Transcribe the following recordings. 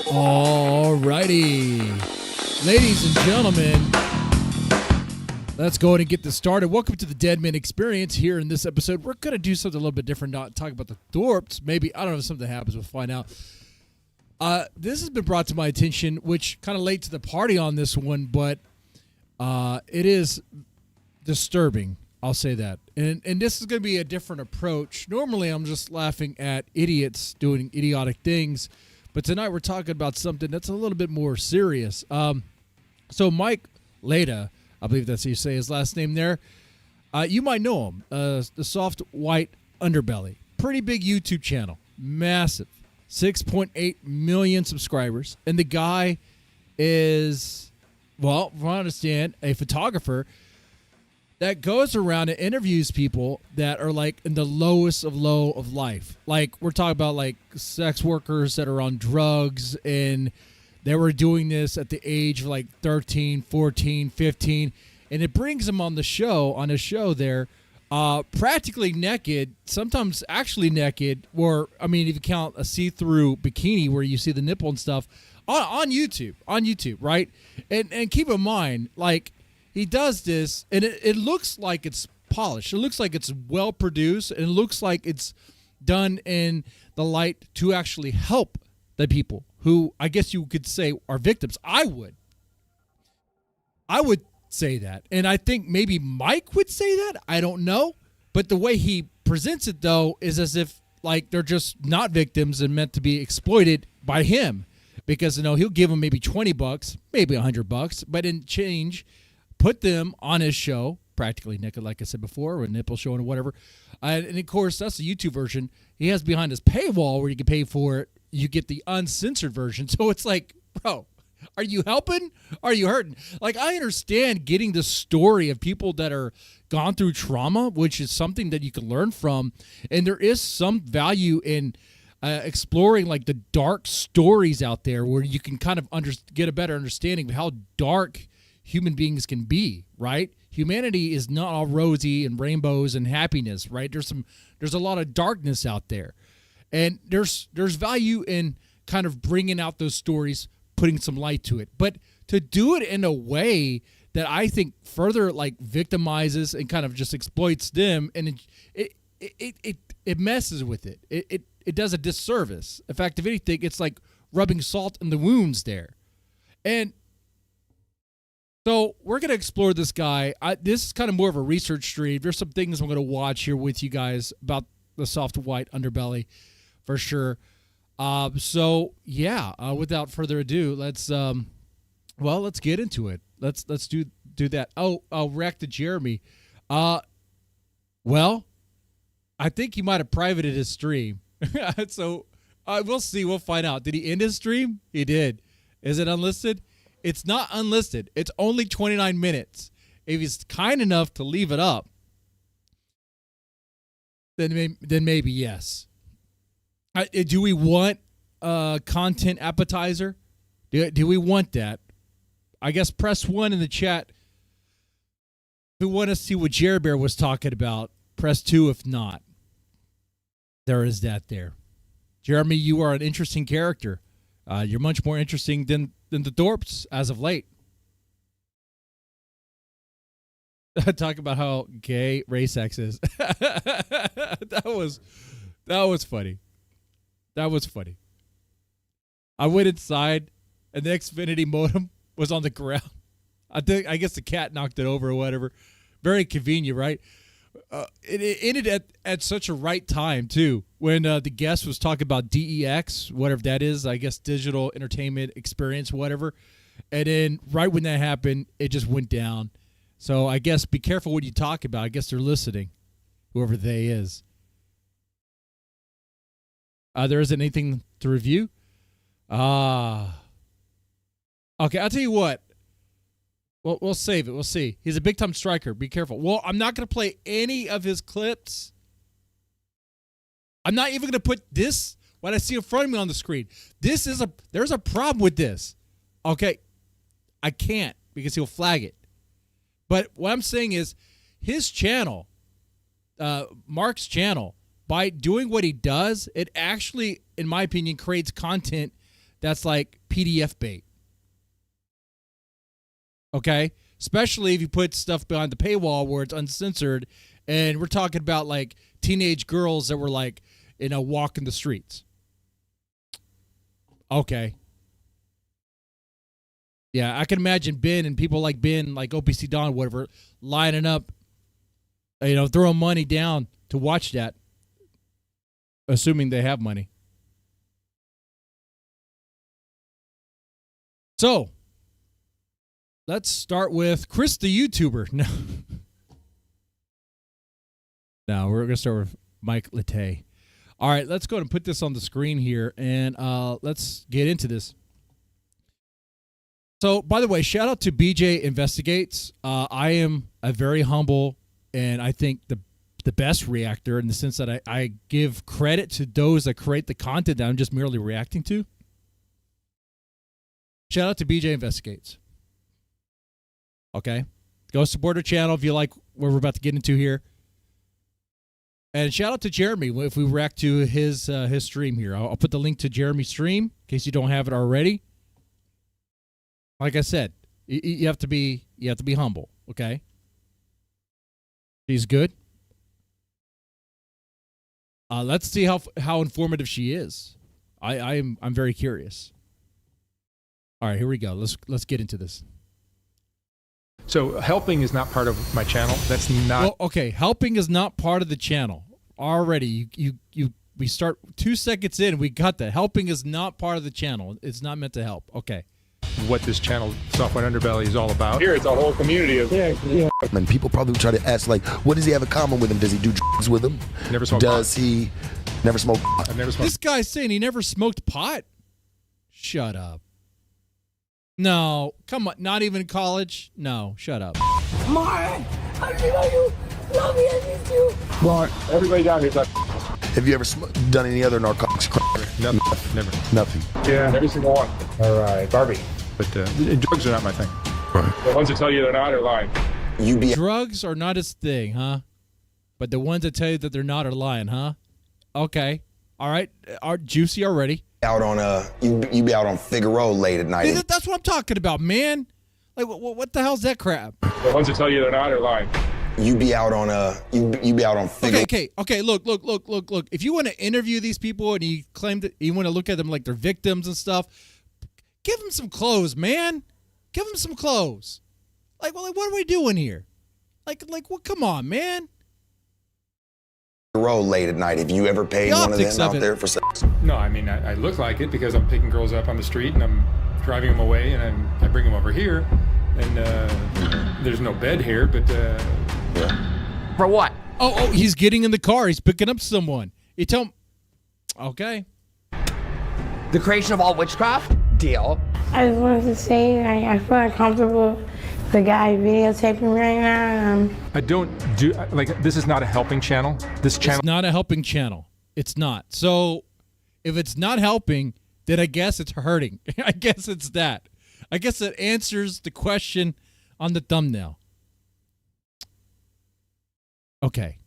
Alrighty, ladies and gentlemen, let's go ahead and get this started. Welcome to the Dead Man Experience. Here in this episode, we're going to do something a little bit different, not talk about the Thorpes. Maybe, I don't know if something happens, we'll find out. This has been brought to my attention, which kind of late to the party on this one, but it is disturbing. I'll say that. And this is going to be a different approach. Normally, I'm just laughing at idiots doing idiotic things. But tonight we're talking about something that's a little bit more serious. So Mike Laita, I believe that's how you say his last name there. You might know him, the soft white underbelly. Pretty big YouTube channel. Massive. 6.8 million subscribers. And the guy is, well, from what I understand, a photographer that goes around and interviews people that are like in the lowest of low of life. Like we're talking about like sex workers that are on drugs, and they were doing this at the age of like 13, 14, 15. And it brings them on a show there, practically naked, sometimes actually naked, or, I mean, if you count a see-through bikini where you see the nipple and stuff on YouTube, right? And keep in mind, like, he does this, and it looks like it's polished. It looks like it's well produced, and it looks like it's done in the light to actually help the people who, I guess you could say, are victims. I would say that, and I think maybe Mike would say that. I don't know, but the way he presents it, though, is as if like they're just not victims and meant to be exploited by him, because he'll give them maybe $20, maybe $100, but in change, put them on his show, practically naked, like I said before, or a nipple showing or whatever. And of course, that's the YouTube version. He has behind his paywall where you can pay for it. You get the uncensored version. So it's like, bro, are you helping? Are you hurting? Like, I understand getting the story of people that are gone through trauma, which is something that you can learn from. And there is some value in exploring like the dark stories out there where you can kind of get a better understanding of how dark human beings can be, right? Humanity is not all rosy and rainbows and happiness, right? There's a lot of darkness out there, and there's value in kind of bringing out those stories, putting some light to it. But to do it in a way that I think further like victimizes and kind of just exploits them, and it messes with it. It does a disservice. In fact, if anything, it's like rubbing salt in the wounds there, and so we're going to explore this guy. This is kind of more of a research stream. There's some things I'm going to watch here with you guys about the soft white underbelly for sure. So, yeah, without further ado, let's get into it. Let's do that. Oh, I'll react to Jeremy. Well, I think he might have privated his stream. So we'll see. We'll find out. Did he end his stream? He did. Is it unlisted? It's not unlisted. It's only 29 minutes. If he's kind enough to leave it up, then maybe yes. Do we want a content appetizer? Do we want that? I guess press 1 in the chat. If we want to see what Jerry Bear was talking about, press 2 if not. There is that there. Jeremy, you are an interesting character. You're much more interesting than the Thorpes as of late. Talk about how gay Ray Sex is. That was funny. That was funny. I went inside, and the Xfinity modem was on the ground. I guess the cat knocked it over or whatever. Very convenient, right? It ended at such a right time, too, when the guest was talking about DEX, whatever that is, I guess digital entertainment experience, whatever. And then right when that happened, it just went down. So I guess be careful what you talk about. I guess they're listening, whoever they is. There isn't anything to review? Okay, I'll tell you what. Well, we'll save it. We'll see. He's a big-time striker. Be careful. Well, I'm not going to play any of his clips. I'm not even going to put this, what I see in front of me on the screen. There's a problem with this. Okay, I can't because he'll flag it. But what I'm saying is his channel, Mark's channel, by doing what he does, it actually, in my opinion, creates content that's like PDF bait. Okay? Especially if you put stuff behind the paywall where it's uncensored, and we're talking about like teenage girls that were like, walking the streets. Okay. Yeah, I can imagine Ben and people like Ben, like OPC Don, whatever, lining up, throwing money down to watch that, assuming they have money. So, let's start with Chris the YouTuber. No, we're going to start with Mike Laita. All right, let's go ahead and put this on the screen here, and let's get into this. So, by the way, shout out to BJ Investigates. I am a very humble and I think the best reactor in the sense that I give credit to those that create the content that I'm just merely reacting to. Shout out to BJ Investigates. Okay? Go support our channel if you like what we're about to get into here. And shout out to Jeremy if we react to his stream here. I'll put the link to Jeremy's stream in case you don't have it already. Like I said, you have to be humble, okay? She's good. Let's see how informative she is. I'm very curious. All right, here we go. Let's get into this. So helping is not part of my channel. That's not. Well, okay, helping is not part of the channel. Already, we start 2 seconds in, we got that. Helping is not part of the channel. It's not meant to help. Okay. What this channel, Software Underbelly, is all about. Here, it's a whole community of And people probably try to ask, like, what does he have in common with him? Does he do drugs with him? Never smoked Does pot. he never smoke? I've never smoked. This guy's saying he never smoked pot? Shut up. No, come on. Not even in college? No, shut up. Mark, I love you. Love me, I miss you. Mark. Everybody down here's like, Have you ever done any other narcotics? Nothing. Never. Nothing. yeah, every single one. All right, Barbie. But drugs are not my thing. Right. The ones that tell you they're not are lying. You be Drugs are not his thing, huh? But the ones that tell you that they're not are lying, huh? Okay. All right. Are juicy already. out on you be out on Figaro late at night. That's what I'm talking about, man. Like, what the hell's that crap? The ones that tell you they're not are lying. You be out on you be out on Figaro. Okay. Look. If you want to interview these people and you claim that you want to look at them like they're victims and stuff, give them some clothes, man. Give them some clothes. Like, what are we doing here? Like, what? Come on, man. Figaro late at night. Have you ever paid one of them out there for sex? No, I mean, I look like it because I'm picking girls up on the street and I'm driving them away and I bring them over here. And there's no bed here, but... Yeah. For what? Oh, he's getting in the car. He's picking up someone. You tell him... Okay. The creation of all witchcraft? Deal. I just wanted to say, I feel uncomfortable. The guy videotaping me right now. I don't do... Like, this is not a helping channel. This channel... It's not a helping channel. It's not. So, if it's not helping, then I guess it's hurting. I guess it's that. I guess that answers the question on the thumbnail. Okay.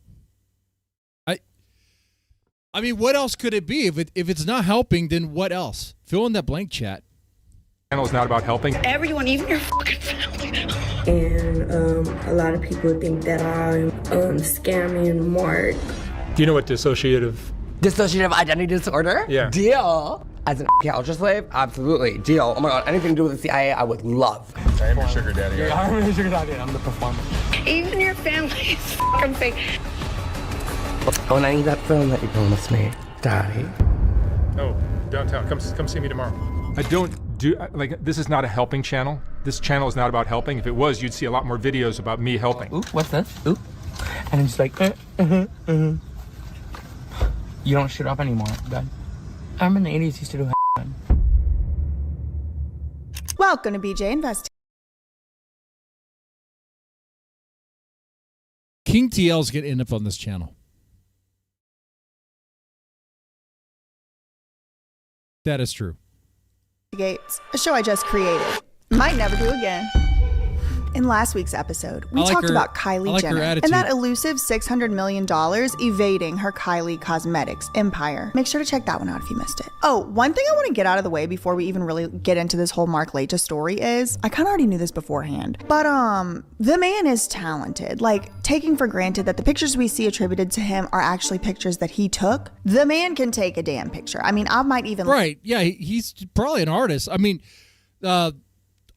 I mean, what else could it be? If it's not helping, then what else? Fill in that blank, chat. Channel is not about helping. Everyone, even your fucking family. And a lot of people think that I'm scamming Mark. Do you know what dissociative... Dissociative identity disorder? Yeah. Deal. As an culture slave? Absolutely. Deal. Oh my god, anything to do with the CIA, I would love. I am your sugar daddy. Yeah, I'm your sugar daddy. I'm the performer. Even your family is fucking fake. Oh, and I need that film that you promised me, Daddy. Oh, downtown. Come see me tomorrow. I don't do... Like, this is not a helping channel. This channel is not about helping. If it was, you'd see a lot more videos about me helping. Ooh, what's this? Ooh. And it's just like, You don't shoot up anymore, Dad. I remember in the 80s used to do Welcome to BJ Invest. King TL's going to end up on this channel. That is true. Gates, a show I just created. Might never do again. In last week's episode, we I like talked her- about I Kylie like her Jenner attitude. and that elusive $600 million evading her Kylie Cosmetics empire. Make sure to check that one out if you missed it. Oh, one thing I want to get out of the way before we even really get into this whole Mark Laita story is, I kind of already knew this beforehand, but the man is talented. Like, taking for granted that the pictures we see attributed to him are actually pictures that he took, the man can take a damn picture. I mean, I might even... Right. Yeah, he's probably an artist. I mean,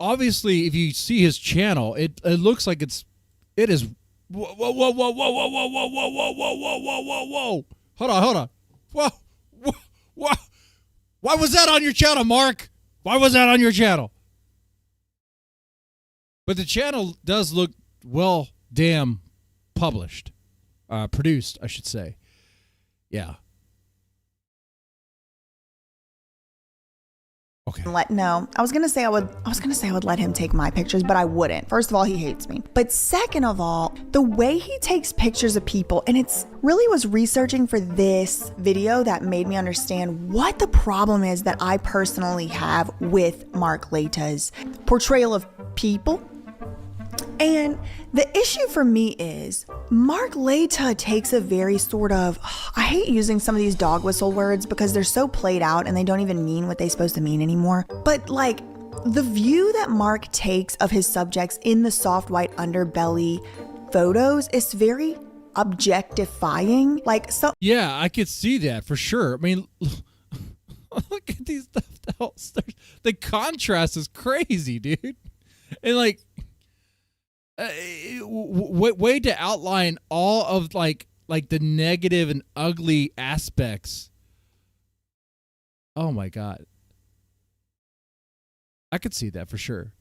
obviously, if you see his channel, it looks like it is. Whoa, whoa, whoa, whoa, whoa, whoa, whoa, whoa, whoa, whoa, whoa, whoa, whoa, whoa. Hold on. Whoa, whoa, whoa. Why was that on your channel, Mark? Why was that on your channel? But the channel does look well, damn, published, produced, I should say. Yeah. Okay. I was gonna say I would let him take my pictures, but I wouldn't. First of all, he hates me. But second of all, the way he takes pictures of people, and it's really was researching for this video that made me understand what the problem is that I personally have with Mark Laita's portrayal of people. And the issue for me is Mark Laita takes a very sort of, I hate using some of these dog whistle words because they're so played out and they don't even mean what they're supposed to mean anymore. But like the view that Mark takes of his subjects in the soft white underbelly photos is very objectifying. Like, so Yeah, I could see that for sure. I mean, look at these stuff. The contrast is crazy, dude. And like, way to outline all of like the negative and ugly aspects. Oh my God. I could see that for sure.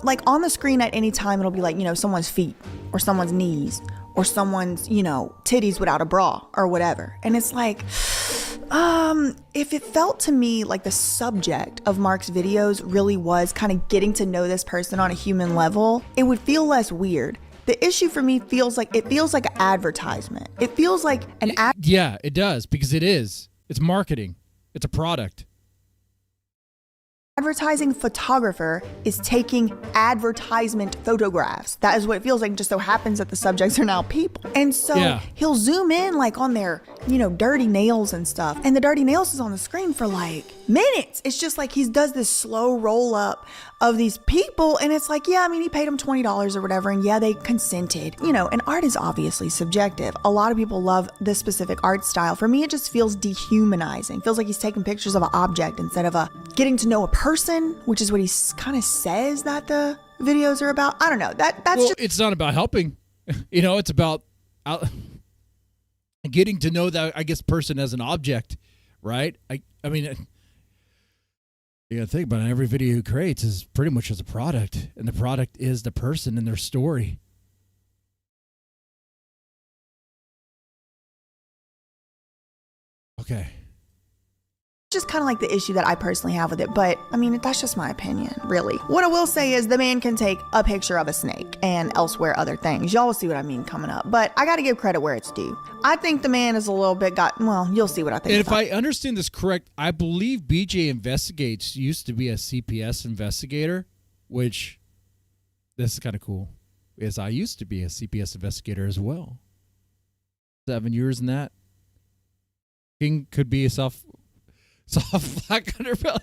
like on the screen at any time, it'll be like, you know, someone's feet or someone's knees or someone's, you know, titties without a bra or whatever. And it's like, if it felt to me like the subject of Mark's videos really was kind of getting to know this person on a human level, it would feel less weird. The issue for me feels like an advertisement. It feels like an ad. Yeah, it does, because it is. It's marketing. It's a product. Advertising photographer is taking advertisement photographs. That is what it feels like. It just so happens that the subjects are now people. And so he'll zoom in like on their, you know, dirty nails and stuff. And the dirty nails is on the screen for like minutes. It's just like he does this slow roll up of these people. And it's like, yeah, I mean, he paid them $20 or whatever. And yeah, they consented. You know, and art is obviously subjective. A lot of people love this specific art style. For me, it just feels dehumanizing. Feels like he's taking pictures of an object instead of getting to know a person, which is what he kind of says that the videos are about. I don't know. That's just... It's not about helping. You know, it's about getting to know that, I guess, person as an object, right? I mean, you gotta think about it. Every video he creates is pretty much as a product, and the product is the person and their story. Okay. Just kind of like the issue that I personally have with it, but I mean, that's just my opinion, really. What I will say is the man can take a picture of a snake and elsewhere other things. Y'all will see what I mean coming up, but I got to give credit where it's due. I think the man is a little bit well, you'll see what I think. And if I understand this correct, I believe BJ Investigates used to be a CPS investigator, which this is kind of cool, because I used to be a CPS investigator as well. 7 years in that. King could be a soft black underbelly.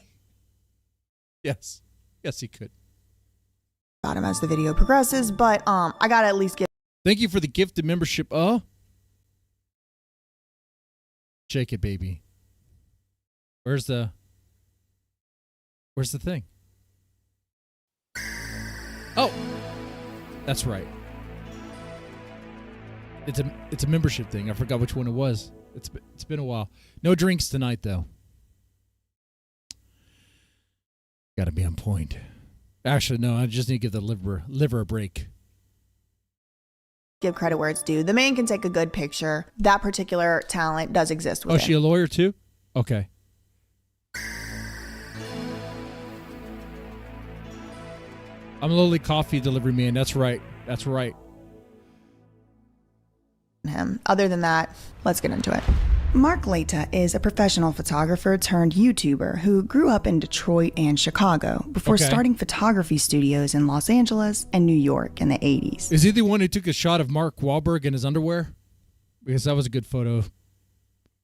Yes, he could. About him as the video progresses, but I gotta at least give. Thank you for the gifted membership. Shake it, baby. Where's the thing? Oh, that's right. It's a membership thing. I forgot which one it was. It's been a while. No drinks tonight though. Got to be on point. Actually, no, I just need to give the liver a break. Give credit where it's due. The man can take a good picture. That particular talent does exist with Oh, is she a lawyer too? Okay. I'm a lowly coffee delivery man. That's right. That's right. him. Other than that, let's get into it. Mark Laita is a professional photographer turned YouTuber who grew up in Detroit and Chicago before starting photography studios in Los Angeles and New York in the 80s. Is he the one who took a shot of Mark Wahlberg in his underwear? Because that was a good photo.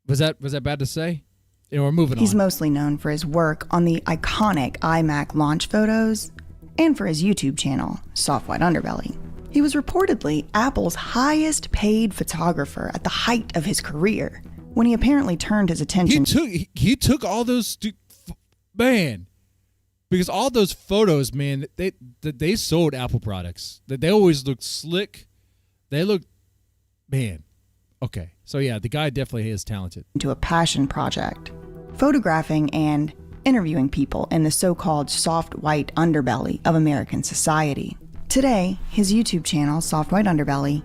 Was that bad to say? Yeah, we're moving on. He's mostly known for his work on the iconic iMac launch photos and for his YouTube channel, Soft White Underbelly. He was reportedly Apple's highest paid photographer at the height of his career, when he apparently turned his attention. He took all those man, because all those photos, man, they sold Apple products. That they always looked slick. They looked, man. Okay, so yeah, the guy definitely is talented. Into a passion project, photographing and interviewing people in the so-called soft white underbelly of American society. Today, his YouTube channel, Soft White Underbelly,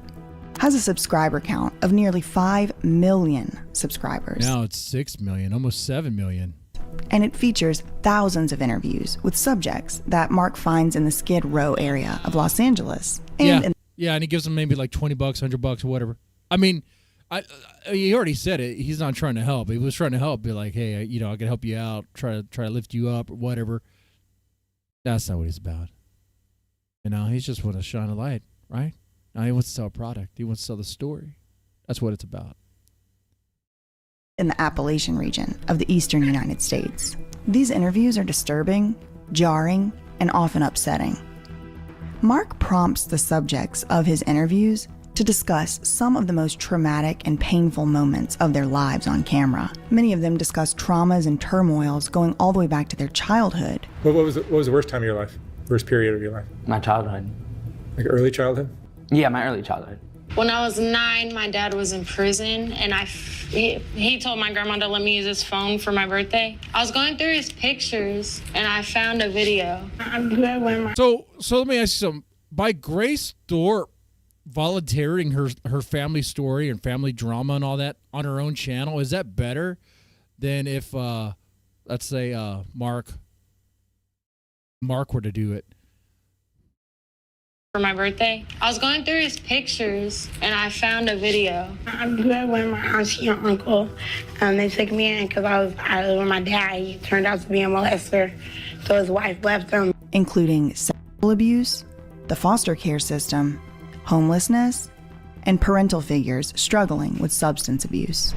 has a subscriber count of nearly 5 million subscribers. Now it's 6 million, almost 7 million. And it features thousands of interviews with subjects that Mark finds in the Skid Row area of Los Angeles. And and he gives them maybe like $20, $100 or whatever. I mean, he already said it. He's not trying to help. He was trying to help, be like, hey, I can help you out, try to lift you up or whatever. That's not what he's about. He just wants to shine a light, right? Now he wants to sell a product. He wants to sell the story. That's what it's about. In the Appalachian region of the eastern United States. These interviews are disturbing, jarring, and often upsetting. Mark prompts the subjects of his interviews to discuss some of the most traumatic and painful moments of their lives on camera. Many of them discuss traumas and turmoils going all the way back to their childhood. What was the worst time of your life? Worst period of your life? My childhood. Like early childhood? Yeah, my early childhood. When I was 9, my dad was in prison, and he told my grandma to let me use his phone for my birthday. I was going through his pictures, and I found a video. So let me ask you something. By Grace Thorpe volunteering her family story and family drama and all that on her own channel, is that better than if, let's say, Mark were to do it? For my birthday, I was going through his pictures and I found a video. I was with my auntie and uncle. They took me in because I was with my dad. He turned out to be a molester, so his wife left him. Including sexual abuse, the foster care system, homelessness, and parental figures struggling with substance abuse.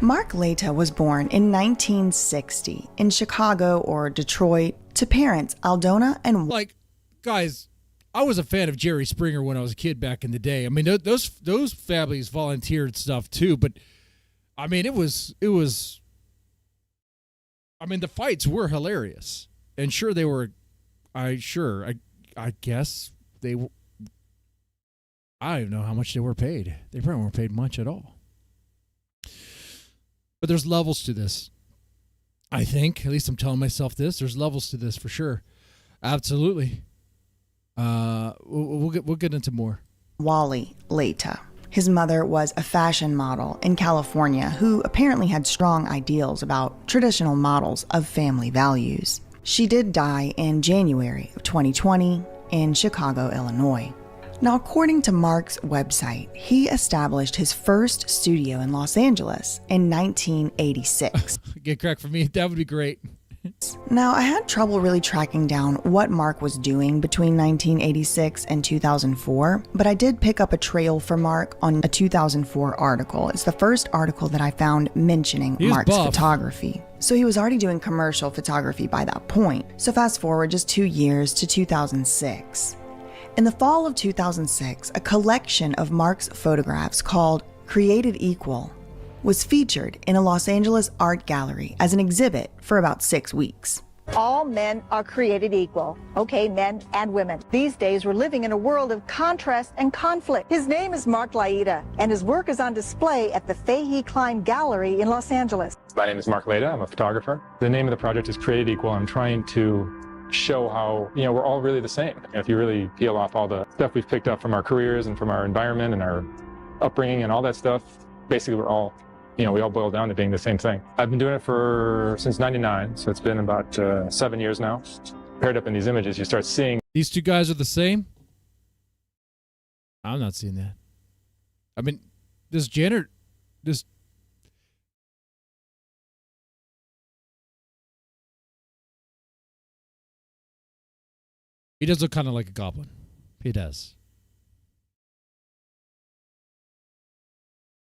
Mark Laita was born in 1960 in Chicago or Detroit to parents Aldona and... Like, guys, I was a fan of Jerry Springer when I was a kid back in the day. I mean, those families volunteered stuff too, but I mean, it was. I mean, the fights were hilarious, and sure they were. I guess they were. I don't even know how much they were paid. They probably weren't paid much at all. But there's levels to this. I think, at least I'm telling myself this. There's levels to this for sure. Absolutely. We'll get into more. Wally Laita. His mother was a fashion model in California who apparently had strong ideals about traditional models of family values. She did die in January of 2020 in Chicago, Illinois. Now, according to Mark's website, he established his first studio in Los Angeles in 1986. Get crack for me. That would be great. Now, I had trouble really tracking down what Mark was doing between 1986 and 2004, but I did pick up a trail for Mark on a 2004 article. It's the first article that I found mentioning Mark's photography. So he was already doing commercial photography by that point. So fast forward just 2 years to 2006. In the fall of 2006, a collection of Mark's photographs called Created Equal was featured in a Los Angeles art gallery as an exhibit for about 6 weeks. All men are created equal. Okay, men and women. These days, we're living in a world of contrast and conflict. His name is Mark Laita, and his work is on display at the Fahey Klein Gallery in Los Angeles. My name is Mark Laita. I'm a photographer. The name of the project is Created Equal. I'm trying to show how, we're all really the same. If you really peel off all the stuff we've picked up from our careers and from our environment and our upbringing and all that stuff, basically we're all, we all boil down to being the same thing. I've been doing it since '99, so it's been about 7 years now. Paired up in these images, you start seeing. These two guys are the same? I'm not seeing that. I mean, this He does look kind of like a goblin. He does.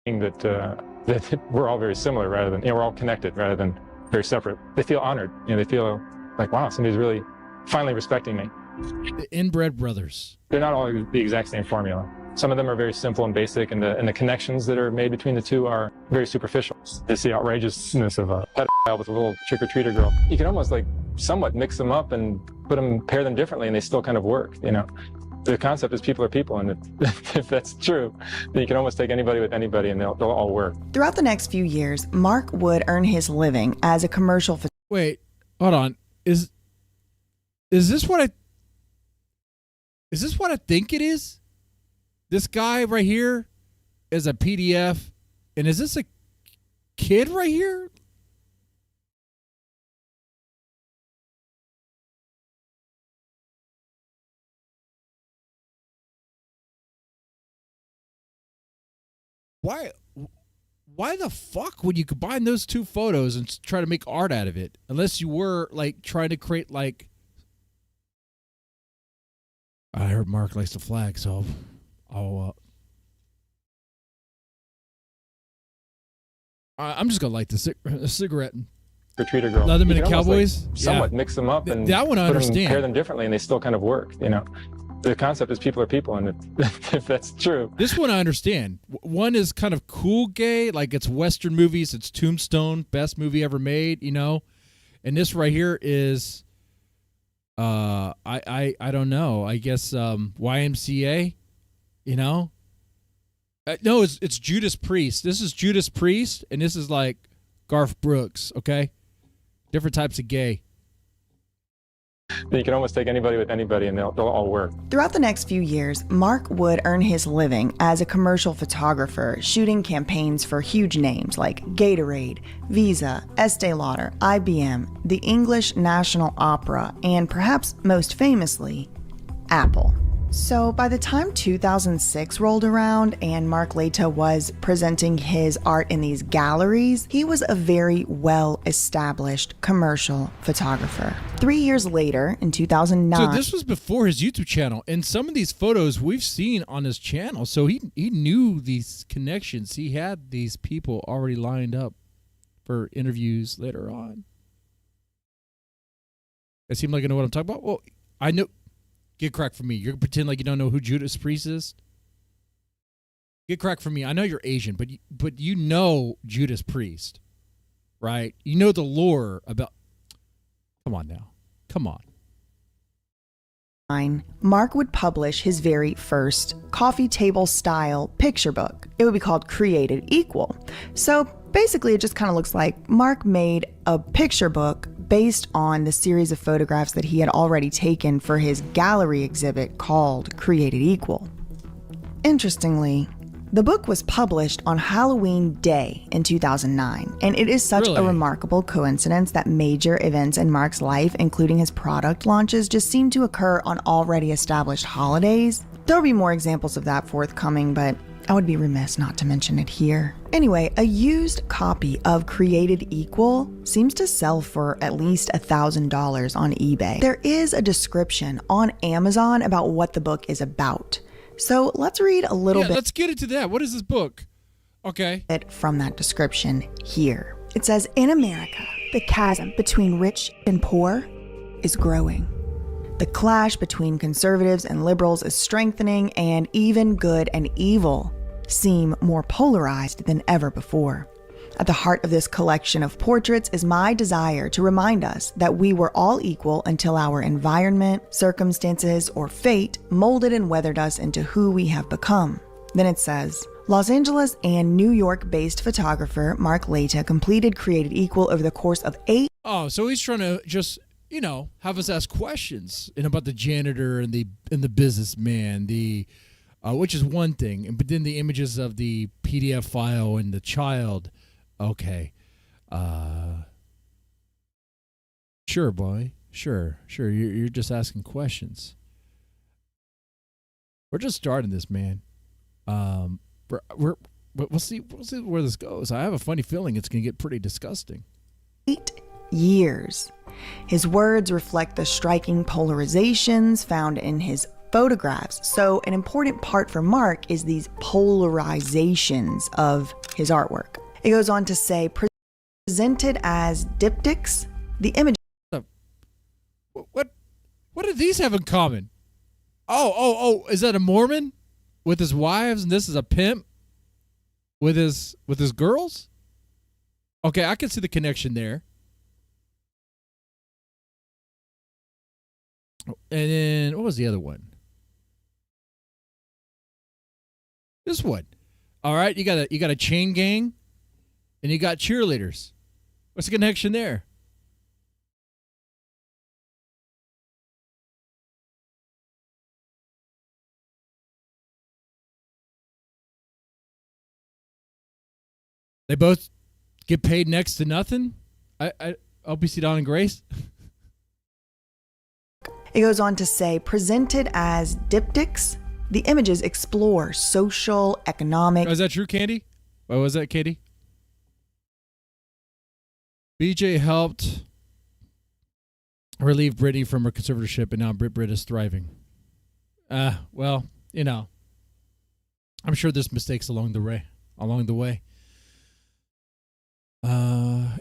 That we're all very similar rather than, we're all connected rather than very separate. They feel honored. They feel like, wow, somebody's really finally respecting me. The inbred brothers. They're not all the exact same formula. Some of them are very simple and basic, and the connections that are made between the two are very superficial. It's the outrageousness of a pedophile with a little trick-or-treater girl. You can almost somewhat mix them up and pair them differently, and they still kind of work, The concept is people are people, and if that's true, then you can almost take anybody with anybody, and they'll all work. Throughout the next few years, Mark would earn his living as a commercial photographer. Wait, hold on. Is this what I think it is? This guy right here is a PDF, and is this a kid right here? Why the fuck would you combine those two photos and try to make art out of it? Unless you were trying to create I heard Mark likes the flag, so I'm just gonna light the cigarette. Treater girl. Leatherman and Cowboys. Somewhat mix them up and that one I understand. Pair them differently, and they still kind of work. The concept is people are people, and if that's true. This one I understand. One is kind of cool gay, like it's Western movies. It's Tombstone, best movie ever made, And this right here is, I don't know. I guess YMCA, No, it's Judas Priest. This is Judas Priest, and this is like Garth Brooks. Okay, different types of gay. You can almost take anybody with anybody, and they'll all work. Throughout the next few years, Mark would earn his living as a commercial photographer, shooting campaigns for huge names like Gatorade, Visa, Estee Lauder, IBM, the English National Opera, and perhaps most famously, Apple. So by the time 2006 rolled around and Mark Laita was presenting his art in these galleries, he was a very well-established commercial photographer. 3 years later, in 2009... So this was before his YouTube channel, and some of these photos we've seen on his channel, so he knew these connections. He had these people already lined up for interviews later on. It seemed like I know what I'm talking about. Well, I know... Get cracked for me. You're going to pretend like you don't know who Judas Priest is? Get cracked for me. I know you're Asian, but you know Judas Priest, right? You know the lore about... Come on now. Come on. Mark would publish his very first coffee table style picture book. It would be called Created Equal. So basically it just kind of looks like Mark made a picture book based on the series of photographs that he had already taken for his gallery exhibit called Created Equal. Interestingly, the book was published on Halloween Day in 2009, and it is such a remarkable coincidence that major events in Mark's life, including his product launches, just seem to occur on already established holidays. There'll be more examples of that forthcoming, but I would be remiss not to mention it here. Anyway, a used copy of Created Equal seems to sell for at least $1,000 on eBay. There is a description on Amazon about what the book is about. So let's read a little bit. Let's get into that. What is this book? Okay. From that description here. It says, in America, the chasm between rich and poor is growing. The clash between conservatives and liberals is strengthening, and even good and evil seem more polarized than ever before. At the heart of this collection of portraits is my desire to remind us that we were all equal until our environment, circumstances, or fate molded and weathered us into who we have become. Then it says, Los Angeles and New York-based photographer Mark Laita completed Created Equal over the course of 8... Oh, so he's trying to just, have us ask questions about the janitor and the businessman, which is one thing, but then the images of the PDF file and the child. Okay. Sure, boy. Sure. You're just asking questions. We're just starting this, man. We'll see where this goes. I have a funny feeling it's going to get pretty disgusting. 8 years. His words reflect the striking polarizations found in his photographs. So an important part for Mark is these polarizations of his artwork. It goes on to say, presented as diptychs, the image. What do these have in common? Oh, is that a Mormon with his wives and this is a pimp with his girls? Okay, I can see the connection there. And then what was the other one? This one. All right, you got a chain gang and you got cheerleaders. What's the connection there? They both get paid next to nothing? I hope you see Dawn and Grace. It goes on to say, presented as diptychs, the images explore social, economic. Oh, is that true, Candy? What was that, Katie? BJ helped relieve Brittany from her conservatorship, and now Brit is thriving. Well, you know, I'm sure there's mistakes along the way.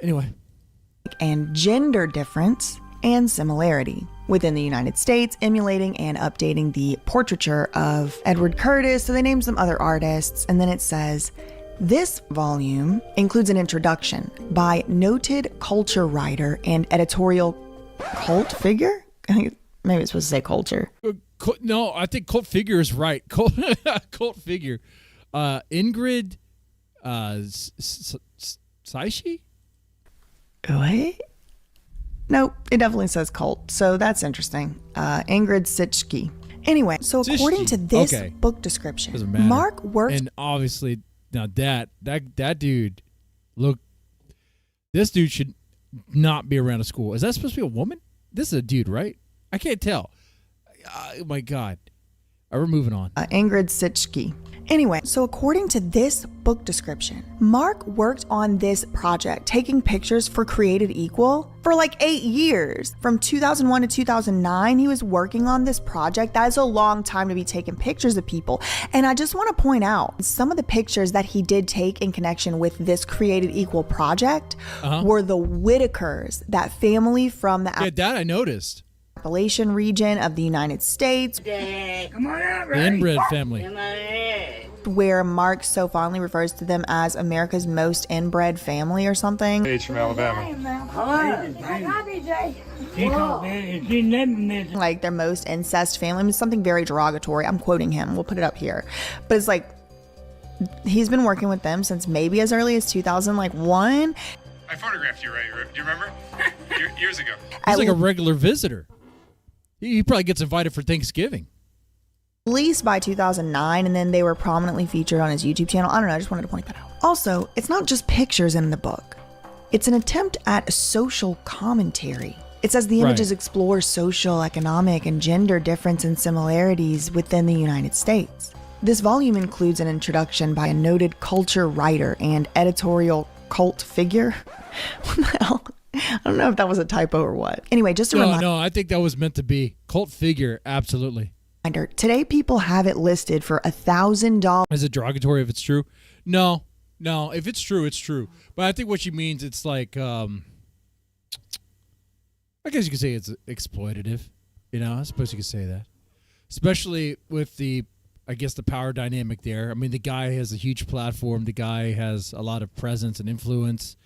Anyway. And gender difference and similarity within the United States, emulating and updating the portraiture of Edward Curtis. So they name some other artists, and then it says, this volume includes an introduction by noted culture writer and editorial cult figure. I think maybe it's supposed to say culture. No, I think cult figure is right. Cult figure. Ingrid Saishi? What? Nope, it definitely says cult. So that's interesting. Ingrid Sitchke. Anyway, so according to this book description, Mark worked. And obviously, now that dude, look, this dude should not be around a school. Is that supposed to be a woman? This is a dude, right? I can't tell. Oh my God. All right, we're moving on. Ingrid Sitchke. Anyway, so according to this book description, Mark worked on this project, taking pictures for Created Equal for like 8 years. From 2001 to 2009, he was working on this project. That is a long time to be taking pictures of people. And I just want to point out some of the pictures that he did take in connection with this Created Equal project were the Whitakers, that family from the that I noticed. Appalachian region of the United States. Come on out, right? The inbred family. Where Mark so fondly refers to them as America's most inbred family or something. He's from Alabama. Like their most incest family. I mean, something very derogatory. I'm quoting him. We'll put it up here. But it's like, he's been working with them since maybe as early as 2001. I photographed you, right? Do you remember? Years ago. He's like a regular visitor. He probably gets invited for Thanksgiving. At least by 2009, and then they were prominently featured on his YouTube channel. I don't know, I just wanted to point that out. Also, it's not just pictures in the book. It's an attempt at a social commentary. It says the images explore social, economic, and gender difference and similarities within the United States. This volume includes an introduction by a noted culture writer and editorial cult figure. What the hell? I don't know if that was a typo or what. Anyway, just a reminder. No, I think that was meant to be. Cult figure, absolutely. Today, people have it listed for $1,000. Is it derogatory if it's true? No. If it's true, it's true. But I think what she means, it's like, I guess you could say it's exploitative. You know, I suppose you could say that. Especially with the power dynamic there. I mean, the guy has a huge platform. The guy has a lot of presence and influence.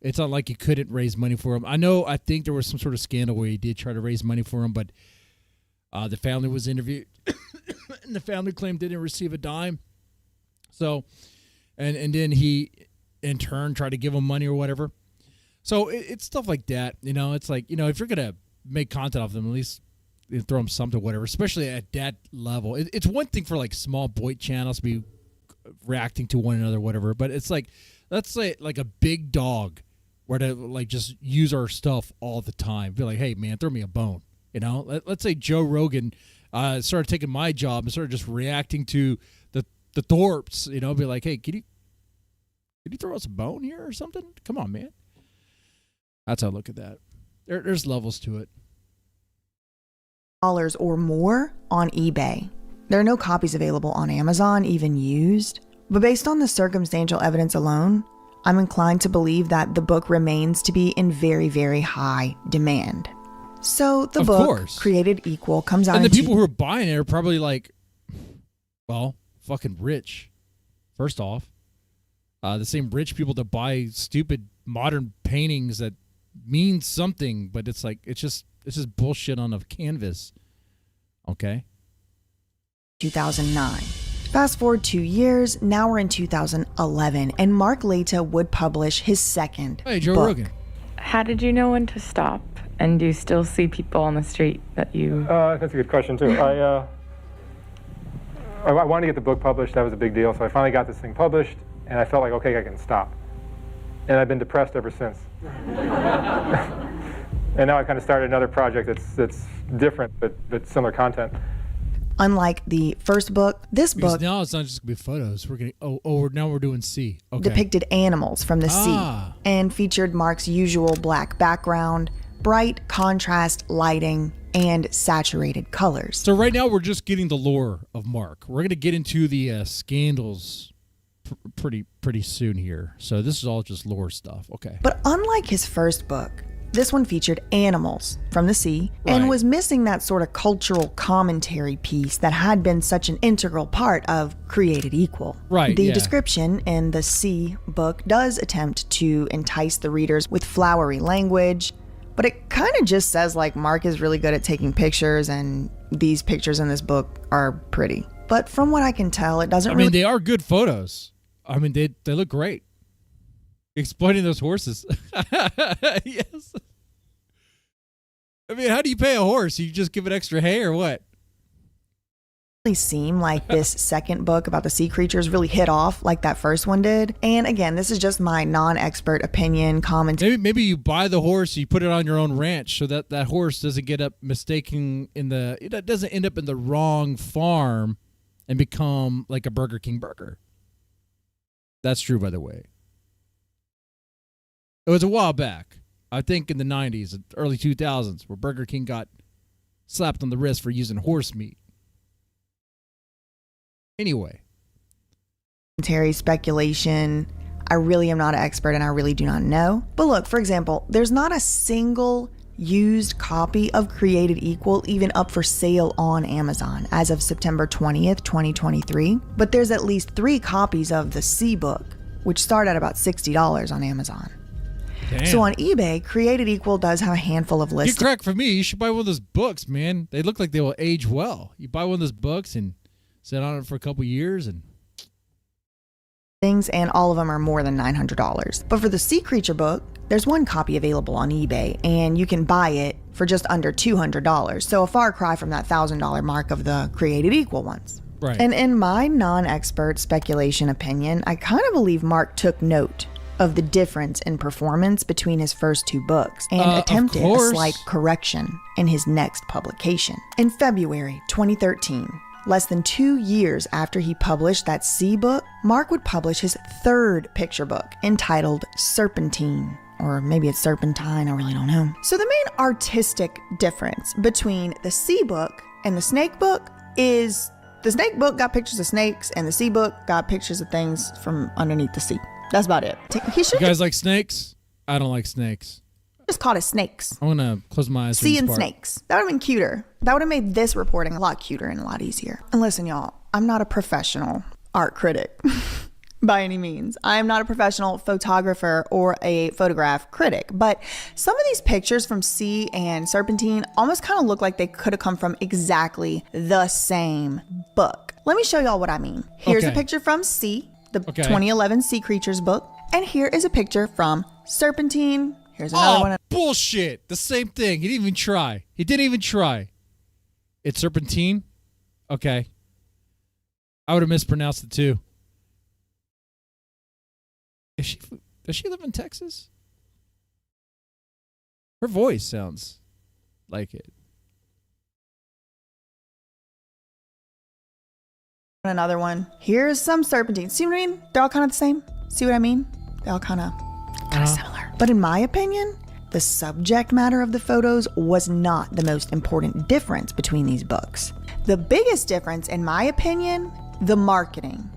It's not like you couldn't raise money for him. I think there was some sort of scandal where he did try to raise money for him, but the family was interviewed, and the family claimed they didn't receive a dime. So, and then he, in turn, tried to give him money or whatever. So it's stuff like that. You know, it's like, you know, if you're going to make content off them, at least throw them something, whatever, especially at that level. It's one thing for like small boy channels to be reacting to one another, whatever, but it's like, let's say like a big dog were to like just use our stuff all the time. Be like, hey man, throw me a bone. You know, let's say Joe Rogan started taking my job and started just reacting to the Thorpes. You know, be like, hey, can you throw us a bone here or something? Come on, man. That's how I look at that. There's levels to it. Dollars or more on eBay. There are no copies available on Amazon, even used. But based on the circumstantial evidence alone, I'm inclined to believe that the book remains to be in very, very high demand. So the book, Created Equal, comes out and the people who are buying it are probably like, well, fucking rich. First off, the same rich people that buy stupid modern paintings that mean something, but it's like it's just bullshit on a canvas. Okay. 2009. Fast forward 2 years, now we're in 2011, and Mark Laita would publish his second book. Rogan. How did you know when to stop? And do you still see people on the street that you... That's a good question, too. I wanted to get the book published. That was a big deal. So I finally got this thing published, and I felt like, okay, I can stop. And I've been depressed ever since. And now I kind of started another project that's different, but similar content. Unlike the first book, this book now it's not just gonna be photos. We're getting now we're doing Sea. Okay. Depicted animals from the sea and featured Mark's usual black background, bright contrast lighting, and saturated colors. So right now we're just getting the lore of Mark. We're gonna get into the scandals pretty soon here. So this is all just lore stuff. Okay. But unlike his first book, this one featured animals from the sea and was missing that sort of cultural commentary piece that had been such an integral part of Created Equal. The description in the Sea book does attempt to entice the readers with flowery language, but it kind of just says like Mark is really good at taking pictures and these pictures in this book are pretty. But from what I can tell, it doesn't really... they are good photos. I mean, they look great. Exploiting those horses. Yes. I mean, how do you pay a horse? You just give it extra hay or what? Seem like this second book about the sea creatures really hit off like that first one did. And again, this is just my non-expert opinion, commentary. Maybe you buy the horse, you put it on your own ranch so that that horse doesn't get up mistaken it doesn't end up in the wrong farm and become like a Burger King burger. That's true, by the way. It was a while back, I think in the 90s, early 2000s, where Burger King got slapped on the wrist for using horse meat. Anyway. Commentary, speculation. I really am not an expert and I really do not know. But look, for example, there's not a single used copy of Created Equal even up for sale on Amazon as of September 20th, 2023. But there's at least 3 copies of the Sea book, which start at about $60 on Amazon. Damn. So on eBay, Created Equal does have a handful of listings. Get crack for me. You should buy one of those books, man. They look like they will age well. You buy one of those books and sit on it for a couple years and all of them are more than $900. But for the Sea Creature book, there's one copy available on eBay and you can buy it for just under $200. So a far cry from that $1,000 mark of the Created Equal ones. Right. And in my non-expert speculation opinion, I kind of believe Mark took note of the difference in performance between his first 2 books and attempted a slight correction in his next publication. In February 2013, less than 2 years after he published that Sea book, Mark would publish his 3rd picture book entitled Serpentine, or maybe it's Serpentine, I really don't know. So the main artistic difference between the Sea book and the Snake book is the Snake book got pictures of snakes and the Sea book got pictures of things from underneath the sea. That's about it. You guys like snakes? I don't like snakes. Just called it snakes. I'm gonna close my eyes. Sea and snakes. That would have been cuter. That would have made this reporting a lot cuter and a lot easier. And listen, y'all, I'm not a professional art critic by any means. I am not a professional photographer or a photograph critic, but some of these pictures from Sea and Serpentine almost kind of look like they could have come from exactly the same book. Let me show y'all what I mean. Here's a picture from Sea, the 2011 Sea Creatures book, and here is a picture from Serpentine. Here's another one. Bullshit. The same thing. He didn't even try. It's Serpentine? Okay. I would have mispronounced it too. Does she live in Texas? Her voice sounds like it. Another one. Here's some Serpentine. See what I mean? They're all kind of the same. See what I mean? They're all kind of similar. But in my opinion, The subject matter of the photos was not the most important difference between these books. The biggest difference, in my opinion, the marketing.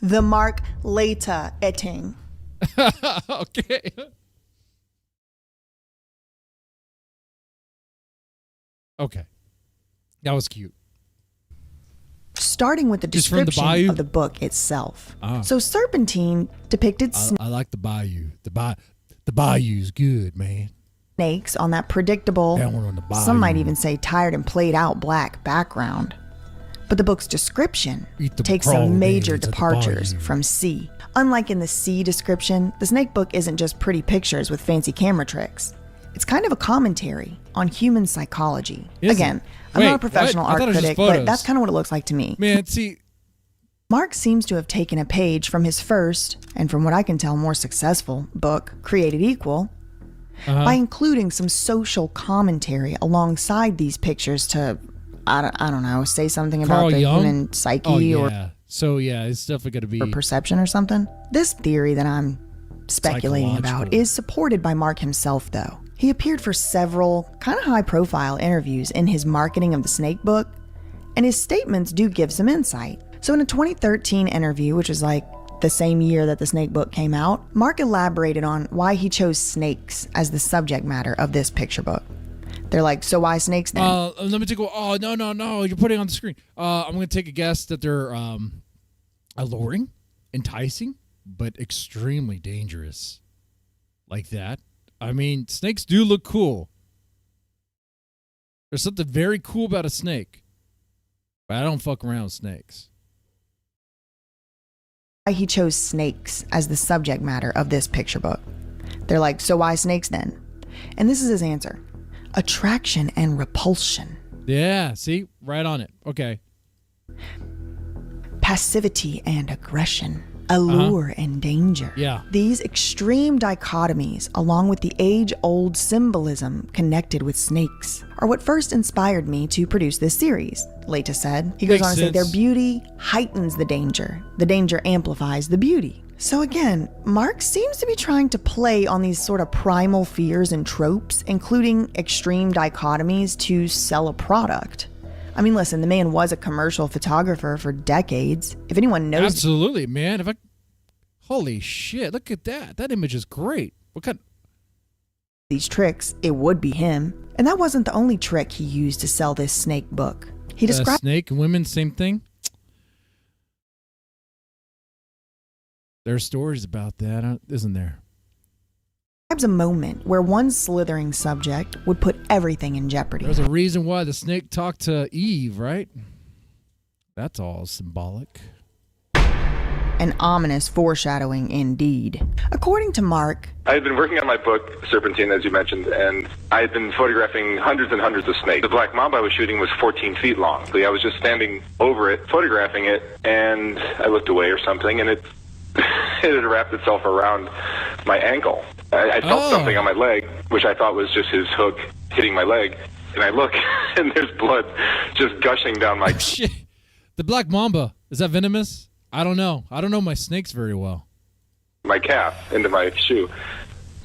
The Mark Laita etting. Okay. Okay. That was cute. Starting with the Just from the description bayou? of the book itself. Ah. So Serpentine depicted I like the bayou. The bayou's good, man. snakes on that predictable, Down on the bayou. some might even say tired and played out black background. But the book's description Eat the takes some major crawdads at the departures bayou. from Sea. Unlike in the Sea description, the snake book isn't just pretty pictures with fancy camera tricks. It's kind of a commentary on human psychology. Is Again, it? I'm Wait, not a professional what? I thought art it was just critic, but photos. that's kind of what it looks like to me. Man, see, Mark seems to have taken a page from his first, and from what I can tell, more successful book, Created Equal, by including some social commentary alongside these pictures to, I don't know, say something Carl about the Jung? human psyche oh yeah. or So yeah, it's definitely gonna be. perception or something. This theory that I'm speculating about Psychological. is supported by Mark himself, though. He appeared for several kind of high-profile interviews in his marketing of the snake book, and his statements do give some insight. So in a 2013 interview, which was like the same year that the snake book came out, Mark elaborated on why he chose snakes as the subject matter of this picture book. They're like, so why snakes then? Let me take a. Oh no! You're putting it on the screen. I'm gonna take a guess that they're alluring, enticing, but extremely dangerous. Like that. I mean, snakes do look cool. There's something very cool about a snake, but I don't fuck around with snakes. Why he chose snakes as the subject matter of this picture book. They're like, so why snakes then? And this is his answer. Attraction and repulsion. Yeah, see? Right on it. Okay. Passivity and aggression. Allure and danger. Yeah. These extreme dichotomies, along with the age-old symbolism connected with snakes, are what first inspired me to produce this series, Laita said. He goes Makes on to say their sense. beauty heightens the danger amplifies the beauty. So again, Mark seems to be trying to play on these sort of primal fears and tropes, including extreme dichotomies, to sell a product. I mean, listen, the man was a commercial photographer for decades. If anyone knows Absolutely, man. Holy shit! Look at that. That image is great. What kind? these tricks, it would be him. And that wasn't the only trick he used to sell this snake book. He described Snake and women, same thing. There's stories about that, isn't there? a moment where one slithering subject would put everything in jeopardy. There's a reason why the snake talked to Eve, right? That's all symbolic. An ominous foreshadowing indeed. According to Mark, I had been working on my book, Serpentine, as you mentioned, and I had been photographing hundreds and hundreds of snakes. The black mamba I was shooting was 14 feet long. So I was just standing over it, photographing it, and I looked away or something, and it had wrapped itself around my ankle. I felt something on my leg, which I thought was just his hook hitting my leg, and I look, and there's blood just gushing down my... Shit. The black mamba, is that venomous? I don't know. I don't know my snakes very well. My calf into my shoe.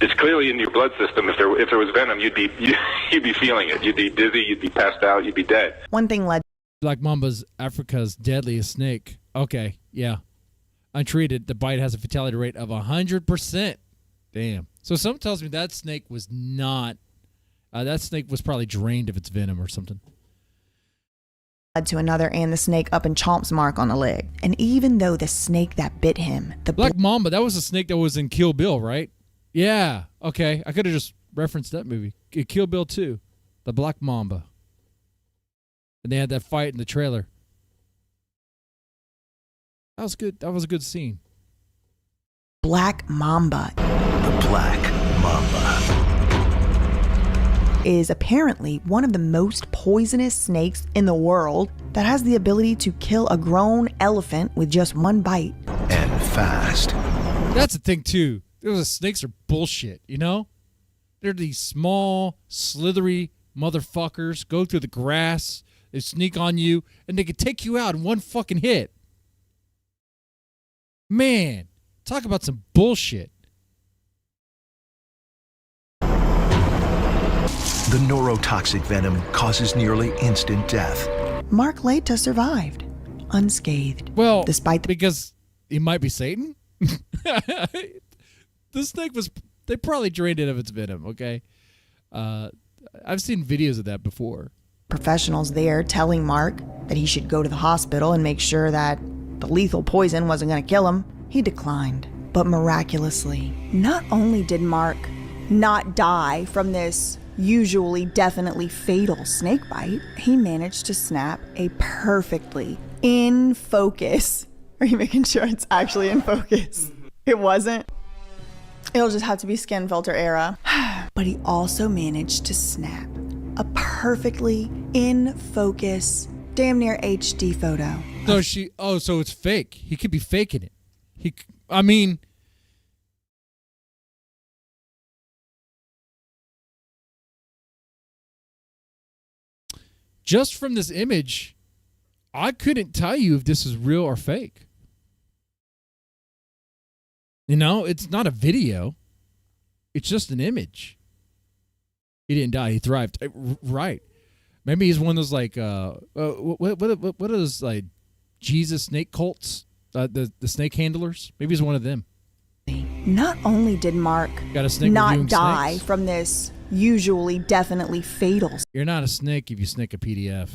It's clearly in your blood system. If there was venom, you'd be feeling it. You'd be dizzy. You'd be passed out. You'd be dead. One thing led. Black mamba's Africa's deadliest snake. Okay, yeah. Untreated, the bite has a fatality rate of 100%. Damn. So something tells me that snake was not. That snake was probably drained of its venom or something. To another and the snake up in Chomp's mark on the leg. And even though the snake that bit him, the Black Mamba, that was a snake that was in Kill Bill, right? Yeah. Okay. I could have just referenced that movie. Kill Bill 2. The Black Mamba. And they had that fight in the trailer. That was good. That was a good scene. Black Mamba. The Black Mamba is apparently one of the most poisonous snakes in the world that has the ability to kill a grown elephant with just one bite. And fast. That's the thing, too. Those snakes are bullshit, you know? They're these small, slithery motherfuckers, go through the grass, they sneak on you, and they can take you out in one fucking hit. Man, talk about some bullshit. The neurotoxic venom causes nearly instant death. Mark Laita survived, unscathed. Well, despite because he might be Satan. The snake they probably drained it of its venom. Okay, I've seen videos of that before. Professionals there telling Mark that he should go to the hospital and make sure that the lethal poison wasn't going to kill him. He declined. But miraculously, not only did Mark not die from this usually definitely fatal snake bite, he managed to snap a perfectly in focus. Are you making sure it's actually in focus? It wasn't. It'll just have to be skin filter era. But he also managed to snap a perfectly in focus, damn near HD photo. So it's fake. He could be faking it. Just from this image, I couldn't tell you if this is real or fake. It's not a video. It's just an image. He didn't die. He thrived. Right. Maybe he's one of those what are those like Jesus snake cults? The snake handlers? Maybe he's one of them. Not only did Mark not die snakes from this usually definitely fatal. You're not a snake if you snake a PDF.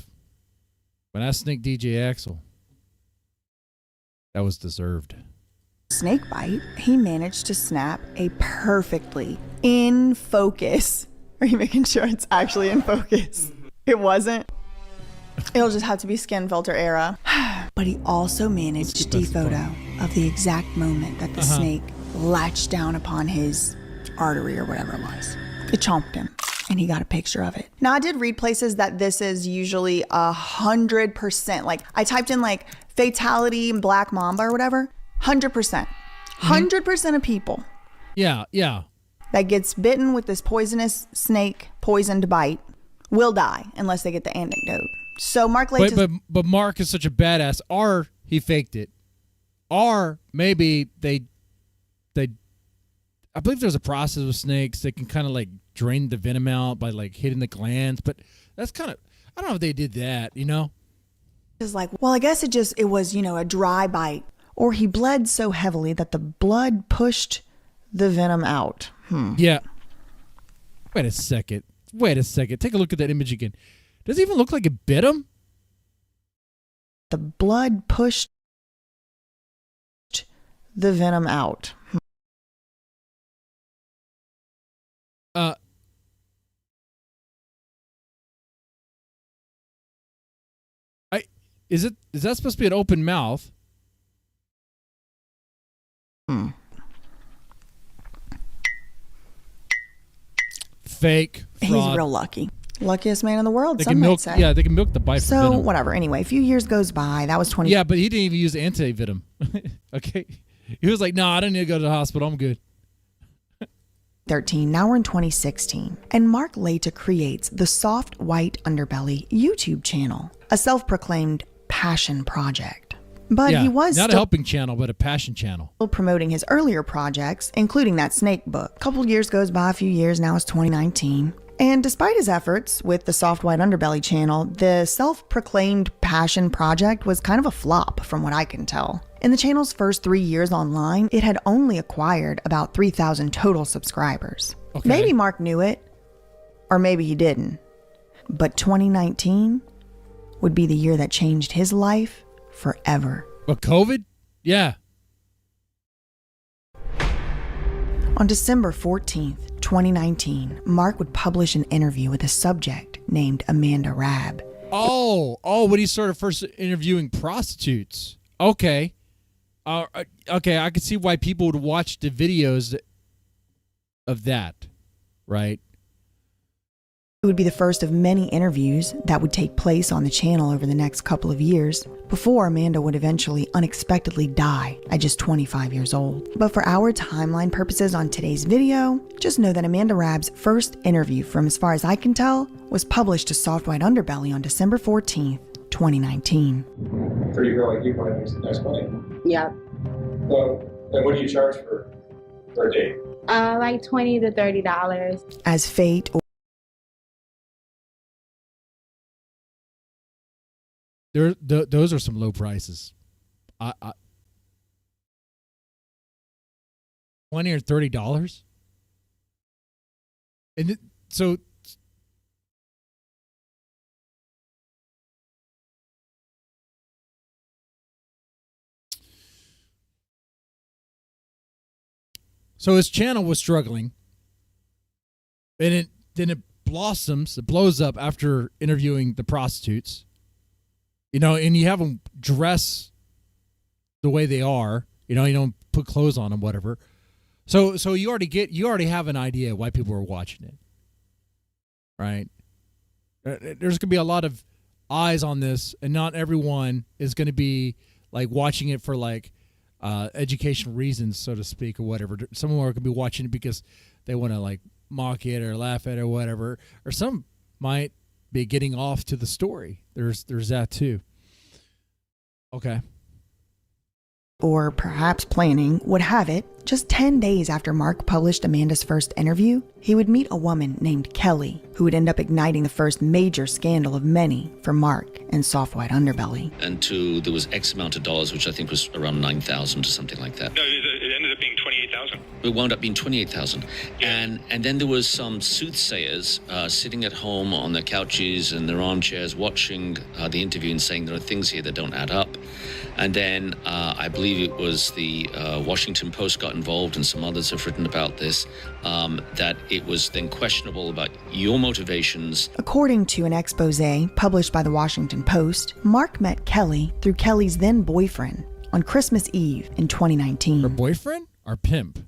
When I snake DJ Axel, that was deserved. Snake bite, he managed to snap a perfectly in focus. Are you making sure it's actually in focus? It wasn't. It'll just have to be skin filter era. But he also managed HD photo of the exact moment that the snake latched down upon his artery or whatever it was. It chomped him, and he got a picture of it. Now, I did read places that this is usually 100%. Like, I typed in, like, fatality and black mamba or whatever. 100%. 100% of people. Yeah. That gets bitten with this poisonous snake, poisoned bite, will die unless they get the antidote. So Mark Laita... But Mark is such a badass. Or he faked it. Or maybe they I believe there's a process with snakes that can kind of like drain the venom out by like hitting the glands, but that's kind of, I don't know if they did that, It's like, well, I guess it was, a dry bite. Or he bled so heavily that the blood pushed the venom out. Yeah. Wait a second. Take a look at that image again. Does it even look like it bit him? The blood pushed the venom out. Is that supposed to be an open mouth? Fake. Fraud. He's real lucky. Luckiest man in the world, They some can might milk. say. Yeah, they can milk the bite. So, for venom. whatever. Anyway, a few years goes by. That was 20. Yeah, but he didn't even use anti-venom. Okay. He was like, no, I don't need to go to the hospital. I'm good. 13. Now we're in 2016. And Mark Laita creates the Soft White Underbelly YouTube channel, a self-proclaimed passion project. But yeah, he was not a still helping channel, but a passion channel. promoting his earlier projects, including that snake book. A couple years goes by, a few years, now it's 2019. And despite his efforts with the Soft White Underbelly channel, the self-proclaimed passion project was kind of a flop from what I can tell. In the channel's first 3 years online, it had only acquired about 3,000 total subscribers. Okay. Maybe Mark knew it, or maybe he didn't. But 2019 would be the year that changed his life forever. But COVID? Yeah. On December 14th, 2019, Mark would publish an interview with a subject named Amanda Rabb. Oh, when he started first interviewing prostitutes. Okay. Okay, I could see why people would watch the videos of that, right? It would be the first of many interviews that would take place on the channel over the next couple of years before Amanda would eventually unexpectedly die at just 25 years old. But for our timeline purposes on today's video, just know that Amanda Rabb's first interview, from as far as I can tell, was published to Soft White Underbelly on December 14th, 2019. Pretty girl like you probably makes nice money. Yep. Well, then what do you charge for a date? Like $20 to $30. As fate Those are some low prices. $20 or $30, and so his channel was struggling, and it blossoms, it blows up after interviewing the prostitutes. And you have them dress the way they are. You don't put clothes on them, whatever. So you already have an idea why people are watching it, right? There's gonna be a lot of eyes on this, and not everyone is gonna be like watching it for like educational reasons, so to speak, or whatever. Some are gonna be watching it because they want to like mock it or laugh at it or whatever, or some might be getting off to the story. There's that too. Okay. Or perhaps planning, would have it, just 10 days after Mark published Amanda's first interview, he would meet a woman named Kelly, who would end up igniting the first major scandal of many for Mark and Soft White Underbelly. And there was X amount of dollars, which I think was around $9,000 or something like that. No, it ended up being $28,000. It wound up being $28,000. Yeah. And then there was some soothsayers sitting at home on their couches and their armchairs watching the interview and saying there are things here that don't add up. And then I believe it was the Washington Post got involved, and some others have written about this, that it was then questionable about your motivations. According to an expose published by the Washington Post, Mark met Kelly through Kelly's then boyfriend on Christmas Eve in 2019. Her boyfriend or pimp?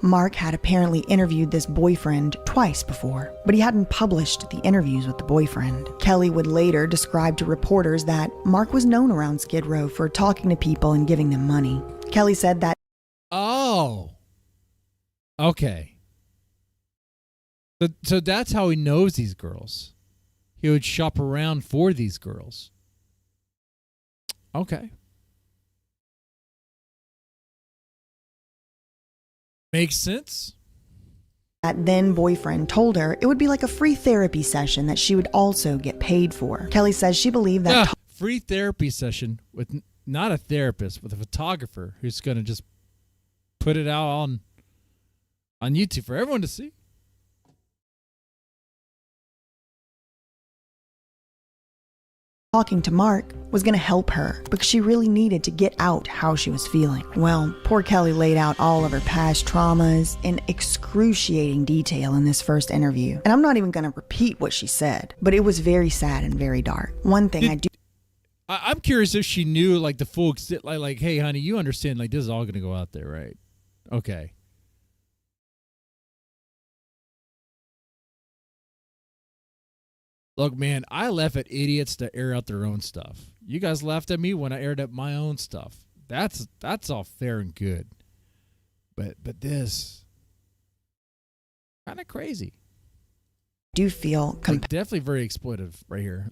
Mark had apparently interviewed this boyfriend twice before, but he hadn't published the interviews with the boyfriend. Kelly would later describe to reporters that Mark was known around Skid Row for talking to people and giving them money. Kelly said that... Oh. Okay. So that's how he knows these girls. He would shop around for these girls. Okay. Makes sense. That then boyfriend told her it would be like a free therapy session that she would also get paid for. Kelly says she believed that... free therapy session with not a therapist, with a photographer who's going to just put it out on YouTube for everyone to see. Talking to Mark was going to help her because she really needed to get out how she was feeling. Well, poor Kelly laid out all of her past traumas in excruciating detail in this first interview. And I'm not even going to repeat what she said, but it was very sad and very dark. One thing I'm curious if she knew like the full extent, like, hey, honey, you understand, like this is all going to go out there, right? Okay. Look, man, I laugh at idiots that air out their own stuff. You guys laughed at me when I aired up my own stuff. That's all fair and good. But this kind of crazy. Do feel definitely very exploitive right here.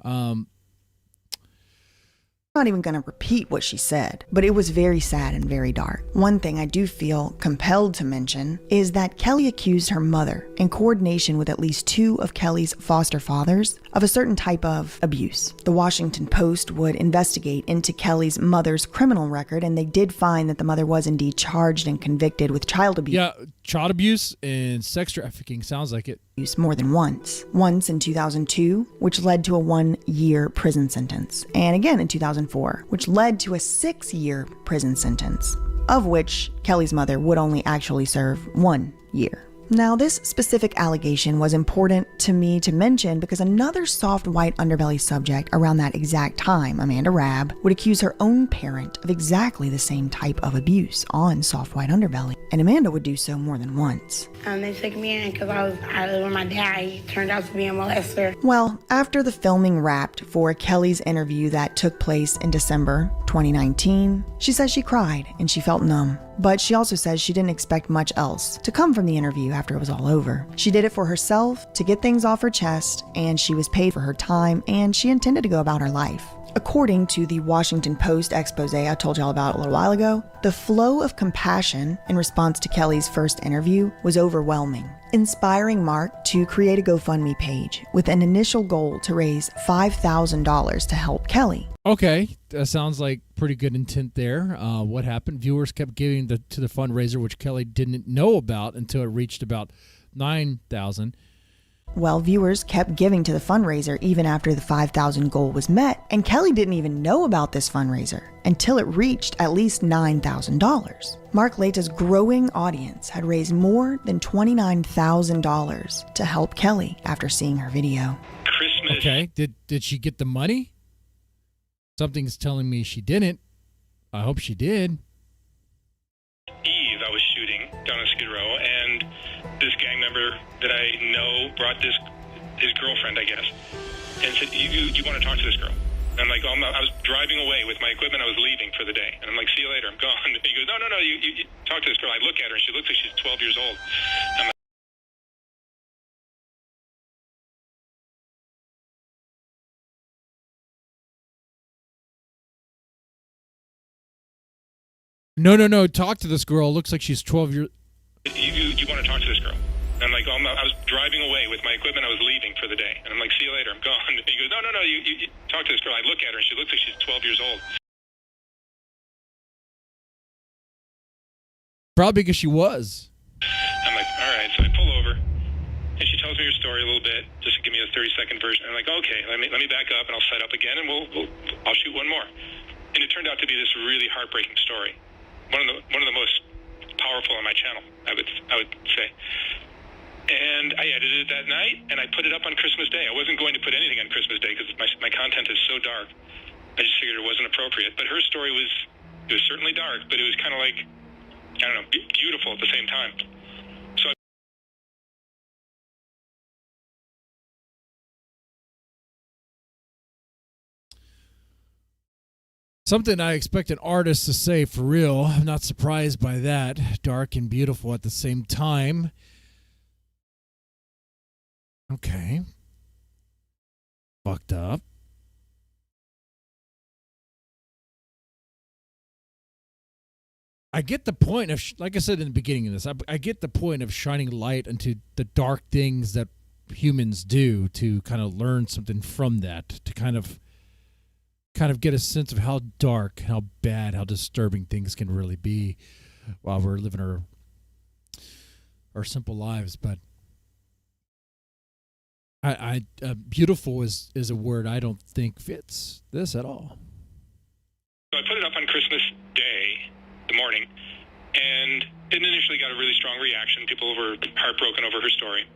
Not even going to repeat what she said, but it was very sad and very dark. One thing I do feel compelled to mention is that Kelly accused her mother, in coordination with at least 2 of Kelly's foster fathers, of a certain type of abuse. The Washington Post would investigate into Kelly's mother's criminal record, and they did find that the mother was indeed charged and convicted with child abuse. Yeah, child abuse and sex trafficking sounds like it. More than once. Once in 2002, which led to a 1-year prison sentence. And again in 2004, which led to a 6-year prison sentence, of which Kelly's mother would only actually serve 1 year. Now, this specific allegation was important to me to mention because another soft white underbelly subject around that exact time, Amanda Rabb, would accuse her own parent of exactly the same type of abuse on soft white underbelly. And Amanda would do so more than once. They took me in because I lived with my dad. He turned out to be a molester. Well, after the filming wrapped for Kelly's interview that took place in December 2019, she says she cried and she felt numb. But she also says she didn't expect much else to come from the interview after it was all over. She did it for herself, to get things off her chest, and she was paid for her time, and she intended to go about her life. According to the Washington Post expose I told y'all about a little while ago, the flow of compassion in response to Kelly's first interview was overwhelming, inspiring Mark to create a GoFundMe page with an initial goal to raise $5,000 to help Kelly. Okay, that sounds like pretty good intent there. What happened? Viewers kept giving to the fundraiser, which Kelly didn't know about until it reached about 9,000. Well, viewers kept giving to the fundraiser even after the 5,000 goal was met, and Kelly didn't even know about this fundraiser until it reached at least $9,000. Mark Laita's growing audience had raised more than $29,000 to help Kelly after seeing her video. Christmas. Okay, did she get the money? Something's telling me she didn't. I hope she did. Eve, I was shooting down on Skid Row, and this gang member that I know brought his girlfriend, I guess, and said, you want to talk to this girl? And I'm like, oh, I was driving away with my equipment. I was leaving for the day. And I'm like, see you later. I'm gone. And he goes, no, you talk to this girl. I look at her, and she looks like she's 12 years old. I'm like, No. Talk to this girl. Looks like she's 12 years. you want to talk to this girl? And I'm like, oh, I was driving away with my equipment. I was leaving for the day. And I'm like, see you later. I'm gone. And he goes, no, you talk to this girl. I look at her, and she looks like she's 12 years old. Probably because she was. I'm like, all right. So I pull over, and she tells me her story a little bit, just to give me a 30-second version. I'm like, okay, let me back up, and I'll set up again, and I'll shoot one more. And it turned out to be this really heartbreaking story. One of the most powerful on my channel, I would say. And I edited it that night, and I put it up on Christmas Day. I wasn't going to put anything on Christmas Day because my content is so dark. I just figured it wasn't appropriate. But her story was certainly dark, but it was kind of like, I don't know, beautiful at the same time. So Something I expect an artist to say for real. I'm not surprised by that. Dark and beautiful at the same time. Okay. Fucked up. I get the point of, like I said in the beginning of this, I get the point of shining light into the dark things that humans do to kind of learn something from that, to kind of get a sense of how dark, how bad, how disturbing things can really be while we're living our simple lives. But beautiful is a word I don't think fits this at all. So I put it up on Christmas Day, the morning, and it initially got a really strong reaction. People were heartbroken over her story.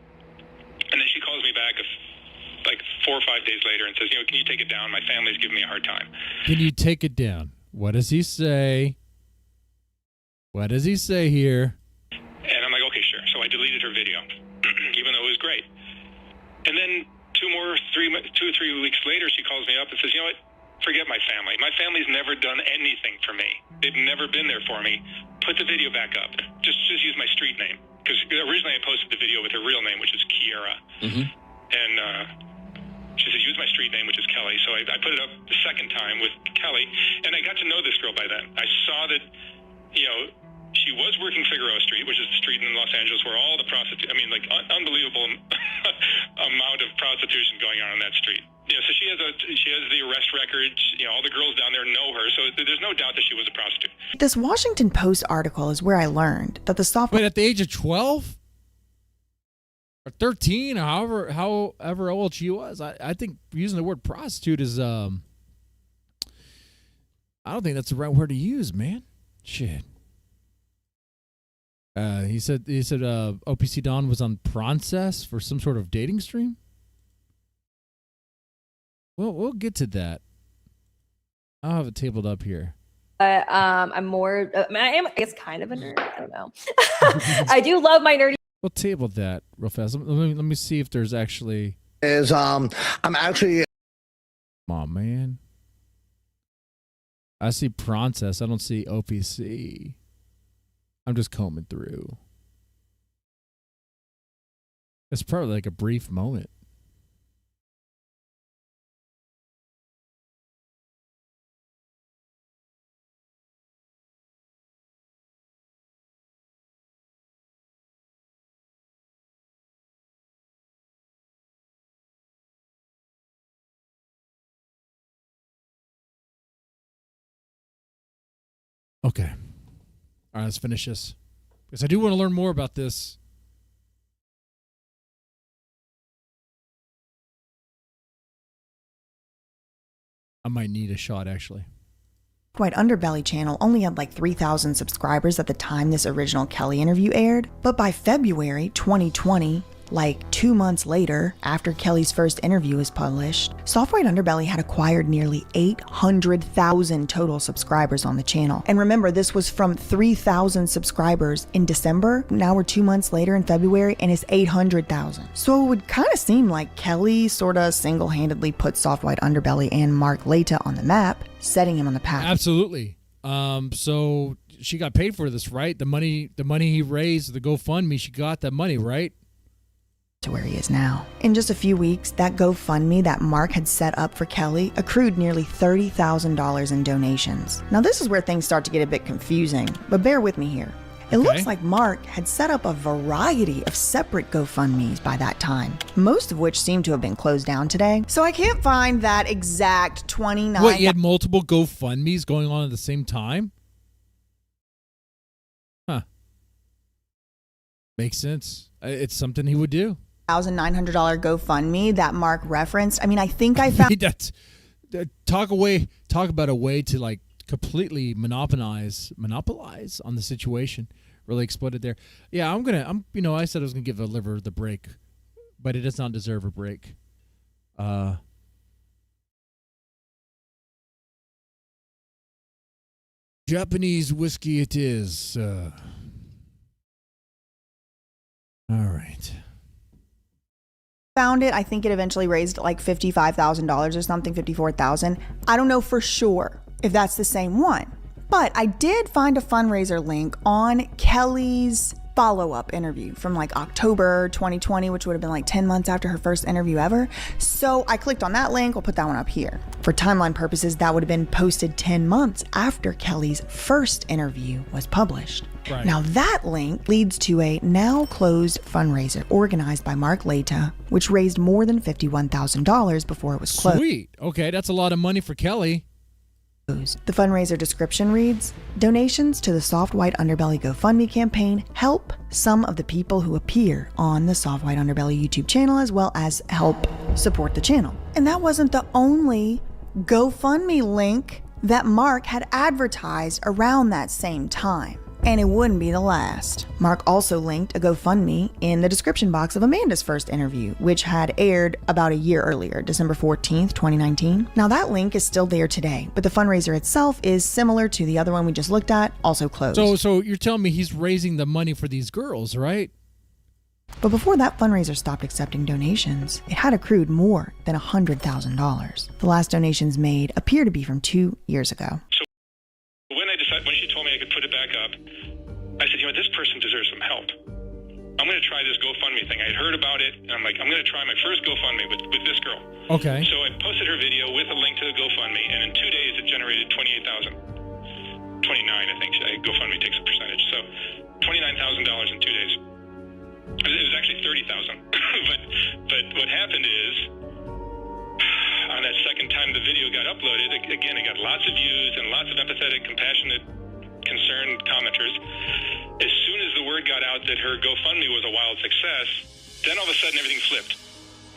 And then she calls me back like 4 or 5 days later and says, can you take it down? My family's giving me a hard time. Can you take it down? What does he say? What does he say here? And I'm like, okay, sure. So I deleted her video, even though it was great. And then 2 or 3 weeks later, she calls me up and says, you know what? Forget my family. My family's never done anything for me. They've never been there for me. Put the video back up. Just use my street name. Because originally I posted the video with her real name, which is Kiera. Mm-hmm. And she said, use my street name, which is Kelly. So I put it up the second time with Kelly. And I got to know this girl by then. I saw that, she was working Figueroa Street, which is the street in Los Angeles where all the unbelievable amount of prostitution going on that street. So she has the arrest records. All the girls down there know her, so there's no doubt that she was a prostitute. This Washington Post article is where I learned that the software. Wait, at the age of 12 or 13, or however old she was, I think using the word prostitute is I don't think that's the right word to use, man. Shit. He said OPC Don was on Process for some sort of dating stream. Well, we'll get to that. I'll have it tabled up here. I'm more. I guess kind of a nerd. I don't know. I do love my nerdy. We'll table that real fast. Let me see if there's actually. I'm actually. Come on, man. I see Process. I don't see OPC. I'm just combing through. It's probably like a brief moment. Okay. All right, let's finish this. Because I do want to learn more about this. I might need a shot, actually. White Underbelly channel only had like 3,000 subscribers at the time this original Kelly interview aired, but by February 2020, like 2 months later, after Kelly's first interview was published, Soft White Underbelly had acquired nearly 800,000 total subscribers on the channel. And remember, this was from 3,000 subscribers in December. Now we're 2 months later in February, and it's 800,000. So it would kind of seem like Kelly sort of single-handedly put Soft White Underbelly and Mark Laita on the map, setting him on the path. Absolutely. So she got paid for this, right? The money he raised, the GoFundMe, she got that money, right? To where he is now. In just a few weeks, that GoFundMe that Mark had set up for Kelly accrued nearly $30,000 in donations. Now this is where things start to get a bit confusing, but bear with me here. It looks like Mark had set up a variety of separate GoFundMes by that time, most of which seem to have been closed down today. So I can't find that exact 29. Wait, you had multiple GoFundMes going on at the same time? Huh. Makes sense. It's something he would do. $1,900 GoFundMe that Mark referenced. I mean, I think I found talk about a way to like completely monopolize on the situation. Really exploded there. Yeah, I said I was gonna give the liver the break, but it does not deserve a break. Japanese whiskey it is. All right. Found it. I think it eventually raised like $55,000 or something, $54,000. I don't know for sure if that's the same one, but I did find a fundraiser link on Kelly's follow-up interview from like October 2020, which would have been like 10 months after her first interview ever. So I clicked on that link. We'll put that one up here. For timeline purposes, that would have been posted 10 months after Kelly's first interview was published. Right. Now that link leads to a now closed fundraiser organized by Mark Laita, which raised more than $51,000 before it was closed. Sweet. Okay, that's a lot of money for Kelly. The fundraiser description reads, donations to the Soft White Underbelly GoFundMe campaign help some of the people who appear on the Soft White Underbelly YouTube channel, as well as help support the channel. And that wasn't the only GoFundMe link that Mark had advertised around that same time. And it wouldn't be the last. Mark also linked a GoFundMe in the description box of Amanda's first interview, which had aired about a year earlier, December 14th, 2019. Now that link is still there today, but the fundraiser itself is similar to the other one we just looked at, also closed. So you're telling me he's raising the money for these girls, right? But before that fundraiser stopped accepting donations, it had accrued more than $100,000. The last donations made appear to be from 2 years ago. When she told me I could put it back up, I said, this person deserves some help. I'm going to try this GoFundMe thing. I had heard about it, and I'm like, I'm going to try my first GoFundMe with this girl. Okay. So I posted her video with a link to the GoFundMe, and in 2 days it generated $28,000. 29, I think. GoFundMe takes a percentage. So $29,000 in 2 days. It was actually $30,000. but what happened is, on that second time the video got uploaded, again, it got lots of views and lots of empathetic, compassionate, concerned commenters. As soon as the word got out that her GoFundMe was a wild success, then all of a sudden everything flipped.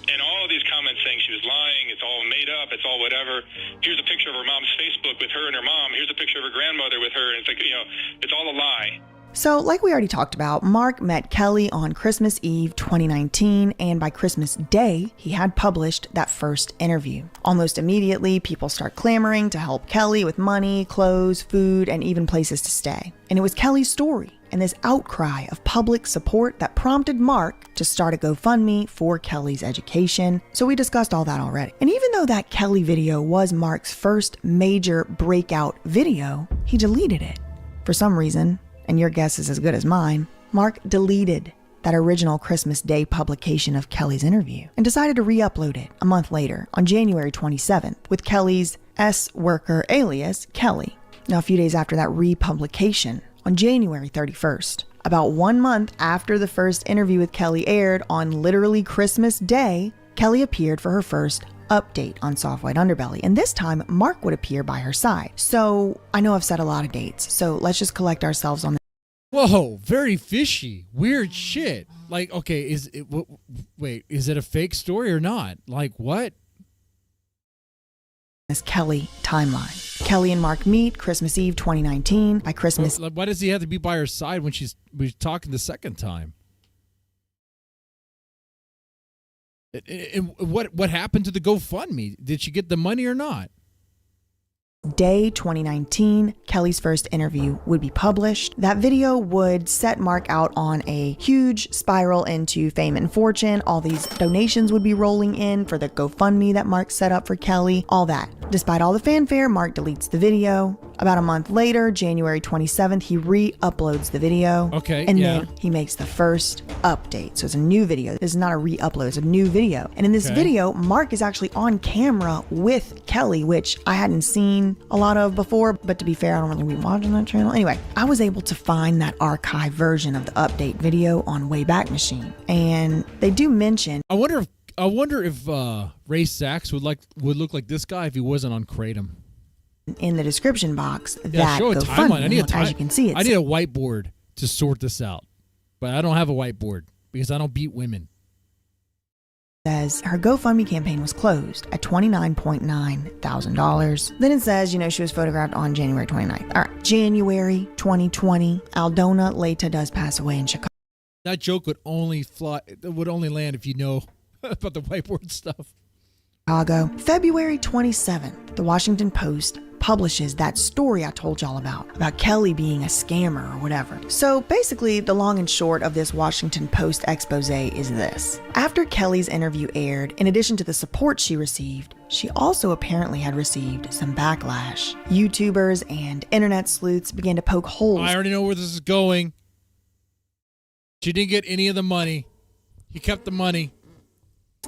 And all of these comments saying she was lying, it's all made up, it's all whatever. Here's a picture of her mom's Facebook with her and her mom. Here's a picture of her grandmother with her. And it's like, it's all a lie. So, like we already talked about, Mark met Kelly on Christmas Eve 2019, and by Christmas Day, he had published that first interview. Almost immediately, people start clamoring to help Kelly with money, clothes, food, and even places to stay. And it was Kelly's story and this outcry of public support that prompted Mark to start a GoFundMe for Kelly's education. So we discussed all that already. And even though that Kelly video was Mark's first major breakout video, he deleted it. For some reason, and your guess is as good as mine, Mark deleted that original Christmas Day publication of Kelly's interview and decided to re-upload it a month later on January 27th with Kelly's S-worker alias, Kelly. Now, a few days after that republication, on January 31st, about 1 month after the first interview with Kelly aired on literally Christmas Day, Kelly appeared for her first update on Soft White Underbelly, and this time Mark would appear by her side. So I know I've said a lot of dates, so let's just collect ourselves on Whoa, very fishy. Weird shit. Like, okay, wait, is it a fake story or not? Like, what? this Kelly timeline. Kelly and Mark meet Christmas Eve 2019. By Christmas, Why does he have to be by her side when she's talking the second time? What happened to the GoFundMe? Did she get the money or not? Day 2019, Kelly's first interview would be published. That video would set Mark out on a huge spiral into fame and fortune. All these donations would be rolling in for the GoFundMe that Mark set up for Kelly, all that. Despite all the fanfare, Mark deletes the video. About a month later, January 27th, he re-uploads the video. Okay, and then he makes the first update. So it's a new video. This is not a re-upload, it's a new video. And in this video, Mark is actually on camera with Kelly, which I hadn't seen a lot of before, but to be fair, I don't really be watching that channel. Anyway, I was able to find that archive version of the update video on Wayback Machine. And they do mention... I wonder if Ray Sachs would look like this guy if he wasn't on Kratom. In the description box, Yeah, show a timeline. I need a as you can see, I need a whiteboard to sort this out, but I don't have a whiteboard because I don't beat women. Says her GoFundMe campaign was closed at $29.9 thousand. Then it says, she was photographed on January 29th. All right, January 2020, Aldona Laita does pass away in Chicago. That joke would only land if you know about the whiteboard stuff. February 27th, the Washington Post publishes that story I told y'all about Kelly being a scammer or whatever. So basically, the long and short of this Washington Post expose is this. After Kelly's interview aired, in addition to the support she received, she also apparently had received some backlash. YouTubers and internet sleuths began to poke holes. I already know where this is going. She didn't get any of the money. He kept the money.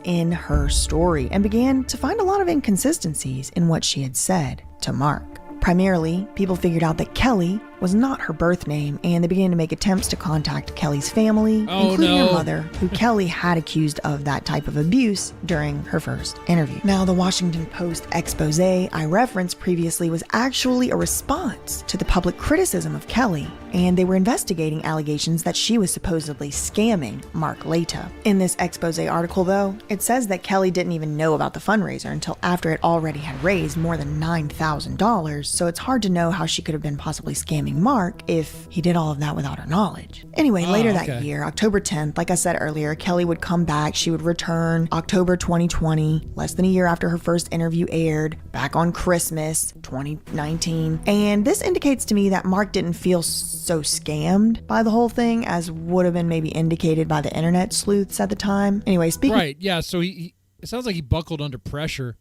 In her story and began to find a lot of inconsistencies in what she had said to Mark. Primarily, people figured out that Kelly was not her birth name, and they began to make attempts to contact Kelly's family, including her mother, who Kelly had accused of that type of abuse during her first interview. Now, the Washington Post expose I referenced previously was actually a response to the public criticism of Kelly, and they were investigating allegations that she was supposedly scamming Mark Laita. In this expose article, though, it says that Kelly didn't even know about the fundraiser until after it already had raised more than $9,000, so it's hard to know how she could have been possibly scamming Mark if he did all of that without her knowledge. Anyway, later that year, October 10th, like I said earlier, Kelly would come back. She would return October 2020, less than a year after her first interview aired, back on Christmas 2019. And this indicates to me that Mark didn't feel so scammed by the whole thing as would have been maybe indicated by the internet sleuths at the time. Anyway, speaking... Right, yeah, so it sounds like he buckled under pressure,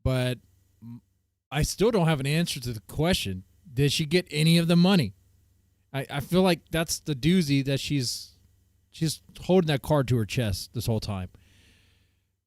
but I still don't have an answer to the question. Did she get any of the money? I feel like that's the doozy that she's holding that card to her chest this whole time.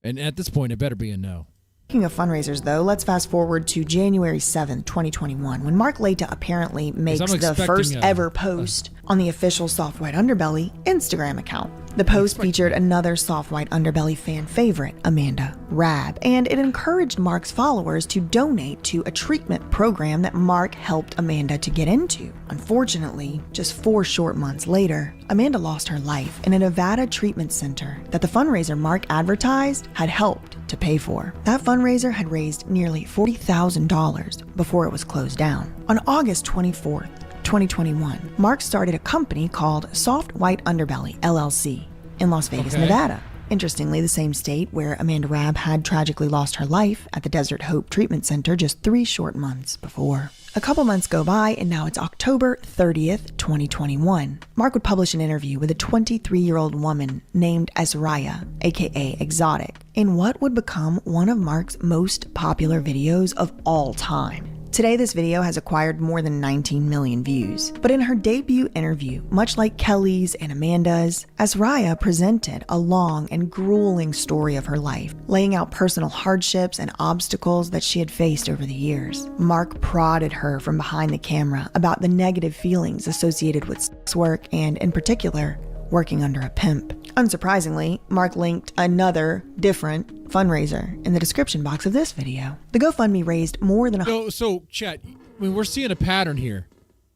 And at this point, it better be a no. Speaking of fundraisers, though, let's fast forward to January 7th, 2021, when Mark Laita apparently makes the first ever post on the official Soft White Underbelly Instagram account. The post featured another Soft White Underbelly fan favorite, Amanda Rab, and it encouraged Mark's followers to donate to a treatment program that Mark helped Amanda to get into. Unfortunately, just 4 short months later, Amanda lost her life in a Nevada treatment center that the fundraiser Mark advertised had helped to pay for. That fundraiser had raised nearly $40,000 before it was closed down. On August 24th, 2021, Mark started a company called Soft White Underbelly, LLC, in Las Vegas, Nevada. Interestingly, the same state where Amanda Rab had tragically lost her life at the Desert Hope Treatment Center just 3 short months before. A couple months go by, and now it's October 30th, 2021. Mark would publish an interview with a 23-year-old woman named Azariah, aka Exotic, in what would become one of Mark's most popular videos of all time. Today, this video has acquired more than 19 million views. But in her debut interview, much like Kelly's and Amanda's, Azariah presented a long and grueling story of her life, laying out personal hardships and obstacles that she had faced over the years. Mark prodded her from behind the camera about the negative feelings associated with sex work and, in particular, working under a pimp. Unsurprisingly, Mark linked another different fundraiser in the description box of this video. The GoFundMe raised more than So, chat, I mean, we're seeing a pattern here.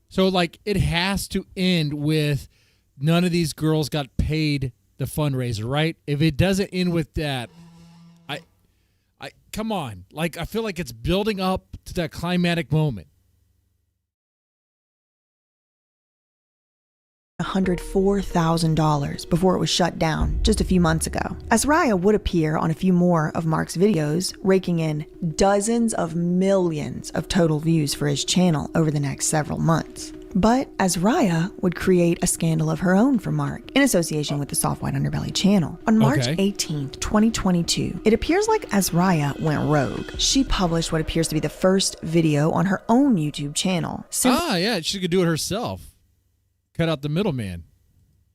So, like, it has to end with none of these girls got paid the fundraiser, right? If it doesn't end with that, I come on. Like, I feel like it's building up to that climatic moment. $104,000 before it was shut down just a few months ago. Azariah would appear on a few more of Mark's videos, raking in dozens of millions of total views for his channel over the next several months. But Azariah would create a scandal of her own for Mark in association with the Soft White Underbelly channel. On March 18th, 2022, it appears like Azariah went rogue. She published what appears to be the first video on her own YouTube channel. Yeah, she could do it herself. Cut out the middleman.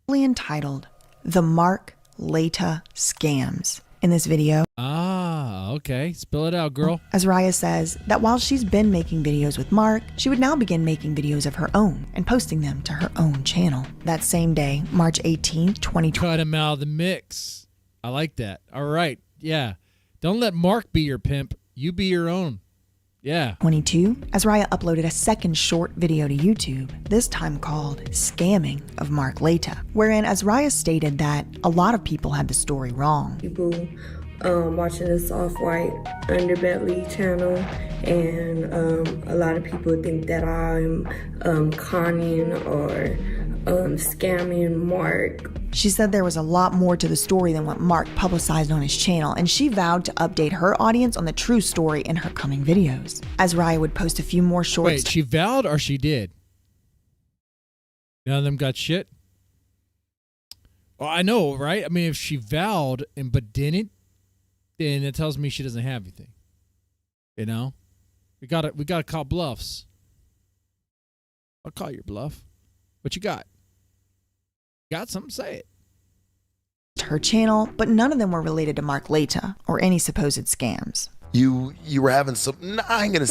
Entitled The Mark Laita Scams. In this video, okay. Spill it out, girl. Azariah says that while she's been making videos with Mark, she would now begin making videos of her own and posting them to her own channel. That same day, March 18th, 2020. Cut him out of the mix. I like that. All right. Yeah. Don't let Mark be your pimp. You be your own. Yeah. 22, Azariah uploaded a second short video to YouTube, this time called Scamming of Mark Laita, wherein Azariah stated that a lot of people had the story wrong. People watching the Soft White Underbelly channel, and a lot of people think that I'm conning or scamming Mark. She said there was a lot more to the story than what Mark publicized on his channel, and she vowed to update her audience on the true story in her coming videos. Azariah would post a few more shorts. Wait, she vowed or she did? None of them got shit? Well, I know, right? I mean, if she vowed but didn't, then it tells me she doesn't have anything. You know? We gotta call bluffs. I'll call your bluff. What you got? Got something? Say it. Her channel, but none of them were related to Mark Laita or any supposed scams. You were having some, I ain't gonna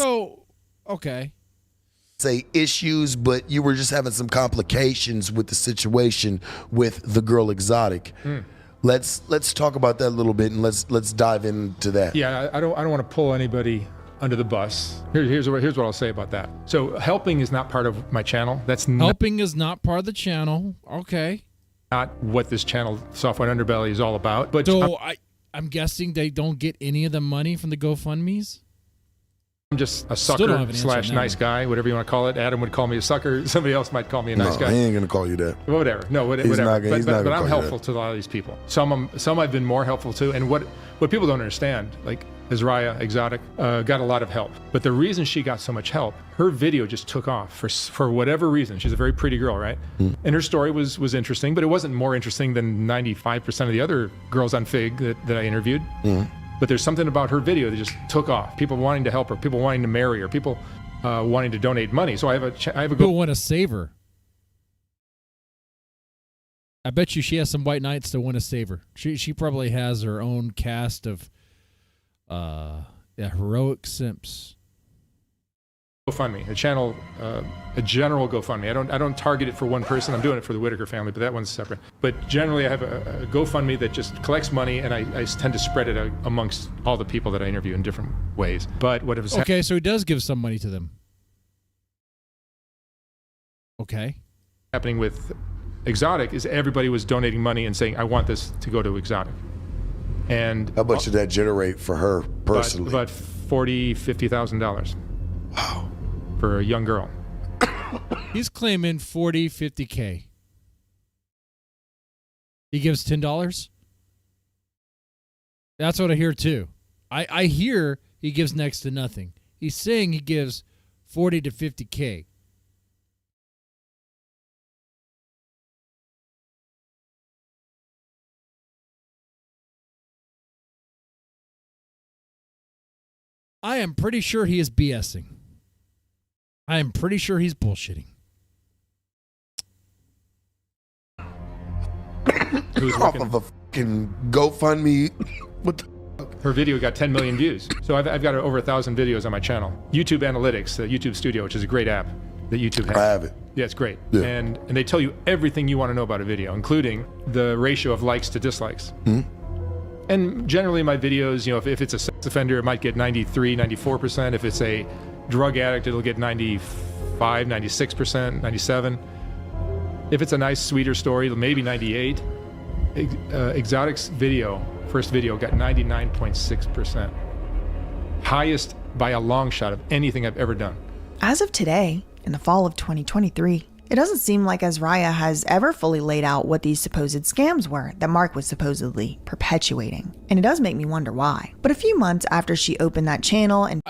say issues, but you were just having some complications with the situation with the girl Exotic. Let's talk about that a little bit, and let's dive into that. Yeah, I don't want to pull anybody under the bus. Here's what I'll say about that. So helping is not part of my channel. Helping is not part of the channel. Okay. Not what this channel, Soft White Underbelly, is all about. But so I'm guessing they don't get any of the money from the GoFundMes? I'm just a sucker slash nice guy, whatever you want to call it. Adam would call me a sucker. Somebody else might call me a nice guy. He ain't gonna call you that. Whatever. No, whatever. But I'm helpful to a lot of these people. Some I've been more helpful to. And what people don't understand, like Azariah, Exotic, got a lot of help. But the reason she got so much help, her video just took off for whatever reason. She's a very pretty girl, right? And her story was interesting, but it wasn't more interesting than 95% of the other girls on Fig that I interviewed. But there's something about her video that just took off. People wanting to help her, people wanting to marry her, people wanting to donate money. So I have a people want to save her. I bet you she has some white knights that want to save her. She probably has her own cast of heroic simps. GoFundMe, a channel, a general GoFundMe. I don't target it for one person. I'm doing it for the Whitaker family, but that one's separate. But generally, I have a GoFundMe that just collects money, and I tend to spread it out amongst all the people that I interview in different ways. But what if it's okay? So he does give some money to them. Okay. Happening with Exotic is everybody was donating money and saying, "I want this to go to Exotic." And how much did that generate for her personally? About $40,000-$50,000. Wow. For a young girl. He's claiming $50K. He gives $10? That's what I hear too. I hear he gives next to nothing. He's saying he gives $40 to $50K. I am pretty sure he is BSing. I am pretty sure he's bullshitting. Who's off of a fucking GoFundMe? What the fuck? Her video got 10 million views. So I've got over 1,000 videos on my channel. YouTube Analytics, the YouTube Studio, which is a great app that YouTube has. I have it. Yeah, it's great. Yeah. And they tell you everything you want to know about a video, including the ratio of likes to dislikes. And generally my videos, if it's a sex offender, it might get 93, 94%. If it's a drug addict, it'll get 95, 96%, 97. If it's a nice, sweeter story, maybe 98. Exotic's first video got 99.6%. Highest by a long shot of anything I've ever done. As of today, in the fall of 2023, it doesn't seem like Azariah has ever fully laid out what these supposed scams were that Mark was supposedly perpetuating. And it does make me wonder why. But a few months after she opened that channel and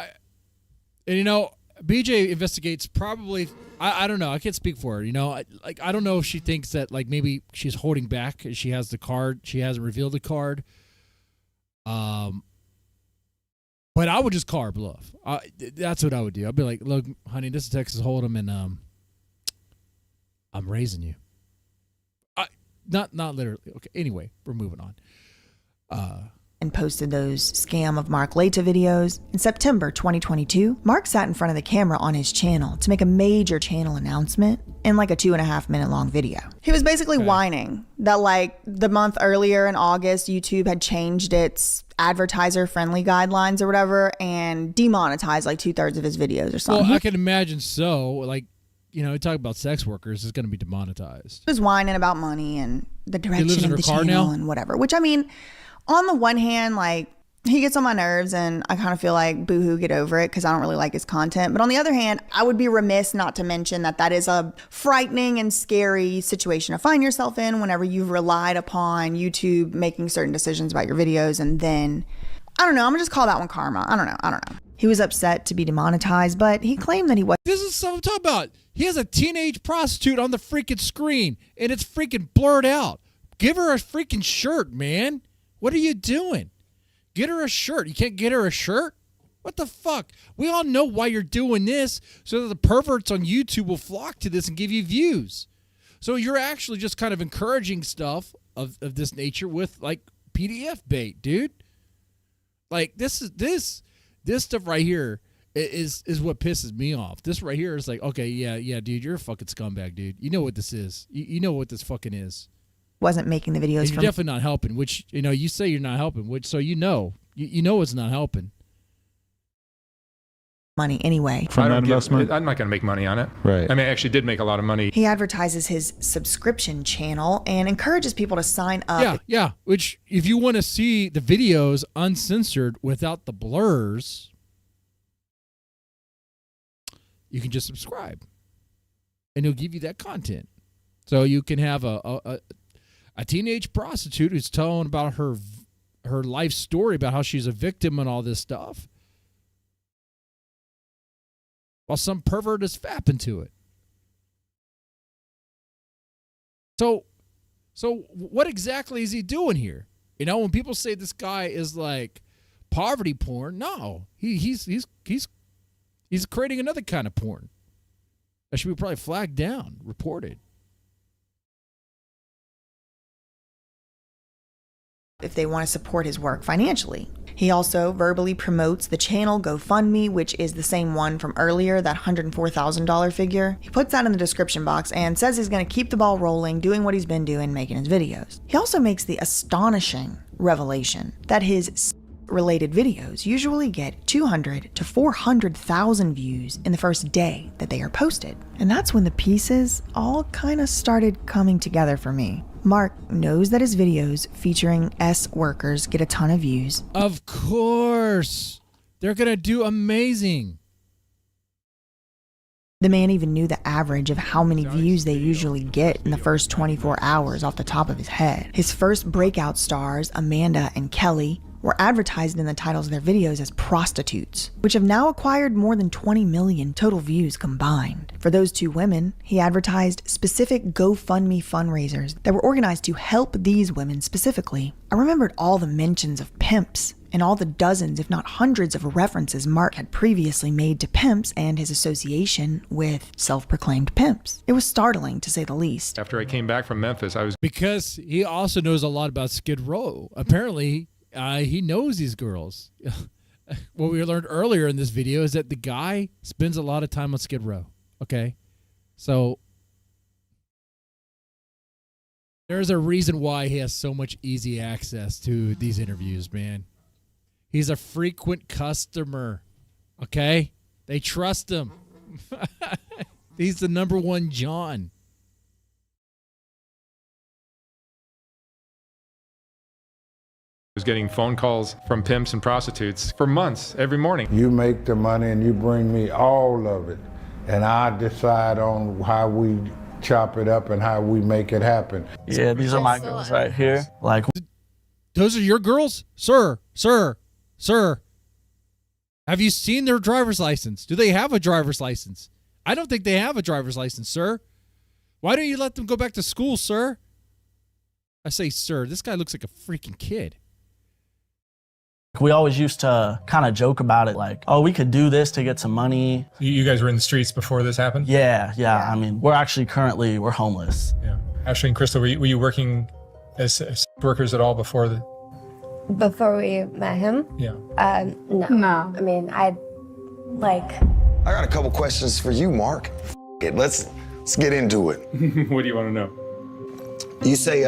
BJ investigates probably, I don't know, I can't speak for her, I don't know if she thinks that maybe she's holding back, she has the card, she hasn't revealed the card. But I would just call her bluff. That's what I would do. I'd be like, look, honey, this is Texas Hold'em, and I'm raising you. Not literally. Okay. Anyway, we're moving on. And posted those scam of Mark Laita videos. In September 2022, Mark sat in front of the camera on his channel to make a major channel announcement in a 2.5 minute long video. He was basically whining that the month earlier in August, YouTube had changed its advertiser friendly guidelines or whatever and demonetized 2/3 of his videos or something. Well, I can imagine so. Talk about sex workers is going to be demonetized. He was whining about money and the direction of the channel now? And whatever, which I mean, on the one hand, he gets on my nerves and I kind of feel like boohoo, get over it because I don't really like his content. But on the other hand, I would be remiss not to mention that is a frightening and scary situation to find yourself in whenever you've relied upon YouTube making certain decisions about your videos. And then, I don't know, I'm going to just call that one karma. I don't know. He was upset to be demonetized, but he claimed that he was. This is something I'm talking about. He has a teenage prostitute on the freaking screen and it's freaking blurred out. Give her a freaking shirt, man. What are you doing? Get her a shirt. You can't get her a shirt? What the fuck? We all know why you're doing this, so that the perverts on YouTube will flock to this and give you views. So you're actually just kind of encouraging stuff of this nature with PDF bait, dude. This stuff right here is what pisses me off. This right here is okay, yeah, dude, you're a fucking scumbag, dude. You know what this is. You know what this fucking is. Wasn't making the videos. And you're definitely not helping, which, you say you're not helping, which, so you know it's not helping. Money anyway. From that investment? I'm not going to make money on it. Right. I mean, I actually did make a lot of money. He advertises his subscription channel and encourages people to sign up. Yeah. Which, if you want to see the videos uncensored without the blurs, you can just subscribe. And he'll give you that content. So you can have a teenage prostitute who's telling about her life story about how she's a victim and all this stuff, while some pervert is fapping to it. So what exactly is he doing here? When people say this guy is poverty porn, no, he's creating another kind of porn that should be probably flagged down, reported. If they want to support his work financially. He also verbally promotes the channel GoFundMe, which is the same one from earlier, that $104,000 figure. He puts that in the description box and says he's going to keep the ball rolling, doing what he's been doing, making his videos. He also makes the astonishing revelation that his related videos usually get 200 to 400,000 views in the first day that they are posted. And that's when the pieces all kind of started coming together for me. Mark knows that his videos featuring S workers get a ton of views. Of course. They're going to do amazing. The man even knew the average of how many views they usually get in the first 24 hours off the top of his head. His first breakout stars, Amanda and Kelly, were advertised in the titles of their videos as prostitutes, which have now acquired more than 20 million total views combined. For those two women, he advertised specific GoFundMe fundraisers that were organized to help these women specifically. I remembered all the mentions of pimps and all the dozens, if not hundreds, of references Mark had previously made to pimps and his association with self-proclaimed pimps. It was startling, to say the least. After I came back from Memphis, Because he also knows a lot about Skid Row. Apparently, he knows these girls. What we learned earlier in this video is that the guy spends a lot of time on Skid Row. Okay? So There's a reason why he has so much easy access to these interviews, man. He's a frequent customer. Okay? They trust him. He's the number one John. I was getting phone calls from pimps and prostitutes for months, every morning. You make the money and you bring me all of it. And I decide on how we chop it up and how we make it happen. Yeah, these are my girls right here. Like, those are your girls? Sir. Have you seen their driver's license? Do they have a driver's license? I don't think they have a driver's license, sir. Why don't you let them go back to school, sir? I say, sir, this guy looks like a freaking kid. we always used to kind of joke about it, like, oh, we could do this to get some money. You guys were in the streets before this happened? Yeah. I mean, we're actually we're homeless. Yeah. Ashley and Crystal, were you working as workers at all before the... Before we met him? Yeah. No. I mean, I got a couple questions for you, Mark. Let's get into it. What do you want to know? You say,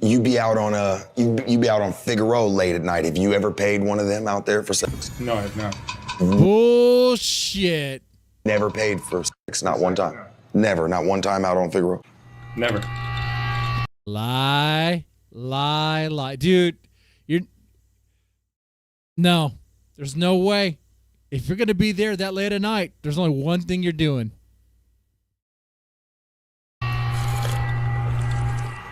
you be out on Figaro late at night. Have you ever paid one of them out there for sex? No, I have not. Bullshit. Never paid for sex, not one time. Never, not one time out on Figaro. Never. Lie. Dude, no, there's no way. If you're going to be there that late at night, there's only one thing you're doing.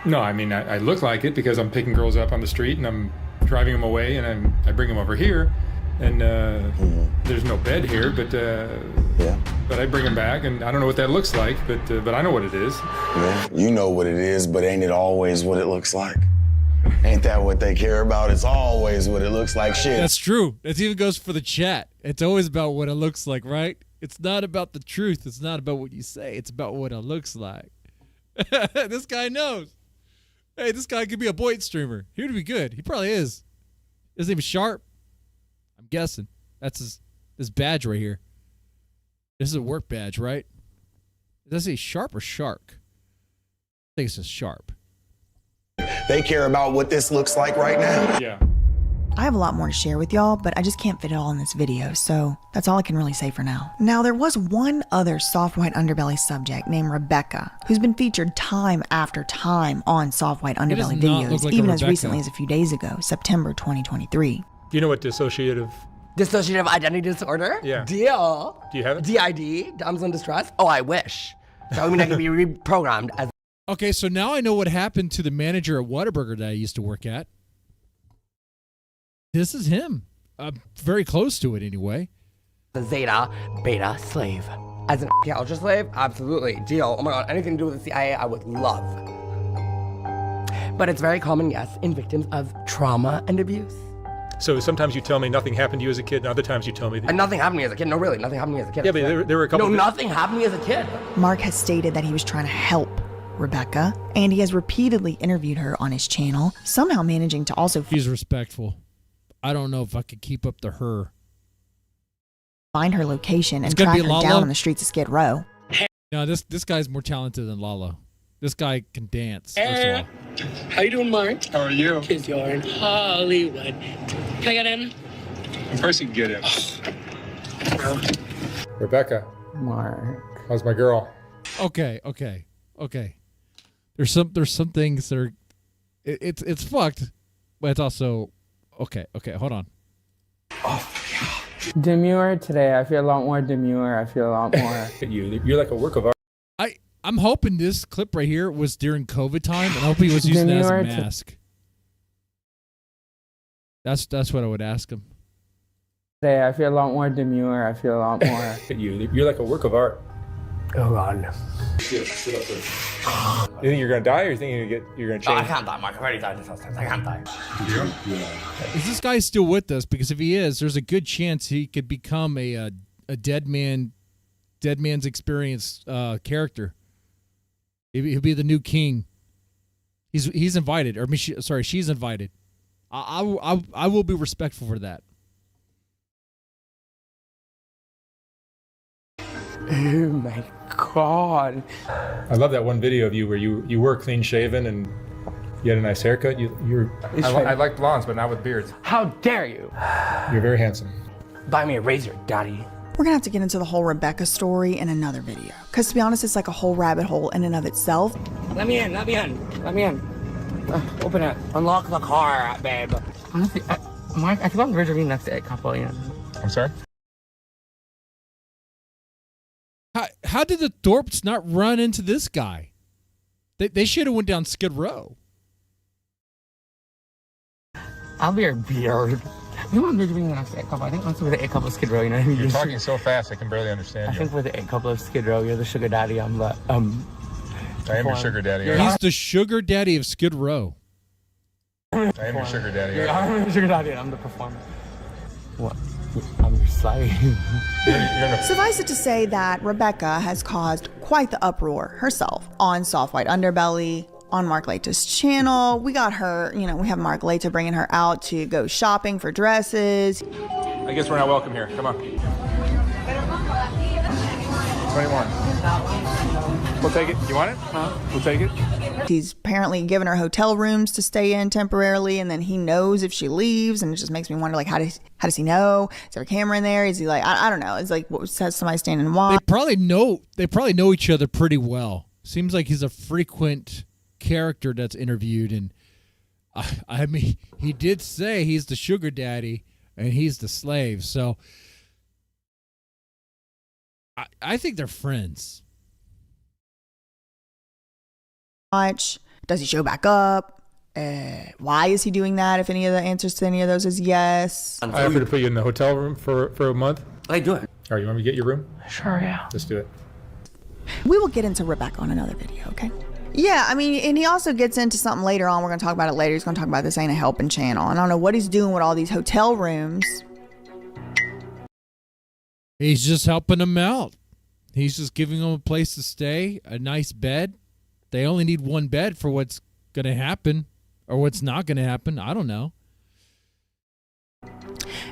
No, I mean, I look like it because I'm picking girls up on the street and I'm driving them away and I bring them over here. And there's no bed here, but I bring them back, and I don't know what that looks like, but I know what it is. Yeah, you know what it is, but ain't it always what it looks like? Ain't that what they care about? It's always what it looks like. Shit. That's true. That even goes for the chat. It's always about what it looks like, right? It's not about the truth. It's not about what you say. It's about what it looks like. This guy knows. Hey, this guy could be a Boyd streamer. He would be good. He probably is. His name is Sharp. I'm guessing. That's his badge right here. This is a work badge, right? Does it say Sharp or Shark? I think it says Sharp. They care about what this looks like right now. Yeah. I have a lot more to share with y'all, but I just can't fit it all in this video, so that's all I can really say for now. Now, there was one other soft white underbelly subject named Rebecca, who's been featured time after time on soft white underbelly videos, like even as recently as a few days ago, September 2023. Do you know what dissociative Identity disorder? Yeah. Deal. Do you have it? DID, damsel in distress? Oh, I wish. So I mean, I could be reprogrammed as... Okay, so now I know what happened to the manager at Whataburger that I used to work at. This is him. Very close to it anyway. The Zeta Beta slave. As an culture slave? Absolutely. Deal. Oh my god, anything to do with the CIA, I would love. But it's very common, yes, in victims of trauma and abuse. So sometimes you tell me nothing happened to you as a kid, and other times you tell me that... And nothing happened to me as a kid. No, really, nothing happened to me as a kid. Yeah, but there were a couple... No, nothing happened to me as a kid. Mark has stated that he was trying to help Rebecca, and he has repeatedly interviewed her on his channel, somehow managing to also... He's respectful. I don't know if I could keep up to her. Find her location and track her down on the streets of Skid Row. No, this guy's more talented than Lalo. This guy can dance, first of all. How you doing, Mark? How are you? Because you're in Hollywood. Can I get in? Of course you can get in. Rebecca. Mark. How's my girl? Okay. There's some things that are... It's fucked, but it's also... Okay, hold on. Oh, yeah. Demure today. I feel a lot more demure. I feel a lot more... You're like a work of art. I'm hoping this clip right here was during COVID time, and I hope he was using it as a mask. That's what I would ask him. Today, I feel a lot more demure. I feel a lot more... You're like a work of art. Oh, God. Sit up there. You think you're gonna die, or you think you're gonna change? No, I can't die, Mark. I've already died this time. I can't die. Is this guy still with us? Because if he is, there's a good chance he could become a dead man's experience character. He'll be the new king. He's invited, or she's invited. I will be respectful for that. Oh my God. I love that one video of you where you were clean shaven and you had a nice haircut. I like blondes, but not with beards. How dare you? You're very handsome. Buy me a razor, daddy. We're gonna have to get into the whole Rebecca story in another video. Because to be honest, it's like a whole rabbit hole in and of itself. Let me in, let me in, let me in. Open it. Unlock the car, babe. Honestly, Mark, I feel like we're being next to a couple, you know. I'm sorry? How did the Thorpes not run into this guy? They should have went down Skid Row. I'll be your beard. You want me to bring the next couple? I think once we're the couple of Skid Row, you know what I mean? You're talking so fast I can barely understand I you. think we're the couple of Skid Row. You're the sugar daddy. I'm the I am your sugar daddy. He's the sugar daddy of Skid Row. I am your sugar daddy. I'm your sugar daddy. I'm the performer. What? I'm your slave. Suffice it to say that Rebecca has caused quite the uproar herself on Soft White Underbelly, on Mark Laita's channel. We got her, you know, we have Mark Laita bringing her out to go shopping for dresses. I guess we're not welcome here. Come on. 21. We'll take it. You want it? Huh? We'll take it. He's apparently given her hotel rooms to stay in temporarily, and then he knows if she leaves, and it just makes me wonder, like, how does he know? Is there a camera in there? Is he like, I don't know. It's like, what says somebody standing and watch? They probably know each other pretty well. Seems like he's a frequent character that's interviewed, and I mean, he did say he's the sugar daddy and he's the slave, so I think they're friends. Does he show back up? Why is he doing that? If any of the answers to any of those is yes. I offered to put you in the hotel room for a month. I do it. All right, you want me to get your room? Sure, yeah. Let's do it. We will get into Rebecca on another video, okay? Yeah, I mean, and he also gets into something later on. We're going to talk about it later. He's going to talk about this ain't a helping channel. And I don't know what he's doing with all these hotel rooms. He's just helping them out. He's just giving them a place to stay, a nice bed. They only need one bed for what's going to happen or what's not going to happen. I don't know.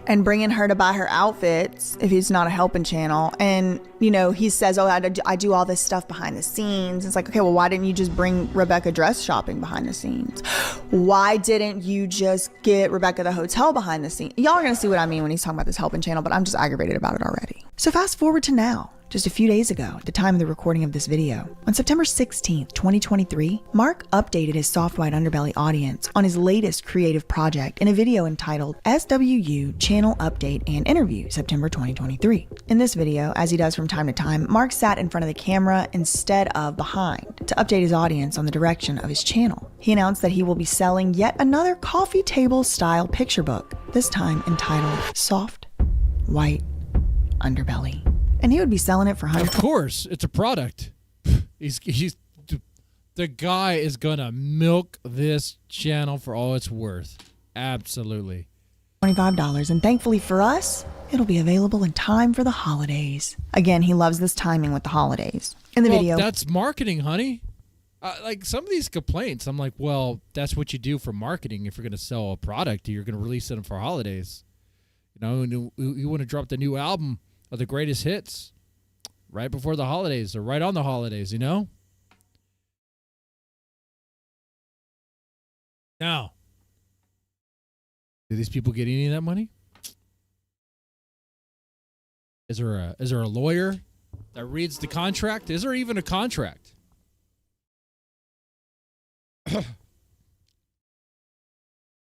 And bringing her to buy her outfits if he's not a helping channel. And, you know, he says, oh, I do all this stuff behind the scenes. It's like, okay, well, why didn't you just bring Rebecca dress shopping behind the scenes? Why didn't you just get Rebecca the hotel behind the scenes? Y'all are going to see what I mean when he's talking about this helping channel, but I'm just aggravated about it already. So fast forward to now. Just a few days ago, at the time of the recording of this video, on September 16th, 2023, Mark updated his Soft White Underbelly audience on his latest creative project in a video entitled SWU Channel Update and Interview, September 2023. In this video, as he does from time to time, Mark sat in front of the camera instead of behind to update his audience on the direction of his channel. He announced that he will be selling yet another coffee table style picture book, this time entitled Soft White Underbelly. And he would be selling it for $100. Of course, it's a product. He's the guy is gonna milk this channel for all it's worth. Absolutely. $25, and thankfully for us, it'll be available in time for the holidays. Again, he loves this timing with the holidays. In the video, that's marketing, honey. Like some of these complaints, I'm like, well, that's what you do for marketing. If you're gonna sell a product, you're gonna release it for holidays. You know, and you want to drop the new album of the greatest hits right before the holidays or right on the holidays, you know? Now, do these people get any of that money? Is there a lawyer that reads the contract? Is there even a contract?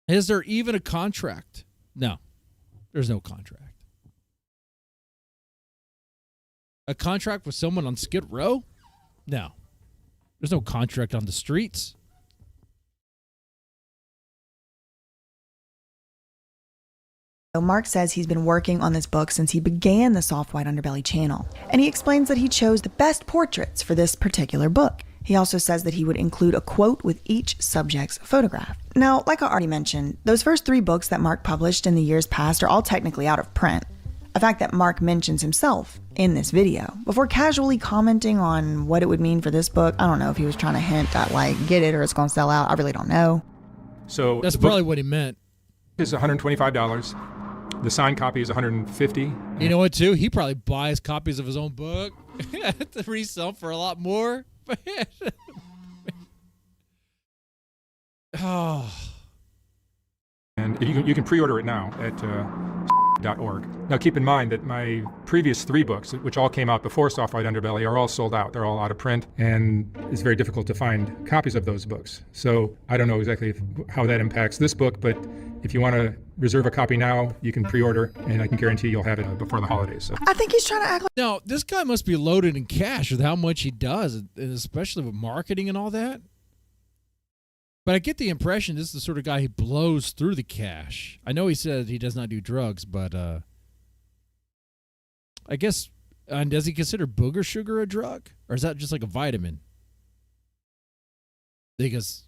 Is there even a contract? No, there's no contract. A contract with someone on Skid Row? No. There's no contract on the streets. Mark says he's been working on this book since he began the Soft White Underbelly channel, and he explains that he chose the best portraits for this particular book. He also says that he would include a quote with each subject's photograph. Now, like I already mentioned, those first 3 books that Mark published in the years past are all technically out of print. A fact that Mark mentions himself in this video, before casually commenting on what it would mean for this book. I don't know if he was trying to hint at, like, get it or it's going to sell out. I really don't know. So that's probably what he meant. It's $125. The signed copy is $150. You know what, too? He probably buys copies of his own book. to resell for a lot more. Oh. And you can pre-order it now at .org. Now keep in mind that my previous 3 books, which all came out before Soft White Underbelly, are all sold out. They're all out of print, and it's very difficult to find copies of those books. So I don't know exactly how that impacts this book, but if you want to reserve a copy now, you can pre-order, and I can guarantee you'll have it before the holidays. So. I think he's trying to act like... No, this guy must be loaded in cash with how much he does, and especially with marketing and all that. But I get the impression this is the sort of guy who blows through the cash. I know he said he does not do drugs, but I guess, does he consider booger sugar a drug? Or is that just like a vitamin? Because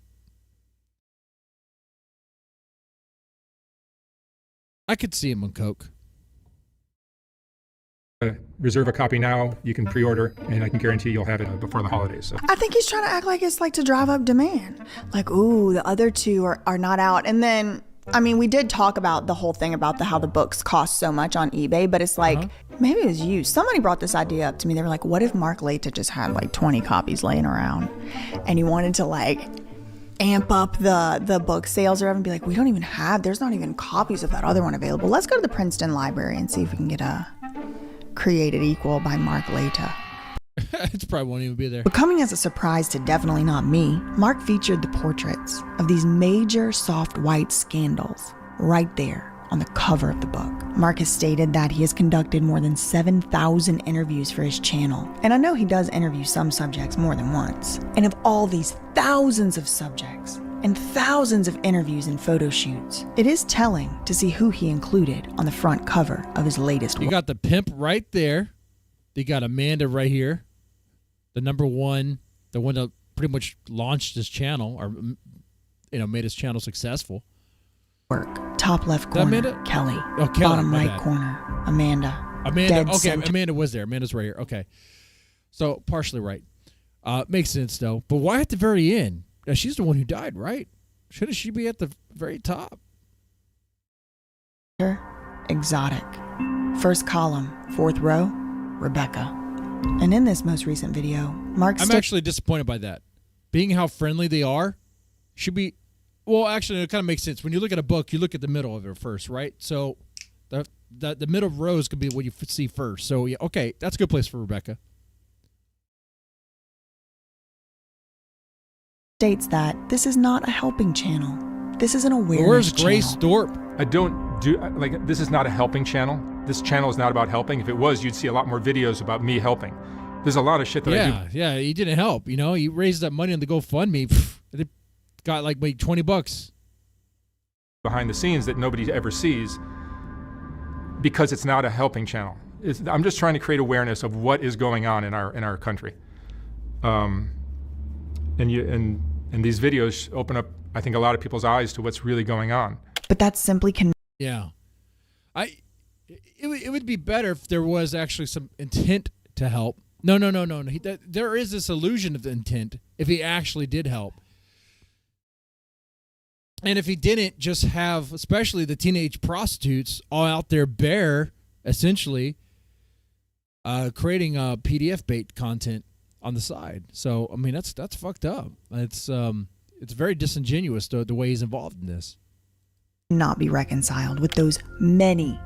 I could see him on coke. Reserve a copy now, you can pre-order, and I can guarantee you'll have it before the holidays. So. I think he's trying to act like it's like to drive up demand. Like, ooh, the other 2 are not out. And then, I mean, we did talk about the whole thing about how the books cost so much on eBay, but it's like, maybe it was you. Somebody brought this idea up to me. They were like, what if Mark Laita just had like 20 copies laying around and he wanted to like amp up the book sales or whatever and be like, there's not even copies of that other one available. Let's go to the Princeton Library and see if we can get a Created Equal by Mark Laita. It probably won't even be there. But coming as a surprise to definitely not me, Mark featured the portraits of these major soft white scandals right there on the cover of the book. Mark has stated that he has conducted more than 7,000 interviews for his channel. And I know he does interview some subjects more than once. And of all these thousands of subjects and thousands of interviews and photo shoots, it is telling to see who he included on the front cover of his latest You got the pimp right there. You got Amanda right here. The number one, the one that pretty much launched his channel or, made his channel successful. Top left corner, Kelly. Oh, Kelly. Bottom right corner, Amanda. Okay, center. Amanda was there. Amanda's right here. Okay. So, partially right. Makes sense, though. But why at the very end? Now, she's the one who died, right? Shouldn't she be at the very top? Exotic. First column, 4th row, Rebecca. And in this most recent video, Mark... I'm actually disappointed by that. Being how friendly they are, should be... Well, actually, it kind of makes sense. When you look at a book, you look at the middle of it first, right? So the middle rows could be what you see first. So, yeah, okay, that's a good place for Rebecca. States that this is not a helping channel. This is an awareness Where's channel. Grace Thorpe? I don't do, like, this is not a helping channel. This channel is not about helping. If it was, you'd see a lot more videos about me helping. There's a lot of shit that I do. Yeah, he didn't help. He raised that money on the GoFundMe. It got like maybe $20 behind the scenes that nobody ever sees because it's not a helping channel. I'm just trying to create awareness of what is going on in our country. And these videos open up, I think, a lot of people's eyes to what's really going on. But that simply can... Yeah. It would be better if there was actually some intent to help. No. There is this illusion of intent if he actually did help. And if he didn't just have, especially the teenage prostitutes, all out there bare, essentially, creating PDF bait content on the side. So, I mean, that's fucked up. It's very disingenuous, the way he's involved in this. Not be reconciled with those many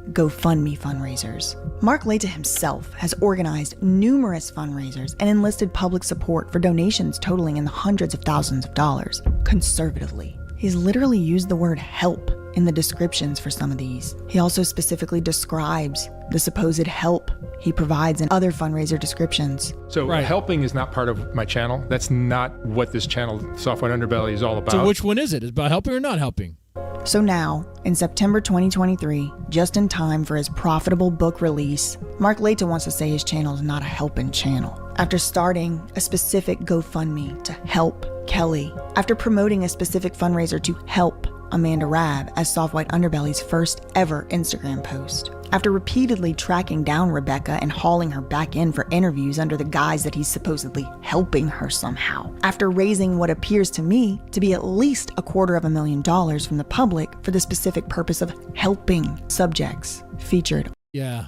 GoFundMe fundraisers. Mark Laita himself has organized numerous fundraisers and enlisted public support for donations totaling in the hundreds of thousands of dollars. Conservatively, he's literally used the word help in the descriptions for some of these. He also specifically describes the supposed help he provides in other fundraiser descriptions. So helping is not part of my channel. That's not what this channel, Soft White Underbelly, is all about. So which one is it? Is it about helping or not helping? So now, in September 2023, just in time for his profitable book release, Mark Laita wants to say his channel is not a helping channel. After starting a specific GoFundMe to help Kelly, after promoting a specific fundraiser to help Amanda Rabb as Soft White Underbelly's first ever Instagram post, after repeatedly tracking down Rebecca and hauling her back in for interviews under the guise that he's supposedly helping her somehow, after raising what appears to me to be at least $250,000 from the public for the specific purpose of helping subjects featured. Yeah.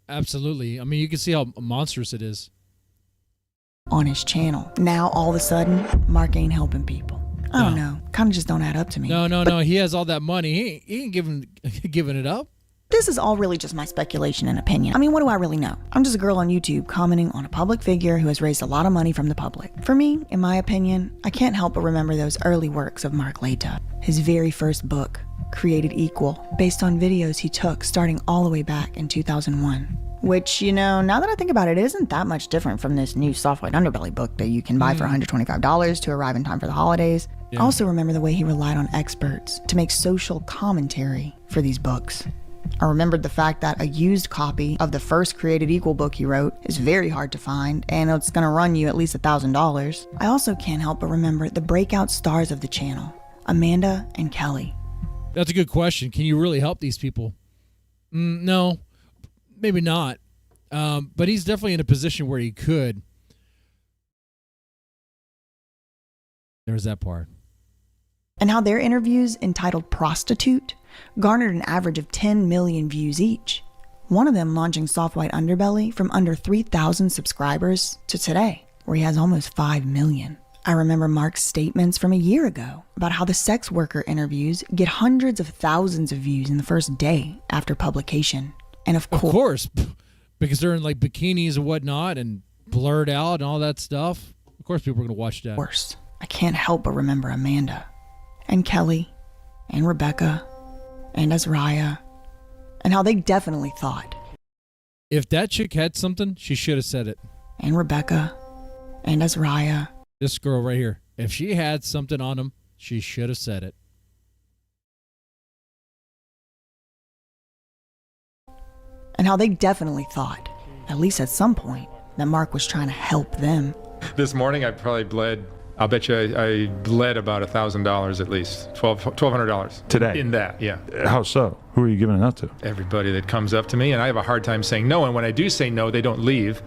Absolutely. I mean, you can see how monstrous it is. On his channel. Now, all of a sudden, Mark ain't helping people. I don't know. Kind of just don't add up to me. No. He has all that money. He ain't giving it up. This is all really just my speculation and opinion. I mean, what do I really know? I'm just a girl on YouTube commenting on a public figure who has raised a lot of money from the public. For me, in my opinion, I can't help but remember those early works of Mark Laita. His very first book, Created Equal, based on videos he took starting all the way back in 2001. Which, now that I think about it, isn't that much different from this new Soft White Underbelly book that you can buy for $125 to arrive in time for the holidays. Yeah. I also remember the way he relied on experts to make social commentary for these books. I remembered the fact that a used copy of the first Created Equal book he wrote is very hard to find, and it's gonna run you at least $1,000. I also can't help but remember the breakout stars of the channel, Amanda and Kelly. That's a good question. Can you really help these people? No, maybe not. But he's definitely in a position where he could. There's that part. And how their interviews entitled Prostitute garnered an average of 10 million views each. One of them launching Soft White Underbelly from under 3,000 subscribers to today, where he has almost 5 million. I remember Mark's statements from a year ago about how the sex worker interviews get hundreds of thousands of views in the first day after publication. And of course, because they're in like bikinis and whatnot and blurred out and all that stuff. Of course people are going to watch that. Of course, I can't help but remember Amanda and Kelly and Rebecca and Azariah, and how they definitely thought. If that chick had something, she should have said it. And Rebecca and Azariah. This girl right here. If she had something on him, she should have said it. And how they definitely thought, at least at some point, that Mark was trying to help them. This morning I probably bled. I'll bet you I bled about $1,000 at least, $1,200 today. In that, yeah. How so? Who are you giving it out to? Everybody that comes up to me, and I have a hard time saying no. And when I do say no, they don't leave.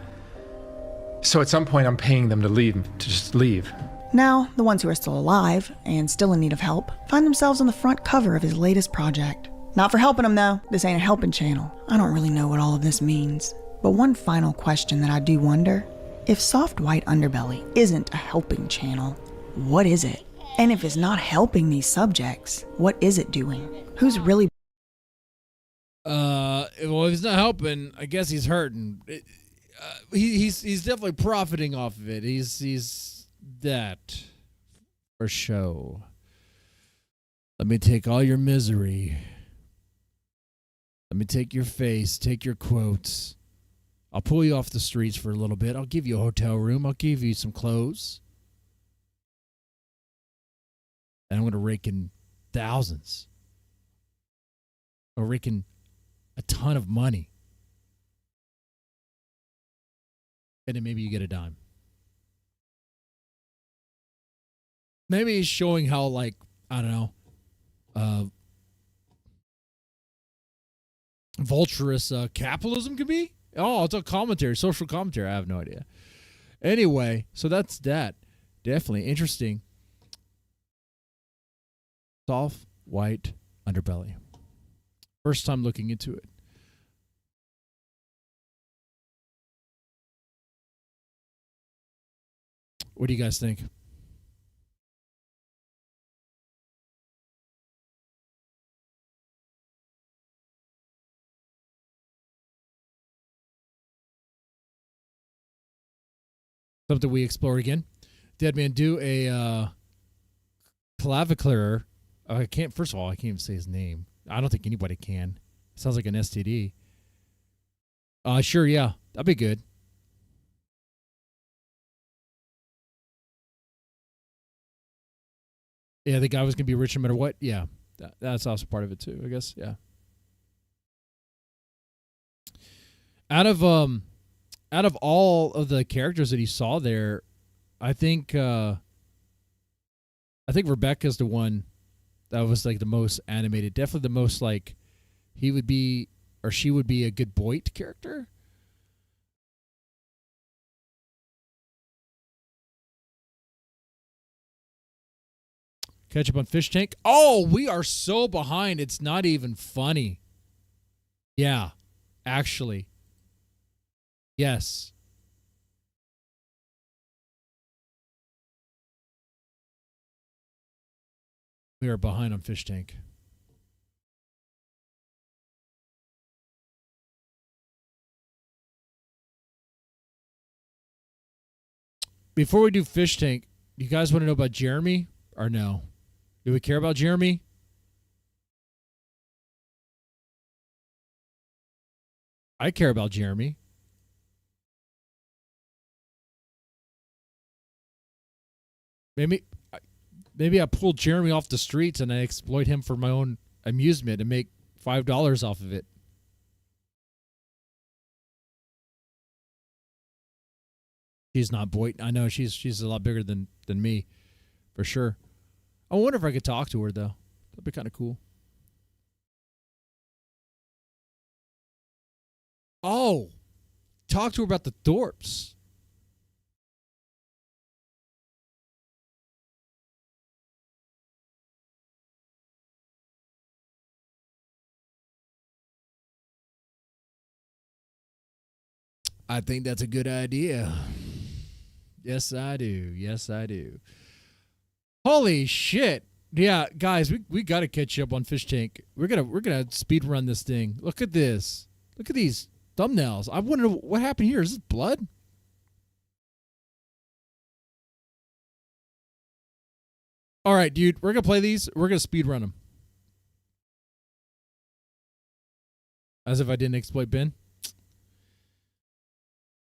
So at some point, I'm paying them to leave, to just leave. Now, the ones who are still alive and still in need of help find themselves on the front cover of his latest project. Not for helping them though. This ain't a helping channel. I don't really know what all of this means. But one final question that I do wonder. If Soft White Underbelly isn't a helping channel, what is it? And if it's not helping these subjects, what is it doing? Who's really... Well, if he's not helping, I guess he's hurting. He's definitely profiting off of it. He's that for show. Let me take all your misery. Let me take your face, take your quotes. I'll pull you off the streets for a little bit. I'll give you a hotel room. I'll give you some clothes. And I'm going to rake in thousands. Or rake in a ton of money. And then maybe you get a dime. Maybe he's showing how, like, I don't know, vulturous capitalism could be. Oh, it's a commentary, social commentary. I have no idea. Anyway, so that's that. Definitely interesting. Soft White Underbelly. First time looking into it. What do you guys think? Something we explore again. Dead Man do a clavicular. I can't. First of all, I can't even say his name. I don't think anybody can. Sounds like an STD. Sure, yeah, that'd be good. Yeah, the guy was gonna be rich no matter what. Yeah, that's also part of it too, I guess. Yeah. Out of all of the characters that he saw there, I think Rebecca's the one that was like the most animated. Definitely the most like he would be or she would be a good Boyd character. Catch up on Fishtank. Oh, we are so behind. It's not even funny. Yeah, actually. Yes. We are behind on Fishtank. Before we do Fishtank, you guys want to know about Jeremy or no? Do we care about Jeremy? I care about Jeremy. Maybe I pulled Jeremy off the streets and I exploit him for my own amusement and make $5 off of it. She's not Boyd. I know she's a lot bigger than me, for sure. I wonder if I could talk to her though. That'd be kind of cool. Oh, talk to her about the Thorpes. I think that's a good idea. Yes, I do. Yes, I do. Holy shit. Yeah, guys, we got to catch up on Fishtank. We're gonna speed run this thing. Look at this. Look at these thumbnails. I wonder what happened here. Is this blood? All right, dude. We're gonna play these. We're gonna speed run them. As if I didn't exploit Ben.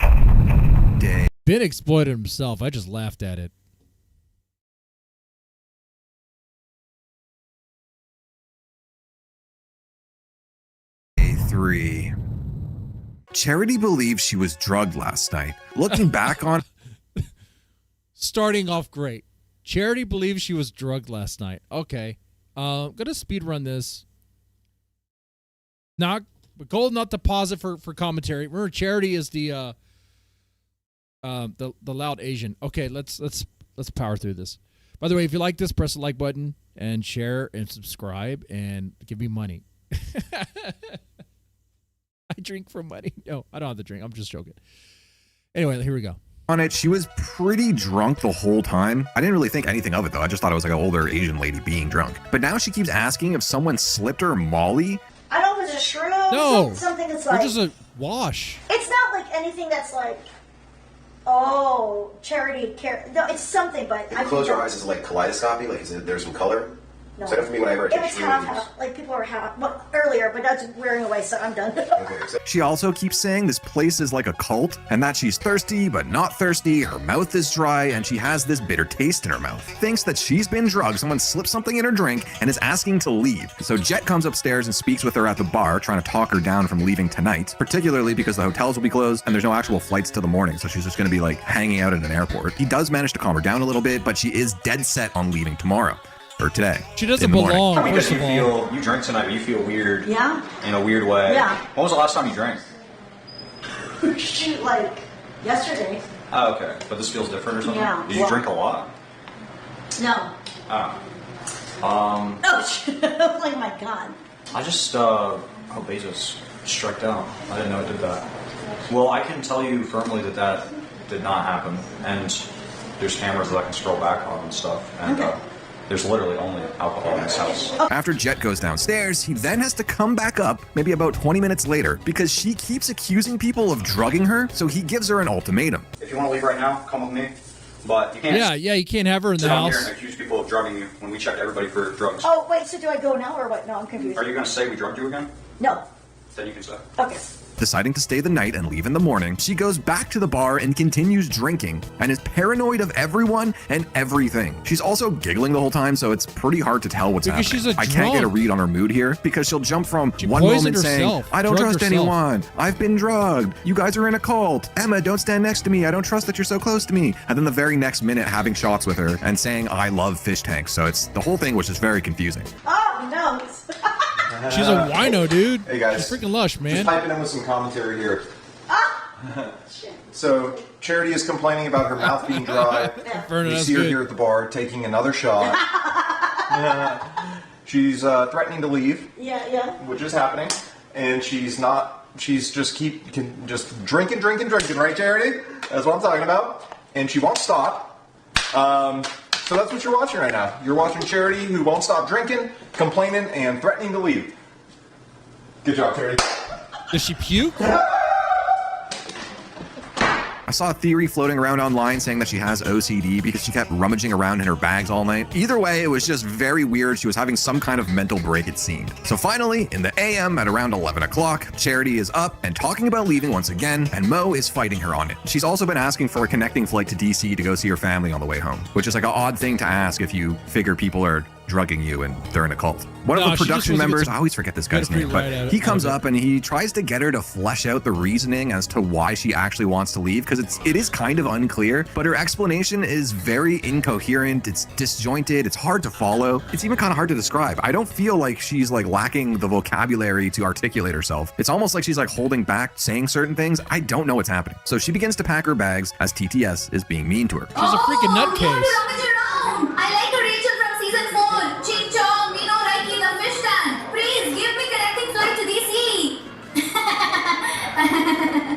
Dang. Ben exploited himself. I just laughed at it. Three. Charity believes she was drugged last night. Looking back on... Starting off great. Charity believes she was drugged last night. Okay. I'm going to speed run this. Not goal not to pause it for commentary. Remember, Charity is the loud Asian. Okay, let's power through this. By the way, if you like this, press the like button and share and subscribe and give me money. I drink for money. No, I don't have to drink. I'm just joking. Anyway, here we go. On it, she was pretty drunk the whole time. I didn't really think anything of it though. I just thought it was like an older Asian lady being drunk. But now she keeps asking if someone slipped her Molly. I don't know if it's a shroom. No, something that's or like. just a wash. It's not like anything that's like. Oh, charity care. No, it's something, but. If you close your eyes, is it like kaleidoscopy? Like, there's some color? No. So for me, whenever I It take was shrooms. half. Like people were half. Well, earlier, but that's wearing away, so I'm done. She also keeps saying this place is like a cult and that she's thirsty but not thirsty, her mouth is dry, and she has this bitter taste in her mouth. Thinks that she's been drugged, someone slipped something in her drink, and is asking to leave. So Jet comes upstairs and speaks with her at the bar, trying to talk her down from leaving tonight, particularly because the hotels will be closed and there's no actual flights till the morning, so she's just going to be like hanging out at an airport. He does manage to calm her down a little bit, but she is dead set on leaving tomorrow. Or today. She doesn't belong, Because you drink tonight, but you feel weird. Yeah. In a weird way. Yeah. When was the last time you drank? Shoot, like yesterday. Oh, okay. But this feels different or something? Yeah. Did you drink a lot? No. Oh. Oh, shit. Oh my god. I just, oh, Bezos struck down. I didn't know it did that. Well, I can tell you firmly that that did not happen. And there's cameras that I can scroll back on and stuff. And, there's literally only alcohol in this house. After Jet goes downstairs, he then has to come back up, maybe about 20 minutes later, because she keeps accusing people of drugging her, so he gives her an ultimatum. If you want to leave right now, come with me. But you can't. Yeah, you can't have her in the sit down house. here and accuse people of drugging you when we checked everybody for drugs. Oh, wait, so do I go now or what? No, I'm confused. Are you going to say we drugged you again? No. Then you can say. Okay. Deciding to stay the night and leave in the morning, she goes back to the bar and continues drinking, and is paranoid of everyone and everything. She's also giggling the whole time, so it's pretty hard to tell what's Because happening. she's a I can't get a drunk. read on her mood here, because she'll jump from one poisoned moment saying, herself, I don't drugged trust herself. anyone, I've been drugged, you guys are in a cult, Emma, don't stand next to me, I don't trust that you're so close to me, and then the very next minute having shots with her and saying, I love Fishtank. So it's the whole thing was just very confusing. Oh, no. She's a wino, dude. Hey, guys. She's freaking lush, man. Just piping in with some commentary here. So, Charity is complaining about her mouth being dry. Vernon, We that's see her good. here at the bar taking another shot. She's threatening to leave, Yeah, yeah. which is happening, and she's not she's just drinking, right, Charity? That's what I'm talking about. And she won't stop. So that's what you're watching right now. You're watching Charity, who won't stop drinking, complaining, and threatening to leave. Good job, Charity. Does she puke? I saw a theory floating around online saying that she has OCD because she kept rummaging around in her bags all night. Either way, it was just very weird. She was having some kind of mental break, it seemed. So finally, in the AM at around 11 o'clock, Charity is up and talking about leaving once again, and Mo is fighting her on it. She's also been asking for a connecting flight to DC to go see her family on the way home, which is like an odd thing to ask if you figure people are drugging you and they're in a cult. One of the production members, I always forget this guy's name, but he comes up and he tries to get her to flesh out the reasoning as to why she actually wants to leave, because it is kind of unclear, but her explanation is very incoherent, it's disjointed, it's hard to follow, it's even kind of hard to describe. I don't feel like she's like lacking the vocabulary to articulate herself. It's almost like she's like holding back saying certain things. I don't know what's happening. So she begins to pack her bags as TTS is being mean to her. She's a freaking nutcase. I like Rachel from season 4. Ching chong, we know right in the Fishtank. Please give me connecting flight to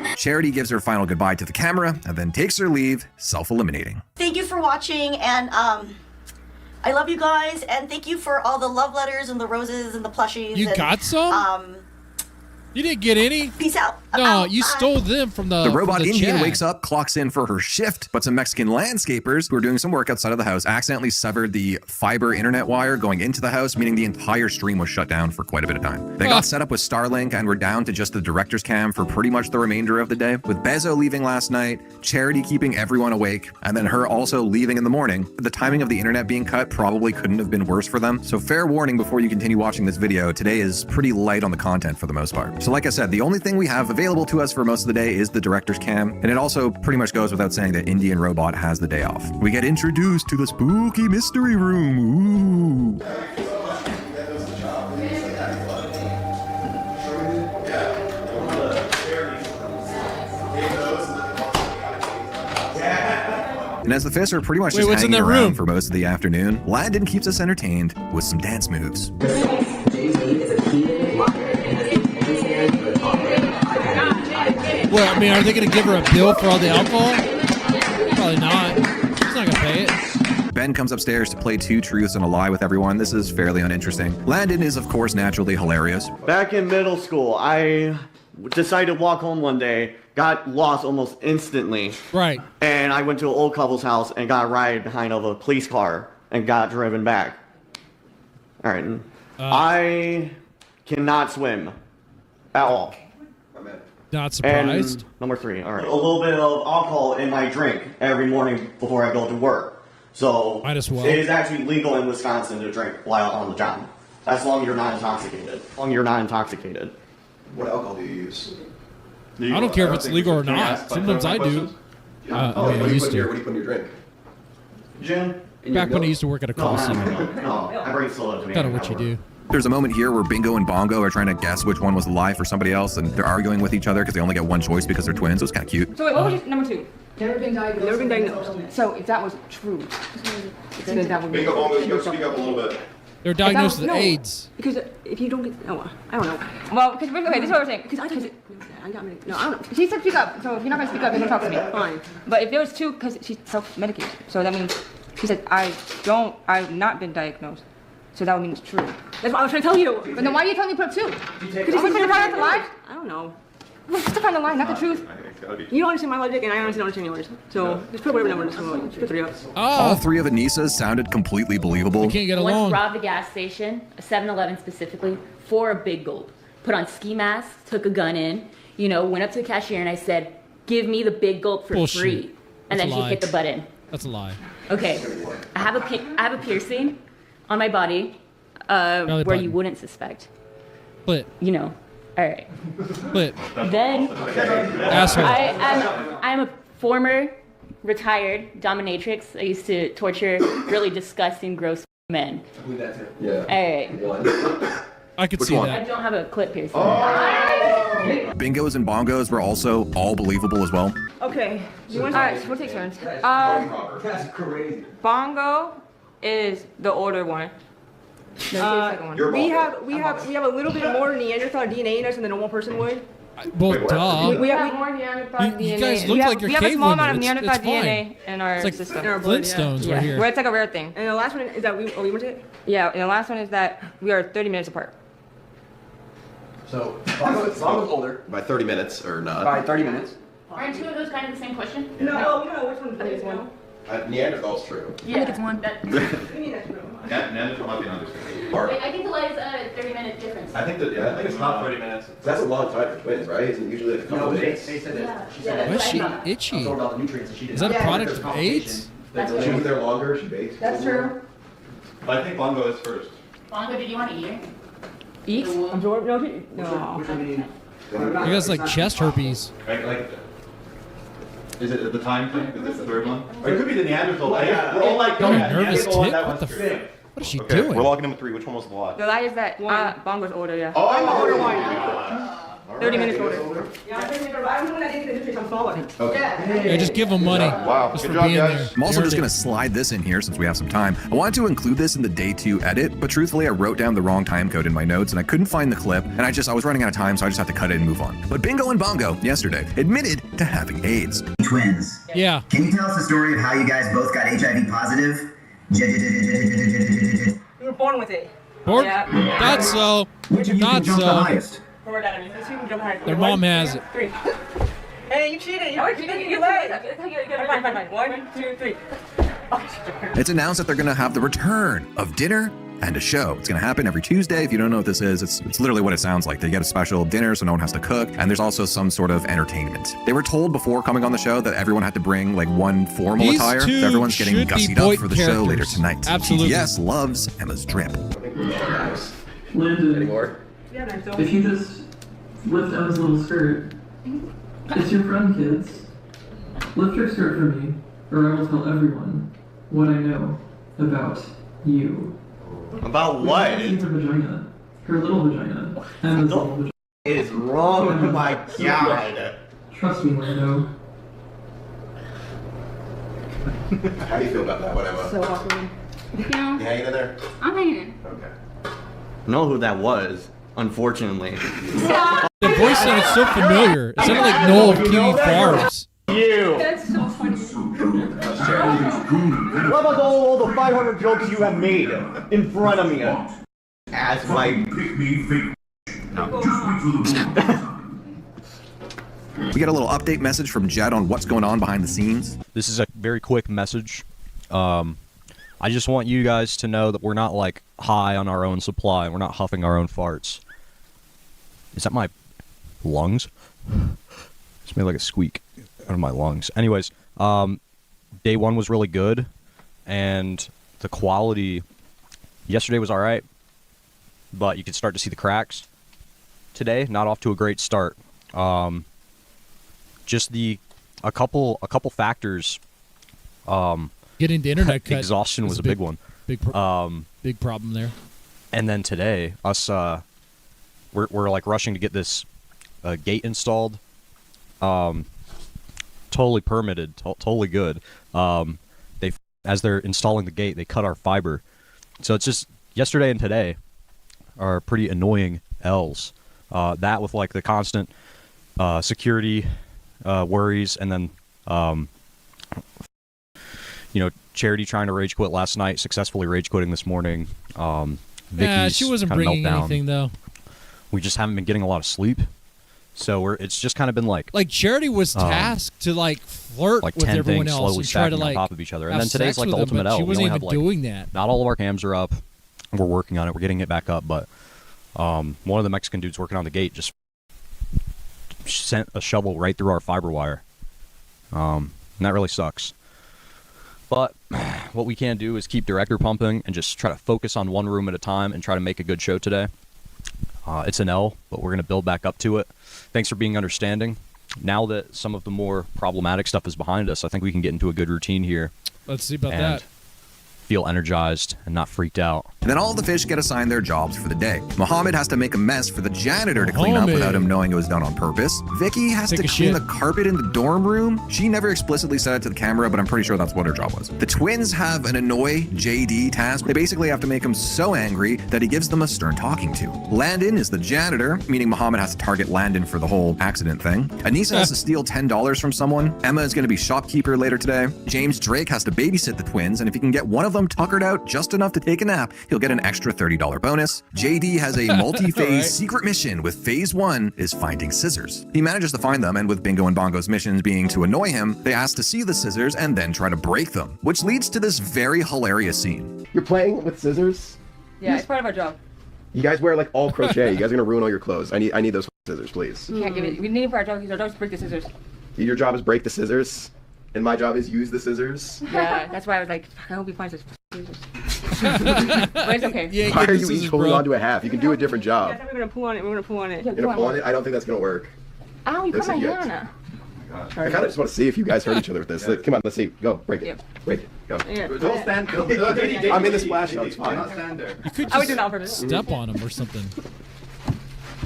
DC. Charity gives her final goodbye to the camera and then takes her leave, self-eliminating. Thank you for watching, and I love you guys, and thank you for all the love letters and the roses and the plushies. You got some? You didn't get any? Peace out. No, you stole them from the robot Indian chat. wakes up, clocks in for her shift, but some Mexican landscapers who are doing some work outside of the house accidentally severed the fiber internet wire going into the house, meaning the entire stream was shut down for quite a bit of time. They got set up with Starlink and were down to just the director's cam for pretty much the remainder of the day, with Bezo leaving last night, Charity keeping everyone awake, and then her also leaving in the morning. The timing of the internet being cut probably couldn't have been worse for them, so fair warning before you continue watching this video, today is pretty light on the content for the most part. So like I said, the only thing we have available to us for most of the day is the director's cam, and it also pretty much goes without saying that Indian Robot has the day off. We get introduced to the spooky mystery room. Ooh. And as the fists are pretty much just hanging around for most of the afternoon, Landon keeps us entertained with some dance moves. Well, I mean, are they going to give her a bill for all the alcohol? Probably not. She's not going to pay it. Ben comes upstairs to play 2 truths and a lie with everyone. This is fairly uninteresting. Landon is, of course, naturally hilarious. Back in middle school, I decided to walk home one day, got lost almost instantly. Right. And I went to an old couple's house and got a ride behind of a police car and got driven back. All right. I cannot swim at all. Not surprised. And number 3, all right. A little bit of alcohol in my drink every morning before I go to work. So might as well. It is actually legal in Wisconsin to drink while on the job, as long as you're not intoxicated. What alcohol do you use? I don't care if it's legal or not. Sometimes I do. I used to. What do you put in your drink? Gin. Back when I used to work at a call center. No, I bring soda to me. Kind of what you do. There's a moment here where Bingo and Bongo are trying to guess which one was a lie for somebody else, and they're arguing with each other because they only get one choice because they're twins. It was kind of cute. So wait, what was your number 2? Never been diagnosed. So if that was true, then that would be. Bingo, Bongo, you speak up a little bit. They're diagnosed with AIDS. Because if you don't get, I don't know. Well, because okay, this is what we're saying. Because I don't know. She said speak up. So if you're not gonna speak up, then don't talk to me. Fine. But if there was 2, because she's self-medicated, so that means she said I've not been diagnosed. So that would mean it's true. That's what I was trying to tell you. But then why are you telling me put 2? Because you think that's a lie? I don't know. What's the kind of lie? Not the truth. You don't understand my logic, and I honestly don't understand yours. So just put whatever number. Just put 3 up. All 3 of Anissa's sounded completely believable. Can't get Once along. robbed a gas station, a 7-Eleven specifically, for a big gulp. Put on ski mask, took a gun in, went up to the cashier and I said, "Give me the big gulp for free." And That's then a she lie. hit the button. That's a lie. Okay, I have a piercing on my body where button. you wouldn't suspect. But all right. But Then asshole. I'm a former retired dominatrix. I used to torture really disgusting, gross men. Yeah. All right. I could Which see one? I that. don't have a clip piercing. Bingos and Bongos were also all believable as well. Okay. Alright, so we'll take turns. That's crazy. Bongo is the older one. We have a little bit more Neanderthal DNA in us than the normal person would. Well, Wait, duh. We have more Neanderthal DNA. You guys look like you're We have a small amount of cave women. Neanderthal It's DNA in our It's like system. Flintstones right here. Well, it's like a rare thing. And the last one is that we went to it? Yeah, and the last one is that we are 30 minutes apart. So, Bongo's older. By 30 minutes or not? By 30 minutes. Aren't two of those kind of the same question? No, which one is one? Neanderthal's true. Yeah. I think it's one. Neanderthal might be an understatement. I think the light is a 30-minute difference. I think it's not 30 minutes. That's a long time for twins, right? Isn't it usually like a couple of days? They said that. She said Why is she itchy? Is that a product of AIDS? She was there longer. She baked. That's true. I think Bongo is first. Bongo, did you want to eat it? Eat? I'm sure. No. Which one do you need? You guys like chest herpes. Like, is it the time thing? Is this the third one? Or it could be the Neanderthal. We're all like, I'm nervous Neanderthal, tip. that What the one's true. What is she Okay, doing? we're locking number 3. Which one was the lot? The lie is that Bongo's older, yeah. Oh, I'm the older one. All 30 right, minutes you guys older. Yeah, I'm 30 minutes older. I'm the one that didn't get the I'm smaller. Yeah, just give them money. Wow, Just good for job, being guys. there. I'm also They just earned going it. to slide this in here since we have some time. I wanted to include this in the day 2 edit, but truthfully, I wrote down the wrong time code in my notes and I couldn't find the clip, and I was running out of time, so I just had to cut it and move on. But Bingo and Bongo, yesterday, admitted to having AIDS. Twins. Yeah. Can you tell us the story of how you guys both got HIV positive? We were born with it. Born? Yeah. Not so. Not so. Their mom has it. 3. Hey, you cheated. You lied. Fine. 1, 2, 3. It's announced that they're going to have the return of dinner and a show. It's going to happen every Tuesday. If you don't know what this is, it's literally what it sounds like. They get a special dinner so no one has to cook, and there's also some sort of entertainment. They were told before coming on the show that everyone had to bring like one formal These attire. two So everyone's getting should be gussied boy up for the show later characters. tonight. Absolutely. TTS loves Emma's drip. Landon, Yeah, if you just lift Emma's little skirt, it's your friend, kids. Lift your skirt for me, or I will tell everyone what I know about you. About what? Her vagina. Her little vagina. Emma's little vagina. What is wrong with my God? Trust me, Lando. How do you feel about that? Whatever. So awkward. You know, You hanging in there? I'm hanging. Okay. Know who that was, unfortunately. The voice sounded so familiar. It sounded like Noel of Kiwi Farms. You. That's so funny. What about all the 500 jokes you have made in front of me? As my... We got a little update message from Jed on what's going on behind the scenes. This is a very quick message. I just want you guys to know that we're not like high on our own supply. We're not huffing our own farts. Is that my lungs? It's made like a squeak out of my lungs. Anyways, day 1 was really good, and the quality yesterday was all right, but you could start to see the cracks. Today, not off to a great start. Just a couple factors. Getting the internet cut. Exhaustion was a big one. Big problem there. And then today, we're like rushing to get this gate installed. Totally permitted, totally good. As they're installing the gate, they cut our fiber. So it's just yesterday and today are pretty annoying L's. That with like the constant security worries, and then Charity trying to rage quit last night, successfully rage quitting this morning. Vicky's she wasn't kind of bringing meltdown. anything though. We just haven't been getting a lot of sleep, so it's just kind of been like Charity was tasked to like flirt like with 10 everyone things else slowly and try to stacking like on top of each other. And have then today's sex like the with them, ultimate but L. She We wasn't only even have, like, doing that. Not all of our cams are up. We're working on it. We're getting it back up, but one of the Mexican dudes working on the gate just sent a shovel right through our fiber wire. And that really sucks. But what we can do is keep director pumping and just try to focus on one room at a time and try to make a good show today. It's an L, but we're going to build back up to it. Thanks for being understanding. Now that some of the more problematic stuff is behind us, I think we can get into a good routine here. Let's see about and that. feel energized and not freaked out. And then all the fish get assigned their jobs for the day. Muhammad has to make a mess for the janitor to clean up without him knowing it was done on purpose. Vicky has to clean the carpet in the dorm room. She never explicitly said it to the camera, but I'm pretty sure that's what her job was. The twins have an annoy JD task. They basically have to make him so angry that he gives them a stern talking to. Landon is the janitor, meaning Muhammad has to target Landon for the whole accident thing. Anissa has to steal $10 from someone. Emma is going to be shopkeeper later today. James Drake has to babysit the twins, and if he can get one of them tuckered out just enough to take a nap, he'll get an extra $30 bonus. JD has a multi-phase secret mission with phase 1 is finding scissors. He manages to find them, and with Bingo and Bongo's missions being to annoy him, they ask to see the scissors and then try to break them, which leads to this very hilarious scene. You're playing with scissors? Yeah, it's part of our job. You guys wear like all crochet. You guys are gonna ruin all your clothes. I need those scissors, please. You can't give it. We need it for our job because our job is to break the scissors. Your job is break the scissors, and my job is use the scissors. Yeah, that's why I was like, fuck, I hope he finds those scissors. But it's okay. Why are you each holding on to a half? You can do a different job. Yeah, we're gonna pull on it. We're gonna pull on it. You're gonna pull on it? I don't think that's gonna work. Ow, you put my Listen, hand on it. I kind of just want to see if you guys hurt each other with this. Like, come on, let's see. Go, break it. Break it. Go. Don't stand. I'm in the splash zone. It's fine. Don't stand there. You could I would just do that on purpose. step on them or something.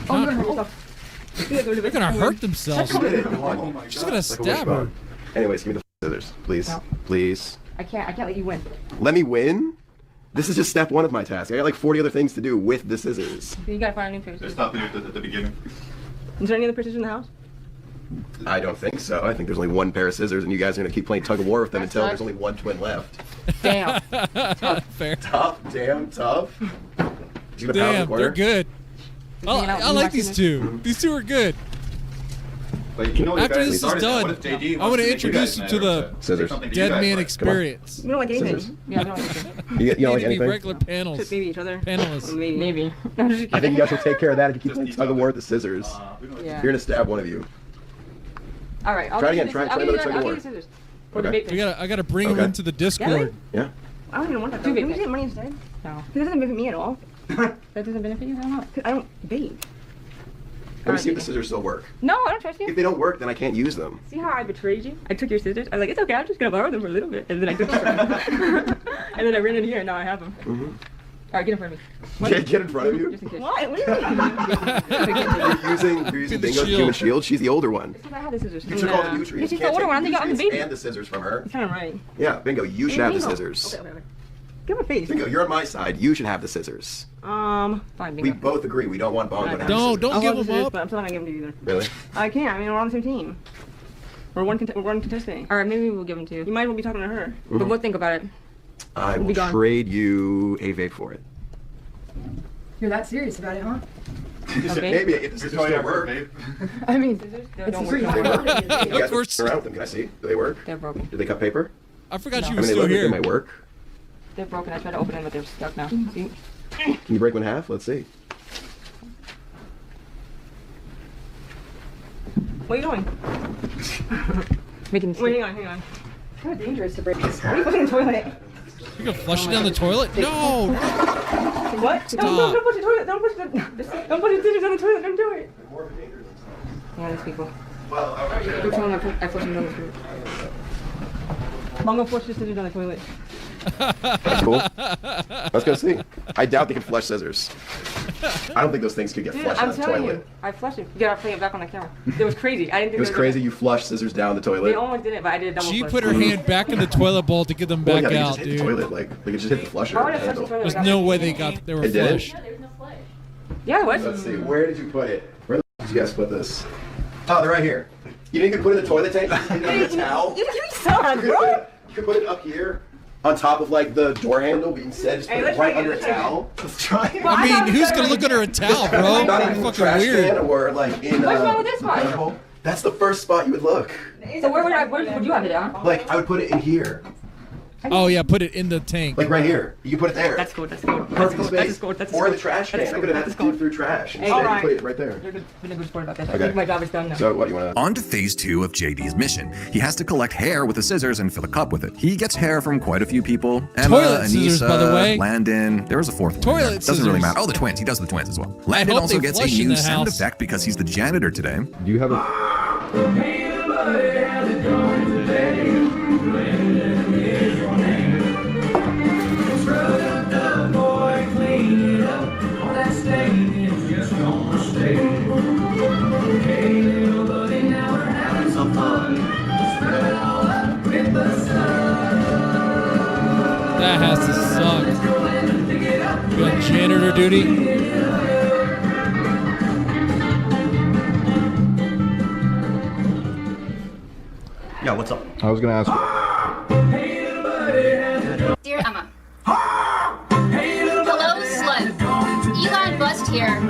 Oh, They're gonna hurt themselves. She's gonna stab her. Anyways, give me the scissors, please. No. Please. I can't let you win. Let me win? This is just step 1 of my task. I got like 40 other things to do with the scissors. You gotta find a new pair. There's nothing at the beginning. Is there any other pictures in the house? I don't think so. I think there's only one pair of scissors, and you guys are gonna keep playing tug of war with them until there's only one twin left. Damn. Fair. Tough. Damn tough. You gonna pound in the Damn, corner? they're good. I like these two. These two are good. But you know, After this is done, I want to introduce you to the scissors. Dead Man experience. We don't like anything. Scissors. Yeah, we don't like anything. You don't like Need to be anything? regular panels. Maybe each other. Panelists. Maybe. I think you guys should take care of that if you keep playing tug of war with the scissors. Yeah. You're gonna stab one of you. All right. I'll Try give again. you Try I'll give another you tug of war. the scissors. For the Okay. big thing. I gotta bring them into the Discord. Yeah. I don't even want that. Can we get money instead? No. It doesn't benefit me at all. That doesn't benefit you? I don't know. I don't vape. Let me see if the scissors still work. No, I don't trust you. If they don't work, then I can't use them. See how I betrayed you? I took your scissors. I was like, it's okay, I'm just gonna borrow them for a little bit. And then I took them. And then I ran in here and now I have them. Mm-hmm. Alright, get in front of me. Get in front of you? Just in case. What? What do you mean? You're using Bingo's human shield. She's the older one. I had the scissors. You took all the nutrients. She's You the can't older take one. I think I'm the nutrients baby. and the scissors from her. It's kind of right. Yeah, Bingo, you should have the scissors. Okay. Give her a face. Bingo, you're on my side. You should have the scissors. Fine, Bingo. We both agree we don't want Bongo to have the Don't scissors. give them up. But I'm still not gonna give them to you either. Really? I can't. I mean, we're on the same team. We're one contestant. All right, maybe we'll give them to you. You might as well be talking to her. But we'll think about it. I We'll will be gone. trade you a vape for it. You're that serious about it, huh? Okay. Maybe if the scissors still work. I mean, scissors don't work. You guys are around them. Can I see? Do they work? They're broken. Do they cut paper? I forgot I you mean, were they still look like here. they might work. They're broken. I tried to open them, but they're stuck now. See? Can you break one in half? Let's see. Where are you going? Making. Wait, hang on. It's kind of dangerous to break this. What are you putting in the toilet? You gonna flush it down the toilet? No. What? Stop. Don't push the toilet. Don't push the scissors on the toilet. Don't do it. Yeah, these people. They're telling them I flushed them down the toilet. Mongo flushed the scissors down the toilet. That's cool. Let's go see. I doubt they can flush scissors. I don't think those things could get Dude, flushed I'm down the telling toilet. you, I flushed it. You gotta play it back on the camera. It was crazy. I didn't think It was crazy you flushed scissors down the They toilet. almost did it, but I did a double She flush. put her hand back in the toilet bowl to get them Well, back yeah, out, they just hit dude. the toilet. Like, they could just hit the flusher. Why would I flush the handle. toilet There's without no me? way they were It did? flush. Yeah, it was. Let's see. Where did you put it? Where the f did you guys put this? Oh, they're right here. You didn't even put it in the toilet tank? You put it under the towel? You suck, bro. You could put it up here on top of like the door handle, but instead just put it right under a towel. Let's try it. I mean, who's gonna look under a towel, bro? Not You're even the fucking trash weird. can or like in What's wrong with this spot? That's the first spot you would look. So where would you have it down? Like I would put it in here. Oh yeah, put it in the tank. Like right here. You can put it there. That's cool. That's cool. Perfect space. Or in the trash can. I could have had to sift through trash. Instead, you put it right there. You're been a good sport about that. I Okay. think my job is done now. So what you want to? On to phase 2 of JD's mission. He has to collect hair with the scissors and fill a cup with it. He gets hair from quite a few people. Emma, Toilet scissors, Anissa, by the way. Landon. There was a fourth one. Toilet there. Doesn't really scissors. matter. Oh, the twins. He does the twins as well. Landon hope also they gets a flush in new the sound house. effect because he's the janitor today. Do you have a? Janitor duty. Yeah, what's up? I was gonna ask. Dear Emma. Hello, slut. Eli Bust here.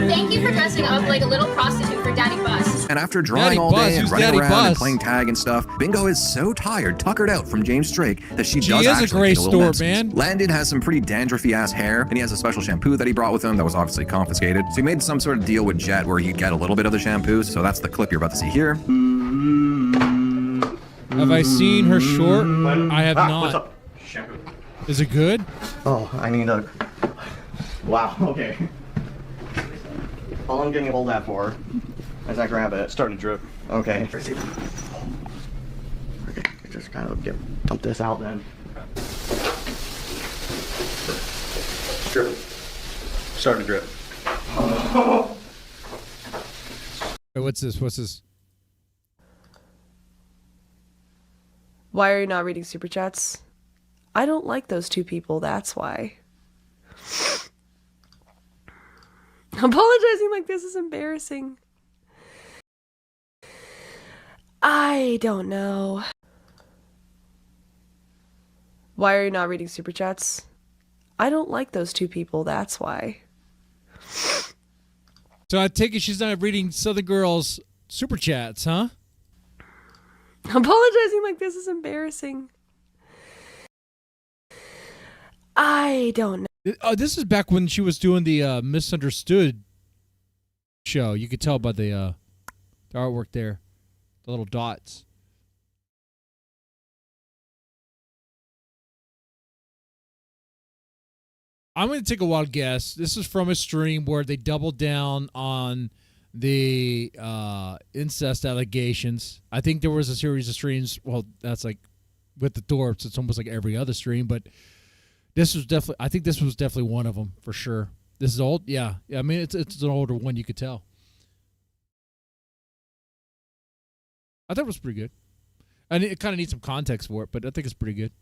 Thank you for dressing up like a little prostitute for Daddy Bust. And after drawing Daddy all Buzz, day and who's running Daddy around and Buzz? playing tag and stuff, Bingo is so tired, tuckered out from James Drake, that she She does is a actually gray need little store, menses. man. Landon has some pretty dandruffy ass hair, and he has a special shampoo that he brought with him that was obviously confiscated. So he made some sort of deal with Jet where he'd get a little bit of the shampoo. So that's the clip you're about to see here. Have I seen her short? I have not. What's up? Shampoo. Is it good? Oh, I need a. Wow. Okay. All I'm getting a hold of that for, as I grab it. Starting to drip. Okay. Okay. Just kind of dump this out then. Drip. Starting to drip. Wait, what's this? What's this? Why are you not reading Super Chats? I don't like those two people, that's why. Apologizing like this is embarrassing. I don't know. Why are you not reading Super Chats? I don't like those two people, that's why. So I take it she's not reading Southern Girls Super Chats, huh? Apologizing like this is embarrassing. I don't know. Oh, this is back when she was doing the Misunderstood show. You could tell by the artwork there, the little dots. I'm going to take a wild guess. This is from a stream where they doubled down on the incest allegations. I think there was a series of streams. Well, that's like with the Thorpes. It's almost like every other stream, but this was definitely. I think this was definitely one of them for sure. This is old. Yeah. I mean, it's an older one. You could tell. I thought it was pretty good. And it kind of needs some context for it, but I think it's pretty good.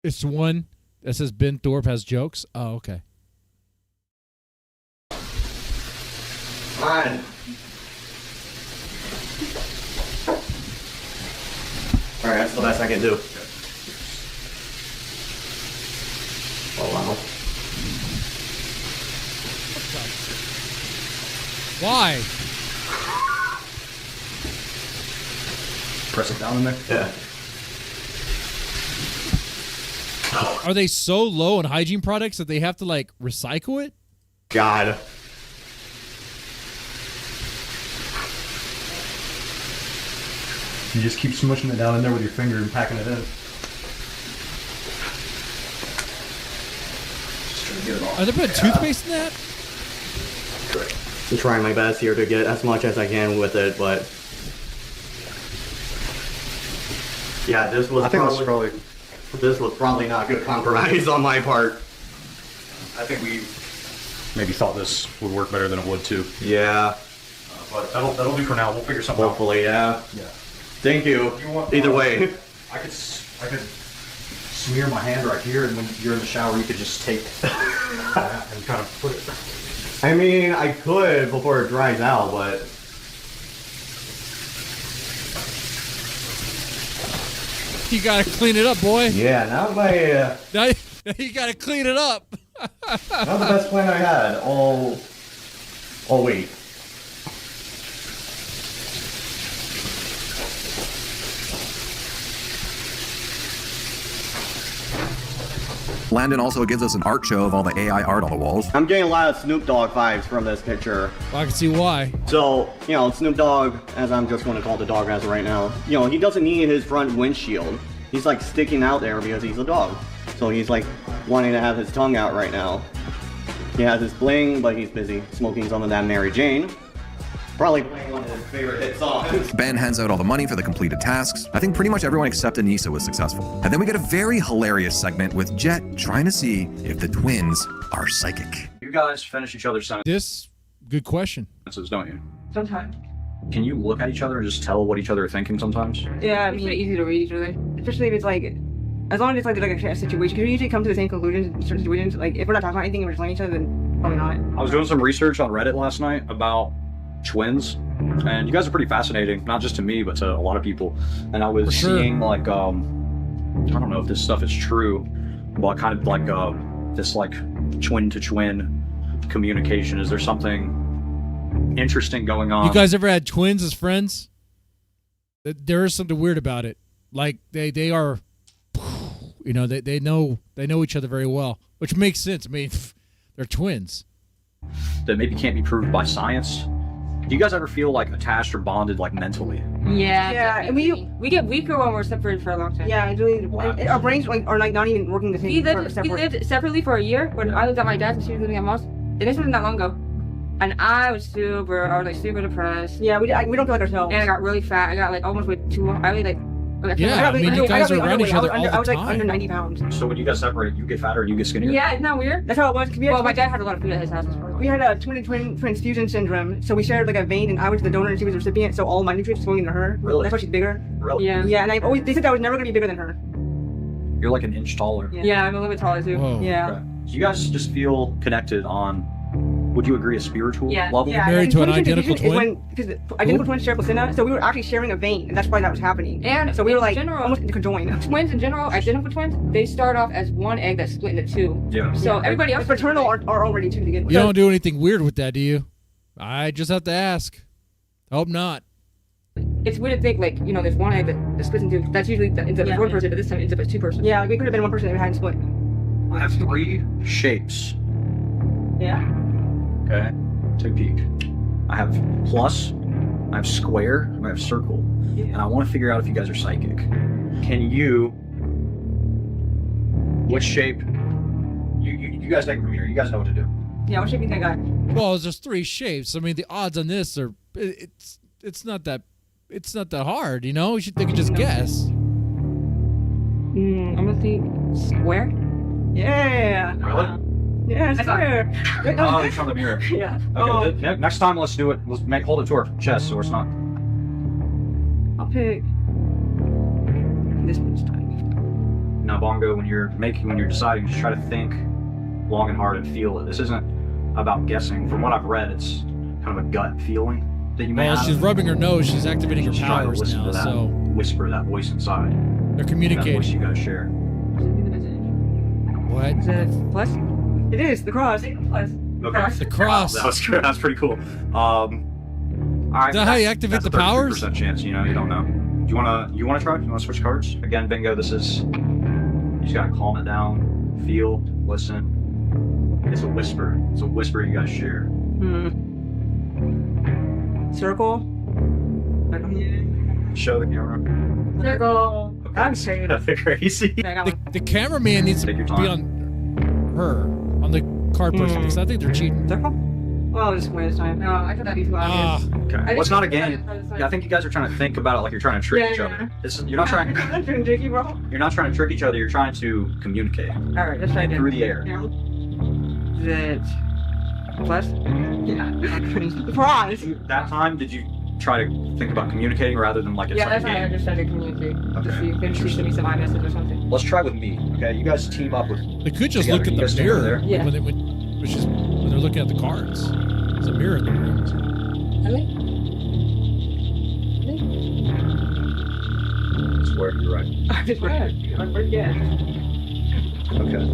It's the one that says Ben Thorpe has jokes. Oh, okay. Fine. Alright, that's the best I can do. Oh, wow. Why? Press it down in there? Yeah. Are they so low on hygiene products that they have to like recycle it? God. You just keep smushing it down in there with your finger and packing it in. Just trying to get it off. Are they putting toothpaste in that? I'm trying my best here to get as much as I can with it, but yeah, this was probably not good compromise on my part. I think we maybe thought this would work better than it would too. Yeah. But that'll do for now. We'll figure something Hopefully, out. yeah. Thank you. Either way. I could smear my hand right here, and when you're in the shower, you could just take that and kind of put it. I mean, I could before it dries out, but You gotta clean it up, boy. yeah, not my Now you gotta clean it up. not the best plan I had all week. Landon also gives us an art show of all the AI art on the walls. I'm getting a lot of Snoop Dogg vibes from this picture. Well, I can see why. So, you know, Snoop Dogg, as I'm just going to call the dog as of right now, you know, he doesn't need his front windshield. He's like sticking out there because he's a dog. So he's like wanting to have his tongue out right now. He has his bling, but he's busy smoking some of that Mary Jane. Probably playing one of his favorite hit songs. Ben hands out all the money for the completed tasks. I think pretty much everyone except Anissa was successful. And then we get a very hilarious segment with Jet trying to see if the twins are psychic. You guys finish each other's This, good question. sentences, don't you? Sometimes. Can you look at each other and just tell what each other are thinking sometimes? Yeah, I mean, it's easy to read each other. Especially if it's like, as long as it's like a situation, because we usually come to the same conclusions in certain situations. Like, if we're not talking about anything and we're just playing each other, then probably not. I was doing some research on Reddit last night about twins, and you guys are pretty fascinating, not just to me, but to a lot of people. And I was seeing like, I don't know if this stuff is true, but kind of like this like twin-to-twin communication. Is there something interesting going on? You guys ever had twins as friends? There is something weird about it. Like they are, you know, they know each other very well, which makes sense. I mean, they're twins. That maybe can't be proved by science. Do you guys ever feel like attached or bonded like mentally? Yeah, and we get weaker when we're separated for a long time. Yeah, our brains are like not even working the same. We lived separately for a year when I lived at my dad's and she was living at mom's. And this wasn't that long ago. And I was like super depressed. Yeah, we don't feel like ourselves. And I got really fat. I got like almost weighed too. I weighed like. Yeah, I mean, you guys are around each other all the time. I was like under 90 pounds. So when you guys separate, you get fatter and you get skinnier? Yeah, isn't that weird? That's how it was. Well, my dad had a lot of food at his house. We had a twin transfusion syndrome. So we shared like a vein, and I was the donor and she was the recipient. So all my nutrients were going into her. Really? That's why she's bigger. Really? Yeah. Yeah, and they said I was never going to be bigger than her. You're like an inch taller. Yeah, I'm a little bit taller too. Whoa. Yeah. Okay. Do you guys just feel connected on, would you agree, a spiritual level? Yeah, married to an identical twin? Because identical twins share placenta, so we were actually sharing a vein, and that's why that was happening. And so we were like almost conjoined. Twins in general, identical twins, they start off as one egg that's split into two. Yeah. So everybody else paternal are already two to begin with. You don't do anything weird with that, do you? I just have to ask. Hope not. It's weird to think, like, you know, there's one egg that splits into, that's usually ends up as one person, but this time it ends up as two persons. Yeah, like we could have been one person if it hadn't split. I have 3 shapes. Yeah. Okay, take a peek. I have plus, I have square, and I have circle. And I want to figure out if you guys are psychic. Can you, which shape, you guys take it from here, you guys know what to do. Yeah, what shape do you think I got? Well, there's 3 shapes. I mean, the odds on this are, it's not that hard, you know? They can just guess. I'm gonna think square. Yeah. Really? Yeah, square. Oh, it's on the mirror. Yeah. Okay, next time let's do it, let's hold it to our chest so it's not. I'll pick this one's time. Now, Bongo, when you're deciding, just try to think long and hard and feel it. This isn't about guessing. From what I've read, it's kind of a gut feeling that you may have. Well, she's rubbing her nose. She's activating her Just try to powers listen now. to that So whisper, that voice inside. they're communicating. That voice you guys share. What? Is it plus? It is the cross. Plus. Okay. The cross. That was good. That's pretty cool. All right. Is that how you activate the powers? 33% chance. You know, you don't know. You wanna try? You wanna switch cards again, Bingo? This is. You just gotta calm it down, feel, listen. It's a whisper. It's a whisper you guys share. Circle. Show the camera. Circle. I'm saying That's crazy. The cameraman needs to be on her, on the card person, because I think they're cheating. Circle? Well, just wait this time. No, I thought that'd be too obvious. Okay. Well, it's not a game. Yeah, I think you guys are trying to think about it like you're trying to trick each other. You're not trying. I'm trying to trick you, bro. You're not trying to trick each other. You're trying to communicate. All right, let's try again. Through the air. Is it plus? Yeah. Cross. That time, did you try to think about communicating rather than like it's Yeah, like that's a how I game? just tried to communicate. Okay. To see if she sent me some iMessage or something. Let's try with me. Okay, you guys team up with. They could just together. look in You the guys stand over mirror there. Yeah. when they're looking at the cards. There's a mirror in the room. I swear you're right. I just read. I'm forget. Okay.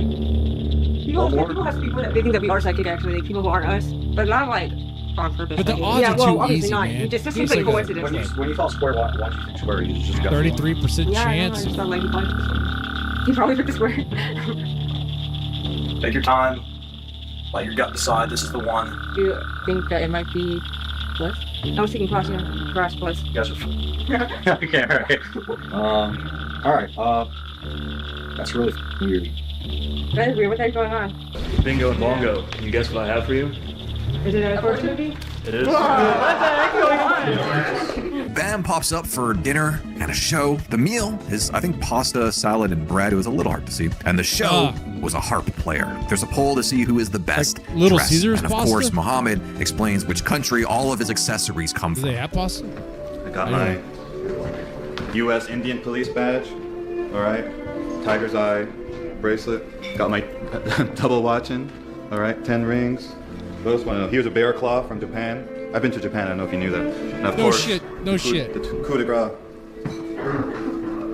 People have people that they think that we are psychic actually, like people who aren't us, but not like on purpose. But the like, odds yeah, are well, too obviously easy, not. man. It just Seems seems like like a- coincidence. When you thought square, why do you think square? You just got 33% Yeah, chance. I just felt like he probably picked the square. He probably picked the square. Take your time. Let your gut decide. This is the one. Do you think that it might be plus? I was thinking cross, yeah. Cross plus. You guys are. Okay, all right. That's really weird. That is weird. What the heck's going on? Bingo and Bongo. Can you guess what I have for you? Is it a horror movie? It is. What the heck's going on? Bam pops up for dinner and a show. The meal is, I think, pasta, salad, and bread. It was a little hard to see. And the show was a harp player. There's a poll to see who is the best Little dressed. Caesars And of pasta? course, Muhammad explains which country all of his accessories come Do from. they have pasta? I got my U.S. Indian Police badge. All right. Tiger's eye bracelet. Got my double watching. All right. 10 rings. Those one. Here's a bear claw from Japan. I've been to Japan. I don't know if you knew that. And of No course, shit. No shit. The coup de grace.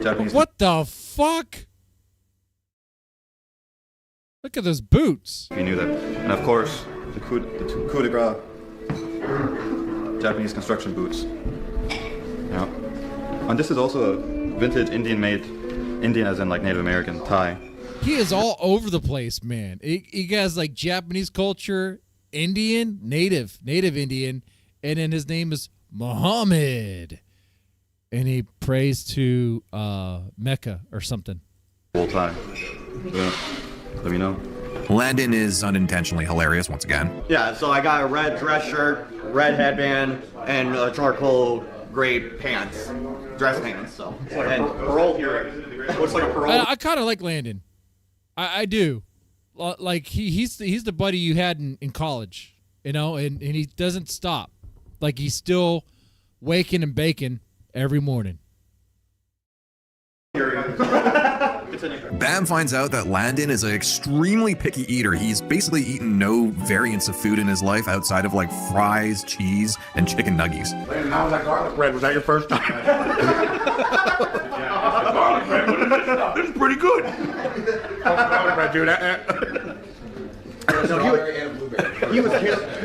Japanese. What the fuck? Look at those boots. If you knew that. And of course, the coup de grace. Japanese construction boots. Yeah. And this is also a vintage Indian-made, Indian as in like Native American, Thai. He is all over the place, man. He has like Japanese culture, Indian, native Indian, and then his name is Muhammad. And he prays to Mecca or something. Whole Thai. Yeah. Let me know. Landon is unintentionally hilarious once again. Yeah, so I got a red dress shirt, red headband, and charcoal gray pants. Dress pants, so. And parole here. Looks like a parole. I kind of like Landon. I do. Like he's the buddy you had in college, you know, and he doesn't stop. Like he's still waking and baking every morning. Bam finds out that Landon is an extremely picky eater. He's basically eaten no variants of food in his life outside of like fries, cheese, and chicken nuggies. Landon, how was that garlic bread? Was that your first time? Garlic bread. This is pretty good. Garlic bread, dude. He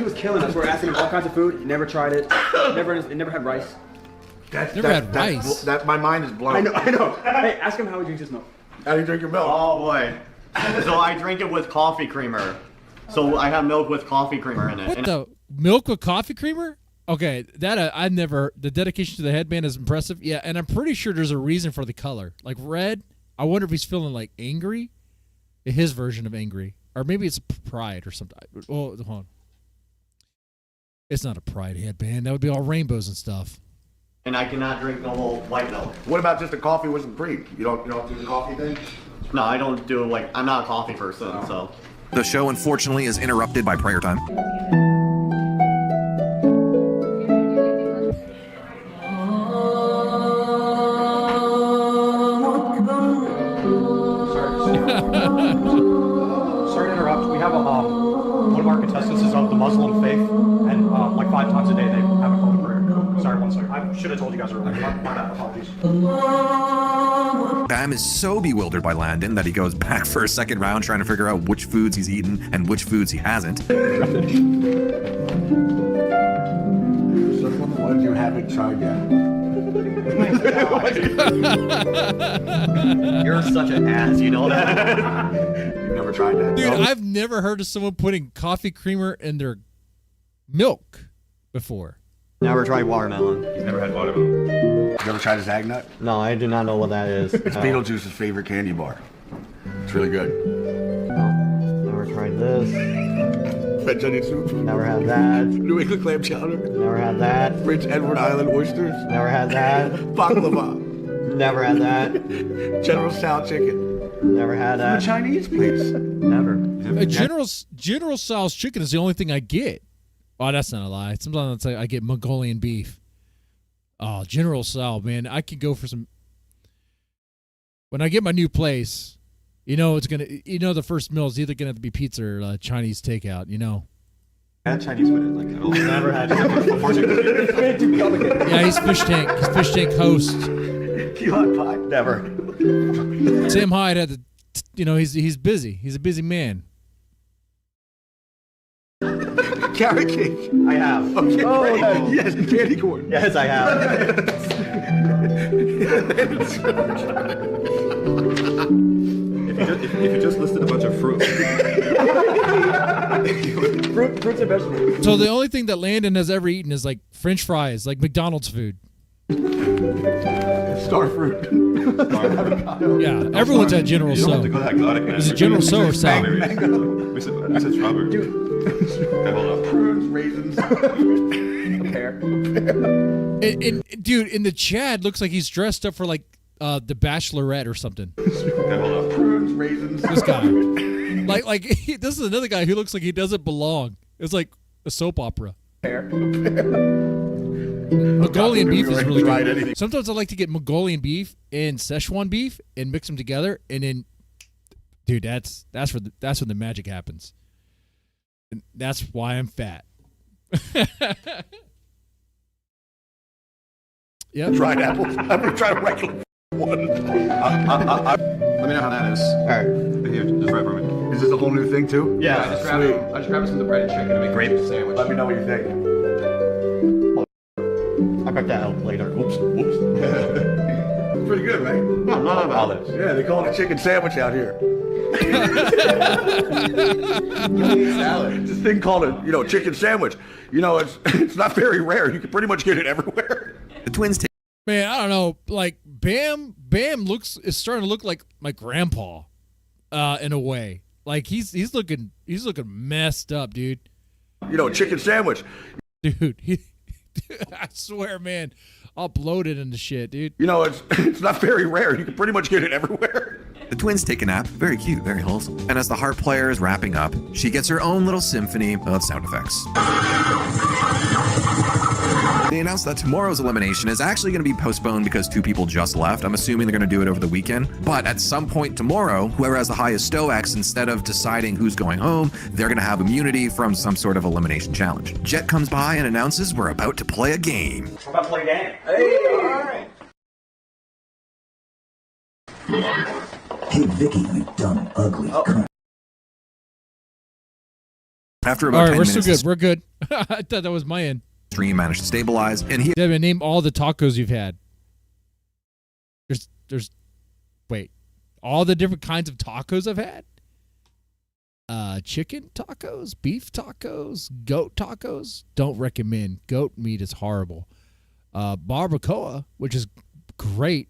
was killing us. We're asking him all kinds of food. He never tried it. Never had rice. Never had rice. My mind is blown. I know. Hey, ask him how he drinks his milk. How do you drink your milk? Oh boy. So I drink it with coffee creamer. So I have milk with coffee creamer in it. What the milk with coffee creamer? Okay, that I've never. The dedication to the headband is impressive. Yeah, and I'm pretty sure there's a reason for the color. Like red. I wonder if he's feeling like angry. His version of angry, or maybe it's pride or something. Oh, hold on. It's not a pride headband. That would be all rainbows and stuff. And I cannot drink the whole white milk. What about just a coffee with some cream? You don't do the coffee thing? No, I don't do I'm not a coffee person, so. The show, unfortunately, is interrupted by prayer time. Sorry to interrupt. We have one of our contestants is of the Muslim faith, and like 5 times a day they have a call to prayer. Sorry, one second. I should have told you guys earlier. My bad. Apologies. Bam is so bewildered by Landon that he goes back for a second round trying to figure out which foods he's eaten and which foods he hasn't. Some of the ones you haven't tried yet. You're such an ass, you know that? You've never tried that? Dude, I've never heard of someone putting coffee creamer in their milk before. Never tried watermelon. He's never had watermelon. You ever tried a Zagnut? No, I do not know what that is. It's Beetlejuice's favorite candy bar. It's really good. Never tried this. French onion soup. Never had that. New England clam chowder. Never had that. Prince Edward Island oysters. Never had that. Baklava. Never had that. General Tso chicken. Never had that. From a Chinese place. Never. General Tso's chicken is the only thing I get. Oh, that's not a lie. Sometimes I get Mongolian beef. Oh, General Tso, man, I could go for some. When I get my new place, the first meal is either gonna have to be pizza or Chinese takeout. You know. I had Chinese food. Never had Chinese before. Yeah, he's Fishtank. He's Fishtank host. Key lime pie. Never. Sam Hyde had he's busy. He's a busy man. Carrot cake. I have. Okay, yes, candy corn. Yes, I have. If you just listed a bunch of fruit. Fruits and vegetables. So the only thing that Landon has ever eaten is like French fries, like McDonald's food. Star fruit. Yeah, everyone's had General Tso. You don't have to go that exotic, man. Is it General Tso or Sal? We said strawberry. Dude. Okay, hold on. Prunes, raisins. A pear. And dude, in the chat, looks like he's dressed up for like the Bachelorette or something. Prunes, raisins. This guy, like this is another guy who looks like he doesn't belong. It's like a soap opera. Mongolian beef is really good. Sometimes I like to get Mongolian beef and Szechuan beef and mix them together, and then, dude, that's when the magic happens. And that's why I'm fat. Yeah. Dried apples. I've never tried a regular one. Let me know how that is. All right. Here, just right for me. Is this a whole new thing too? Yeah, I just grabbed some of the bread and chicken to make a great sandwich. Let me know what you think. I got that out later. Whoops. It's pretty good, right? No, not about olives. Yeah, they call it a chicken sandwich out here. This thing called a chicken sandwich. It's not very rare. You can pretty much get it everywhere. The twins take. Man, I don't know. Like Bam is starting to look like my grandpa, in a way. Like he's looking messed up, dude. Chicken sandwich. Dude, I swear, man, I'll bloat it into shit, dude. It's not very rare. You can pretty much get it everywhere. The twins take a nap. Very cute, very wholesome. And as the harp player is wrapping up, she gets her own little symphony of sound effects. They announced that tomorrow's elimination is actually going to be postponed because 2 people just left. I'm assuming they're going to do it over the weekend. But at some point tomorrow, whoever has the highest stoics, instead of deciding who's going home, they're going to have immunity from some sort of elimination challenge. Jet comes by and announces we're about to play a game. We're about to play a game. Hey, all right. Hey, Vicky, you dumb, ugly cunt. After about all right, 10 we're minutes, still good. We're good. I thought that was my end. Stream managed to stabilize, and he. Devin, name all the tacos you've had. Wait, all the different kinds of tacos I've had. Chicken tacos, beef tacos, goat tacos. Don't recommend. Goat meat is horrible. Barbacoa, which is great,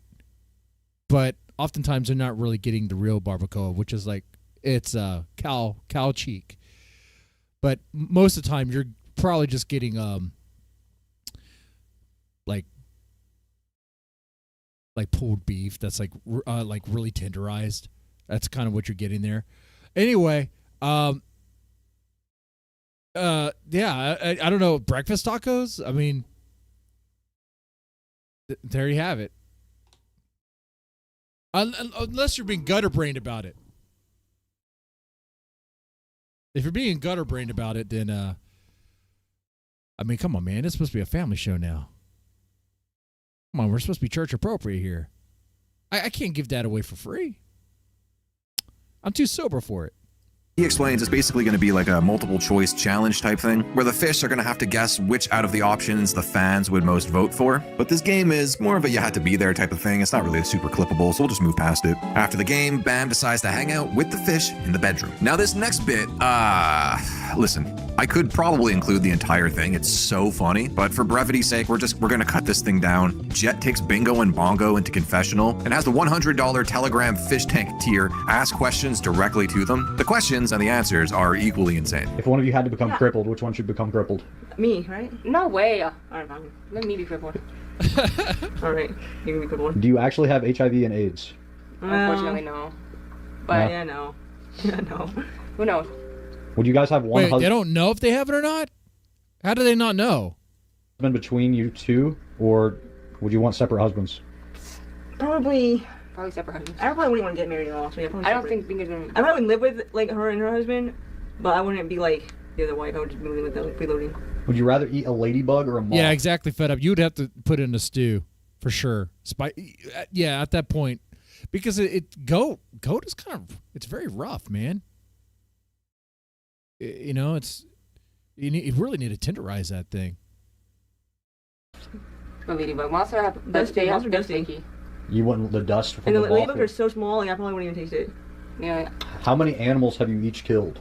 but oftentimes they're not really getting the real barbacoa, which is like it's cow cheek. But most of the time, you're probably just getting like pulled beef that's like really tenderized. That's kind of what you're getting there. Anyway, yeah, I don't know, breakfast tacos. I mean, there you have it. Unless you're being gutter brained about it. If you're being gutter brained about it, then I mean, come on, man. It's supposed to be a family show now. Come on, we're supposed to be church appropriate here. I can't give that away for free. I'm too sober for it. He explains it's basically going to be like a multiple choice challenge type thing, where the fish are going to have to guess which out of the options the fans would most vote for. But this game is more of a you had to be there type of thing. It's not really super clippable, so we'll just move past it. After the game, Bam decides to hang out with the fish in the bedroom. Now this next bit, listen, I could probably include the entire thing. It's so funny, but for brevity's sake, we're going to cut this thing down. Jet takes Bingo and Bongo into confessional and has the $100 Telegram Fishtank tier ask questions directly to them. The questions and the answers are equally insane. If one of you had to become crippled, which one should become crippled? Me, right? No way. All right, fine. Let me be crippled. All right, you can be crippled. Do you actually have HIV and AIDS? Unfortunately, no. But yeah, no. Yeah, no. Who knows? Would you guys have one Wait, husband? they don't know if they have it or not? How do they not know? Between you two, or would you want separate husbands? Probably separate husbands. I probably wouldn't want to get married at all. So yeah, I don't think Bingo's gonna. I probably live with like her and her husband, but I wouldn't be like the other wife. I would just be living with them, preloading. Would you rather eat a ladybug or a moth? Yeah, exactly. Fed up. You'd have to put it in a stew for sure. Yeah, at that point, because goat is kind of it's very rough, man. You know, you really need to tenderize that thing. A ladybug. Moths are dusty. You want the dust from and the the moth? ladybugs are so small, like I probably wouldn't even taste it. Yeah. How many animals have you each killed?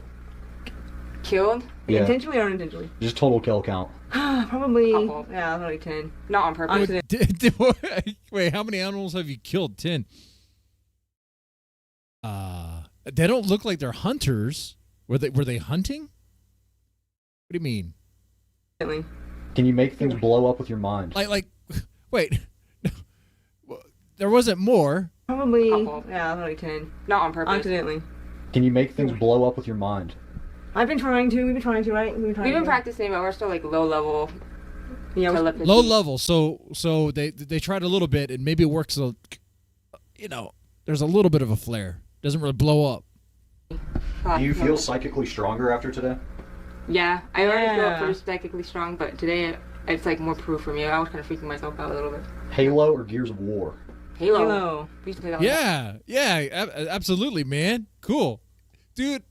Killed? Yeah. Intentionally or unintentionally? Just total kill count. Probably. Yeah, probably 10. Not on purpose. Wait, how many animals have you killed? 10. They don't look like they're hunters. Were they hunting? What do you mean? Can you make things blow up with your mind? Like Wait. There wasn't more. Probably. Yeah, probably 10. Not on purpose. Accidentally. Can you make things blow up with your mind? I've been trying to. We've been trying to, right? We've been practicing, but we're still like low level. Yeah, Low level. So they tried a little bit, and maybe it works. There's a little bit of a flare. Doesn't really blow up. Do you feel psychically stronger after today? Yeah, I already feel pretty psychically strong, but today it's like more proof for me. I was kind of freaking myself out a little bit. Halo or Gears of War? Halo. We used to play that. Yeah, absolutely, man. Cool, dude.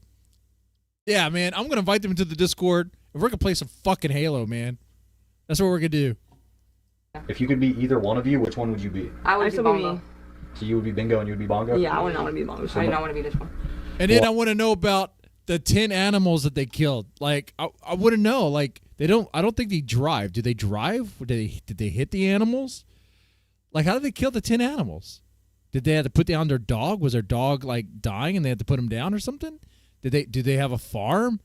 Yeah, man. I'm gonna invite them into the Discord, and we're gonna play some fucking Halo, man. That's what we're gonna do. If you could be either one of you, which one would you be? I would be Bongo. So you would be Bingo and you would be Bongo? Yeah, I would not want to be Bongo. So I do not want to be this one. And then I want to know about the 10 animals that they killed. Like, I want to know. Like, I don't think they drive. Do they drive? Did they hit the animals? Like, how did they kill the 10 animals? Did they have to put down their dog? Was their dog like dying and they had to put him down or something? Did they have a farm?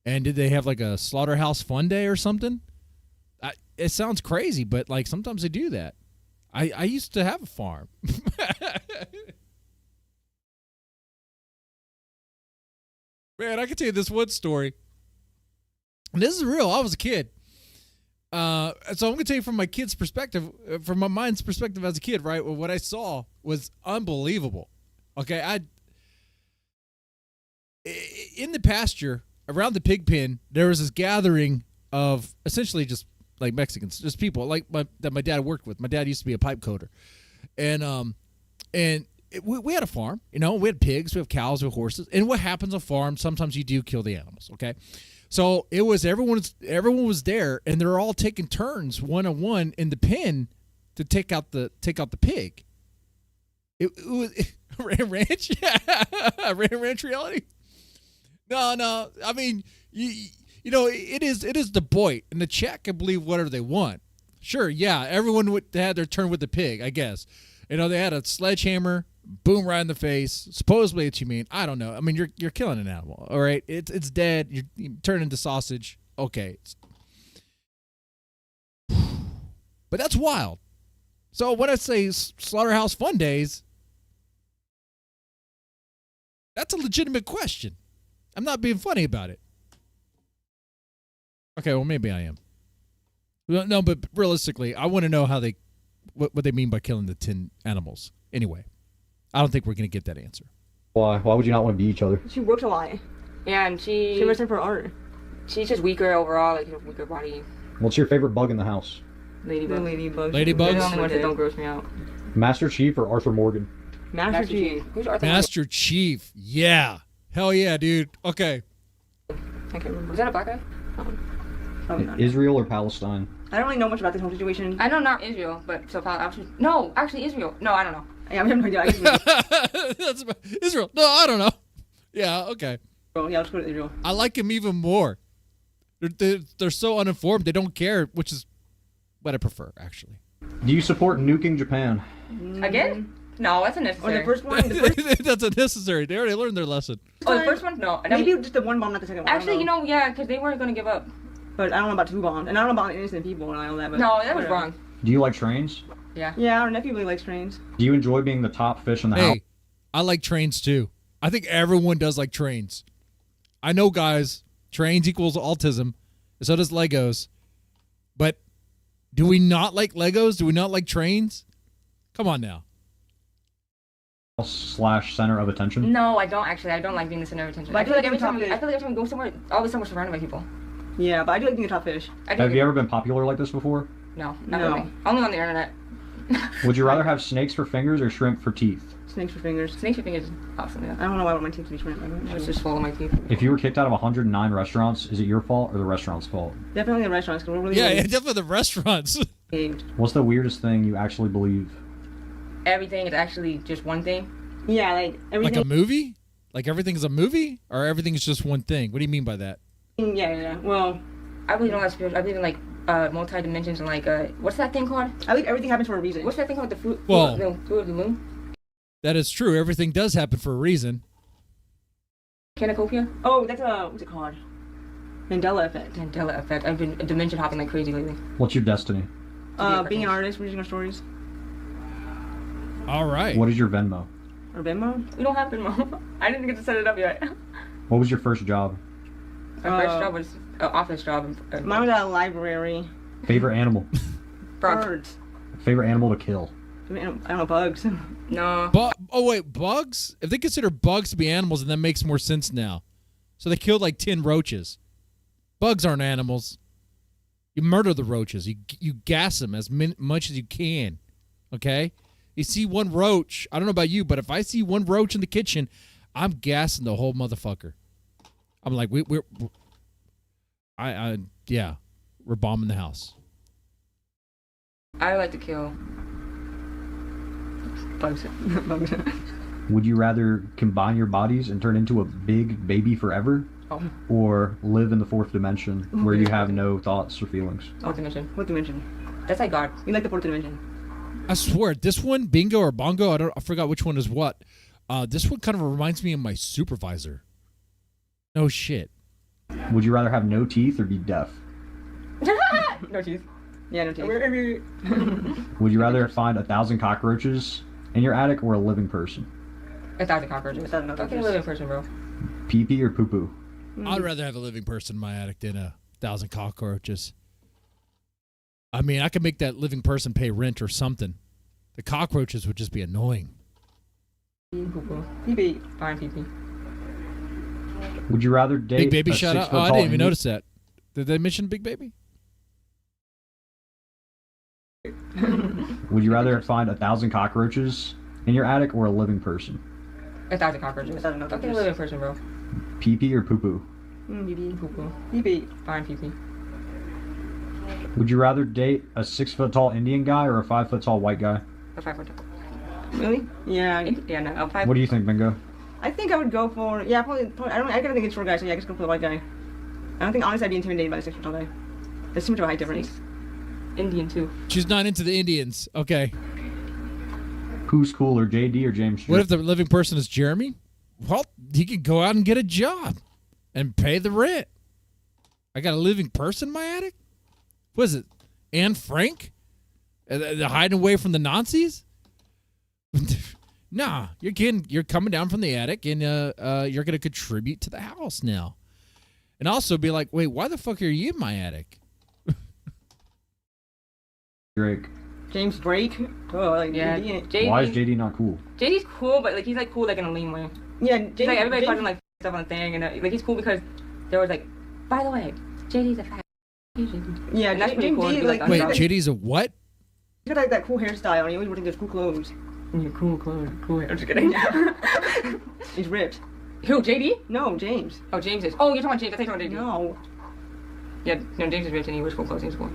And did they have like a slaughterhouse fun day or something? It sounds crazy, but like sometimes they do that. I used to have a farm. Man, I can tell you this one story. And this is real. I was a kid. So I'm going to tell you from my kid's perspective, from my mind's perspective as a kid, right? Well, what I saw was unbelievable. Okay, in the pasture, around the pig pen, there was this gathering of essentially just like Mexicans, just people like that my dad worked with. My dad used to be a pipe coder. We had a farm, we had pigs, we have cows, we have horses. And what happens on farms, sometimes you do kill the animals, okay? So it was everyone was there, and they're all taking turns one-on-one in the pen to take out the pig. It was ranch, yeah, ranch reality. No. I mean, it is the Boy and the Czech can believe whatever they want. Sure, yeah, everyone had their turn with the pig, I guess. They had a sledgehammer, boom, right in the face. Supposedly it's humane. I don't know. I mean, you're killing an animal, all right? It's dead. You turn it into sausage. Okay. But that's wild. So when I say slaughterhouse fun days, that's a legitimate question. I'm not being funny about it. Okay, well, maybe I am. No, but realistically, I want to know how what they mean by killing the 10 animals. Anyway, I don't think we're going to get that answer. Why? Why would you not want to be each other? She works a lot. Yeah, and she works for art. She's just weaker overall, like a weaker body. What's your favorite bug in the house? Ladybugs. Ladybugs? They're the only ones that don't gross me out. Master Chief or Arthur Morgan? Master Chief. Who's Arthur Master Chief. Yeah. Hell yeah, dude. Okay. I can't remember. Was that a black guy? Probably not. Israel or Palestine? I don't really know much about this whole situation. I know not Israel, but so Palestine. No, actually Israel. No, I don't know. I have no idea. That's about Israel. No, I don't know. Yeah, okay. Oh, yeah, let's go to Israel. I like him even more. They're so uninformed. They don't care, which is what I prefer, actually. Do you support nuking Japan? Again? No, that's unnecessary. Oh, the first one? That's unnecessary. They already learned their lesson. Oh, the first one? No. Maybe just the one bomb, not the second one. Actually, yeah, because they weren't going to give up. But I don't know about two bombs. And I don't know about innocent people and all that. But no, that was wrong. Do you like trains? Yeah. Yeah, our nephew really likes trains. Do you enjoy being the top fish in the house? I like trains too. I think everyone does like trains. I know, guys, trains equals autism. So does Legos. But do we not like Legos? Do we not like trains? Come on now. / center of attention? No, I don't actually. I don't like being the center of attention. But I feel like every time we go somewhere, always somewhere surrounded by people. Yeah, but I do like being a top fish. Have you ever been popular like this before? No, not really. Only on the internet. Would you rather have snakes for fingers or shrimp for teeth? Snakes for fingers. Snakes for fingers is awesome, yeah. I don't know why I want my teeth to be shrimp. I just swallow my teeth. If you were kicked out of 109 restaurants, is it your fault or the restaurant's fault? Definitely the restaurants. Cause we're really definitely the restaurants. What's the weirdest thing you actually believe? Everything is actually just one thing. Yeah, like everything. Like a movie? Like everything is a movie? Or everything is just one thing? What do you mean by that? Yeah. Well, I believe in all that spiritual. I believe in like multi-dimensions and like what's that thing called? I think everything happens for a reason. What's that thing called? The fruit of the moon? That is true. Everything does happen for a reason. Cornucopia? Oh, that's what's it called? Mandela effect. Mandela effect. I've been dimension hopping like crazy lately. What's your destiny? Being an artist, reading our stories. All right. What is your Venmo? Or Venmo? We don't have Venmo. I didn't get to set it up yet. What was your first job? My first job was an office job. Mine was at a library. Favorite animal? Birds. Favorite animal to kill? I don't know, bugs. No. Oh wait, bugs? If they consider bugs to be animals, then that makes more sense now. So they killed like 10 roaches. Bugs aren't animals. You murder the roaches. You gas them as much as you can. Okay? You see one roach. I don't know about you, but if I see one roach in the kitchen, I'm gassing the whole motherfucker. I'm like, we're bombing the house. I like to kill bugs. Would you rather combine your bodies and turn into a big baby forever? Oh. Or live in the fourth dimension where you have no thoughts or feelings? Fourth dimension. What dimension? That's like God. You like the fourth dimension. I swear, this one, bingo or bongo, I forgot which one is what. This one kind of reminds me of my supervisor. No shit. Would you rather have no teeth or be deaf? No teeth. Yeah, no teeth. Would you rather find 1,000 cockroaches in your attic or a living person? 1,000 cockroaches. 1,000 cockroaches. Okay, a living person, bro. Pee-pee or poo-poo? I'd rather have a living person in my attic than 1,000 cockroaches. I mean, I could make that living person pay rent or something. The cockroaches would just be annoying. Pee-pee. Fine, pee-pee. Would you rather date Big Baby a shout out? 6 foot Oh, I tall didn't even Indian- notice that. Did they mention Big Baby? Would you rather find 1,000 cockroaches in your attic or a living person? 1,000 cockroaches. 1,000 cockroaches. Okay, a living person, bro. Pee-pee or poo-poo? Pee-pee. Poo-poo. Pee-pee. Fine, pee-pee. Would you rather date a 6 foot tall Indian guy or a 5 foot tall white guy? A 5 foot tall. Really? Yeah. Yeah, no. A 5. What do you think, Bingo? I think I would go for probably I gotta think it's short guy, so yeah, I just go for the white guy. I don't think honestly I'd be intimidated by the 6 foot tall guy. There's too much of a height difference. Indian too. She's not into the Indians. Okay. Who's cooler, JD or James? What if the living person is Jeremy? Well, he could go out and get a job and pay the rent. I got a living person in my attic? What is it? Anne Frank? They're hiding away from the Nazis? Nah, you're coming down from the attic and you're going to contribute to the house now. And also be like, wait, why the fuck are you in my attic? Drake. James Drake? Oh, like yeah. JD. Why is JD not cool? JD's cool, but like he's like cool like in a lean way. Yeah, JD, like everybody calls him like stuff on the thing, and like he's cool because there was like, by the way, JD's a fat. Yeah, and that's pretty cool. Wait, JD's a what? He's got like that cool hairstyle, and he always wears those cool clothes. Yeah, cool clothes, cool hair. I'm just kidding. He's ripped. Who, JD? No, James. Oh, James is. Oh, you're talking about James. I thought you were talking about JD. No. Yeah, no, James is ripped and he wears cool clothes. He's cool.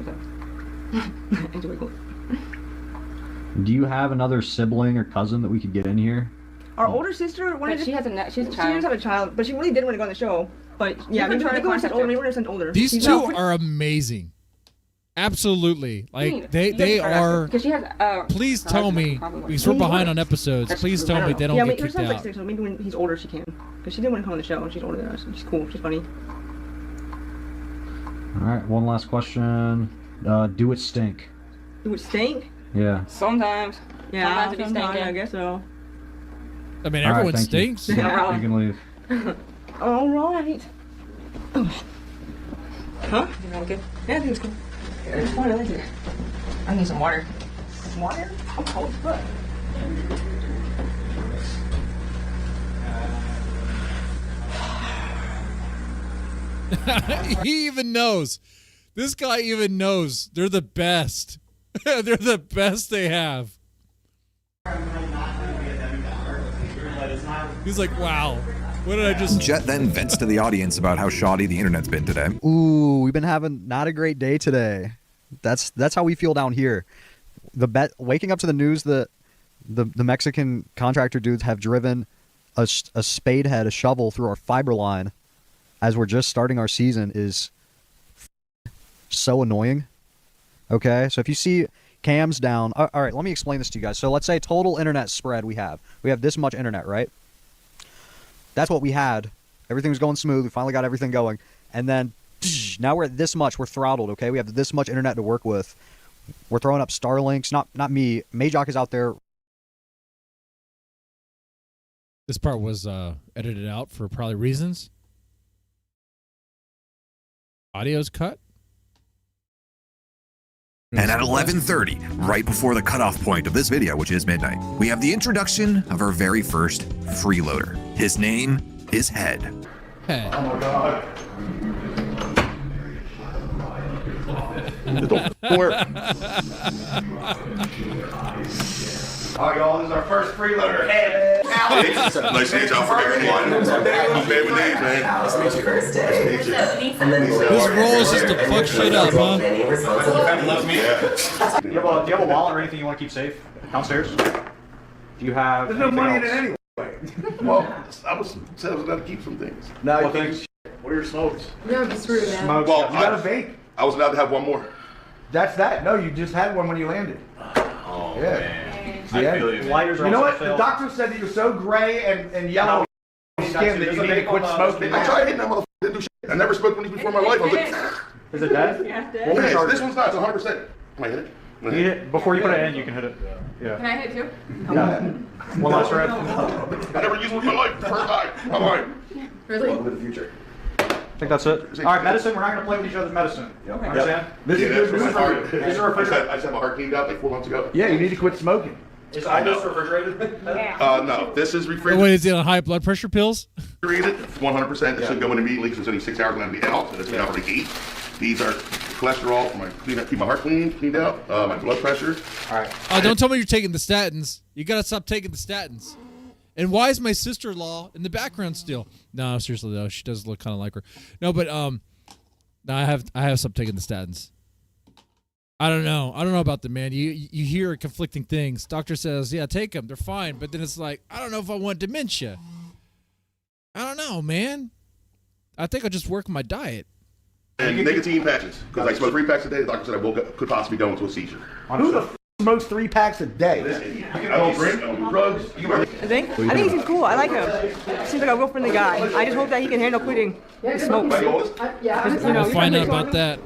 He's way cool. Do you have another sibling or cousin that we could get in here? Our older sister wanted to. She has a child. She does have a child, but she really did want to go on the show. But yeah, maybe we're older. Maybe older. These two are amazing. Absolutely, like they are. Because she has. Please tell me, because we're behind on episodes. Please tell me they don't get kicked out. Like 6, so maybe when he's older she can. Because she didn't want to come on the show, and she's older than us. And she's cool. She's funny. All right, one last question. Do it stink? Do it stink? Yeah. Sometimes. Yeah. Sometimes I guess so. I mean, everyone stinks. You can leave. All right. Huh? You know, good. Yeah, I think it's cool. It's fun. I like it. I need some water. Some water? I'm cold as fuck. He even knows. This guy even knows. They're the best. They're the best they have. He's like, wow. What did I just... Jet then vents to the audience about how shoddy the internet's been today. Ooh, we've been having not a great day today. That's how we feel down here. Waking up to the news that the Mexican contractor dudes have driven a spade head, a shovel through our fiber line as we're just starting our season is so annoying. Okay, so if you see cams down... All right, let me explain this to you guys. So let's say total internet spread we have. We have this much internet, right? That's what we had. Everything was going smooth. We finally got everything going. And then now we're at this much. We're throttled, okay? We have this much internet to work with. We're throwing up Starlinks. Not me. Majock is out there. This part was edited out for probably reasons. Audio's cut. And at 11:30, right before the cutoff point of this video, which is midnight, we have the introduction of our very first freeloader. His name is Head. Head. Oh my God. All right, y'all, this is our first freeloader. Head. Nice to meet y'all for everyone. I'm David Names, man. Nice to meet you. First day. His role is just to fuck shit up, huh? Do you have a wallet or anything you want to keep safe downstairs? Do you have? There's no money in it else? anyway. Well, I was said I was going to keep some things. No, what things? What are your smokes? No, just rude, man. Smokes. Well, You got a vape? I was allowed to have one more. That's that. No, you just had one when you landed. Oh, Yeah. man. Yeah. I feel you. Lighters are You know also what? failed. The doctor said that you're so gray and yellow skin that you need to quit smoking. I tried hitting that motherfucker. Didn't do shit. I never smoked one of these before in my life. I was like, Is it dead? Yeah, it's dead. What was yes, your this one's not. It's 100%. Can I hit it? You hit it. Before you put it in, you can hit it. Yeah. Can I hit too? Yeah. One last rep. I never used one in my life. First time. My life. Really? Welcome to the future. I think that's it. All right, medicine. We're not going to play with each other's medicine. Okay. Understand? This is this is hard. this is I refrigerated. just had my heart cleaned out like 4 months ago. Yeah, you need to quit smoking. Is I know. iDose refrigerated? No, this is Wait, refrigerated. is it on high blood pressure pills? 100%. It should go in immediately because it's only 6 hours and I'm be out. And it's been out for like 8. These are cholesterol for my keep my heart cleaned out. My blood pressure. All right. Oh, don't tell me you're taking the statins. You gotta stop taking the statins. And why is my sister-in-law in the background still? No, seriously though, she does look kind of like her. No, but no, I have stopped taking the statins. I don't know about them, man. You hear conflicting things. Doctor says, yeah, take them. They're fine. But then it's like, I don't know if I want dementia. I don't know, man. I think I'll just work my diet. And nicotine patches. Because I smoke 3 packs a day. The doctor said I could possibly go into a seizure. Who the smokes 3 packs a day? I don't drink, I don't do drugs. I think he seems cool. I like him. Seems like a real friendly guy. I just hope that he can handle quitting the smoke. We'll find out about that.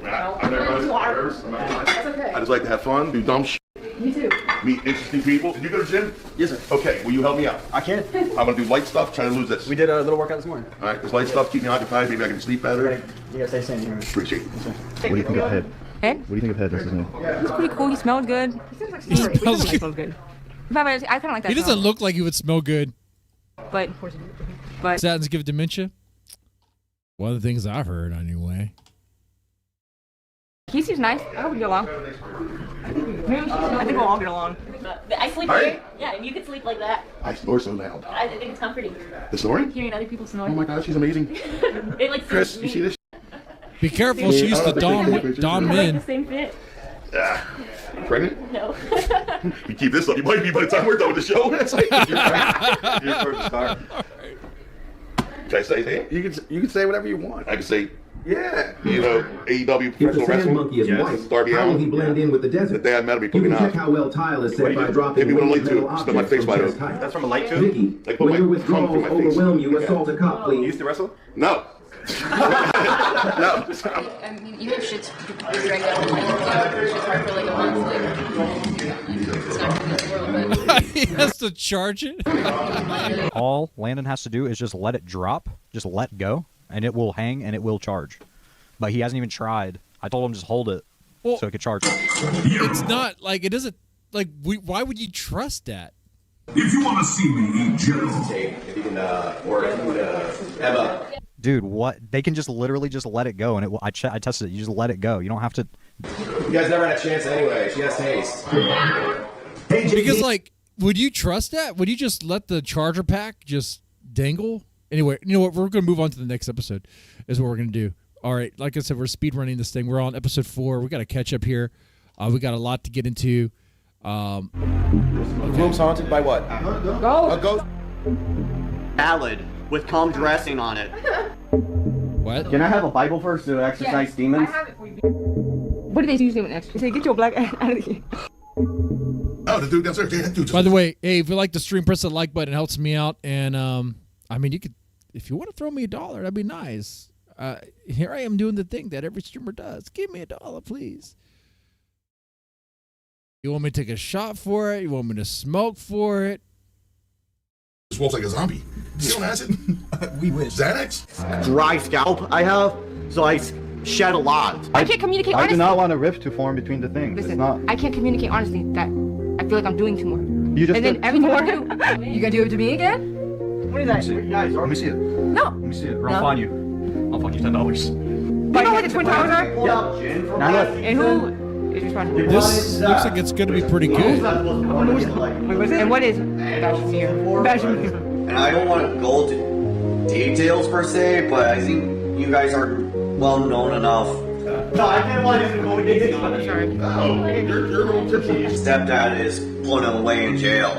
I just like to have fun, do dumb shit. Me too. Meet interesting people. Did you go to the gym? Yes, sir. Okay, will you help me out? I can. I'm gonna do light stuff, trying to lose this. We did a little workout this morning. All right, this light stuff keep me occupied. Maybe I can sleep better. You gotta stay sane here. Appreciate it. What do you think of Head? Head? What do you think of Head? That's his name. He's pretty cool. He smelled good. He smells good. Smells good. I kind of like that. He doesn't smell. look like he would smell good. But Statins give dementia? One of the things I've heard, anyway. he seems nice. I hope we get along. I think we'll all get along. I sleep Hey. here. Yeah, and you could sleep like that. I snore so loud. I think it's comforting. The snoring? Hearing other people snore. Oh my God, she's amazing. It like Chris, suits you me. see this? Be careful, she used to dom I like the men. same fit. Pregnant? No. You keep this up, you might be by the time we're done with the show. It's like, you're first star. Can I say that? You can say whatever you want. I can say, yeah, you know, AEW If the professional sand wrestling. monkey is white, Darby how will Allin. he blend in with the desert? The dad met me, You put me can on. check how well Tile is said by dropping Maybe one weighted light too. metal Split my objects face wide from chest open. height. That's from a light too? Vicky, Like, put when my your trunk withdrawals through my face. overwhelm you, assault a cop, please. You used to wrestle? No. No. I mean, even if shit's dragged out of my for like a month, like, it's not gonna be the world, but He has to charge it. All Landon has to do is just let it drop, just let go, and it will hang and it will charge. But he hasn't even tried. I told him just hold it so it could charge. It's not like it doesn't like. Why would you trust that? If you want to see me eat Joe. If you can, or if you would, Emma. Dude, what? They can just literally just let it go, and it will. I tested it. You just let it go. You don't have to. You guys never had a chance anyway. She has taste. Because like, would you trust that? Would you just let the charger pack just dangle? Anyway, you know what? We're gonna move on to the next episode. Is what we're gonna do. All right, like I said, we're speed running this thing. We're on episode 4. We got to catch up here. We got a lot to get into. The room's haunted by what? Go. A ghost. Salad with calm dressing on it. What? Can I have a Bible verse to exorcise demons? I have it for you. What did they usually do next? They say, get your black ass out of here. Oh, the dude downstairs. Yeah, that dude. By the way, hey, if you like the stream, press the like button. It helps me out. And I mean, you could, if you want to throw me $1, that'd be nice. Here I am doing the thing that every streamer does. Give me $1, please. You want me to take a shot for it? You want me to smoke for it? This wolf's like a zombie. You on acid? We wish. Xanax? Dry scalp I have, so I shed a lot. I can't communicate I honestly. do not want a rift to form between the things. Listen, It's not. I can't communicate honestly that I feel like I'm doing too much. You just and then did. every time I do, you gonna do it to me again? What is that? Let me see it. No. Let me see it. Or I'll fine you. I'll fine you $10. You know what the Twin Towers are? Now look. And who is responsible? This looks like it's going to be pretty good. And what is Bashmere? And I don't want to go to details per se, but I think you guys are well known enough. No, I didn't want to go to details. I'm sorry. Oh, you're a little tipsy. Stepdad is blown away in jail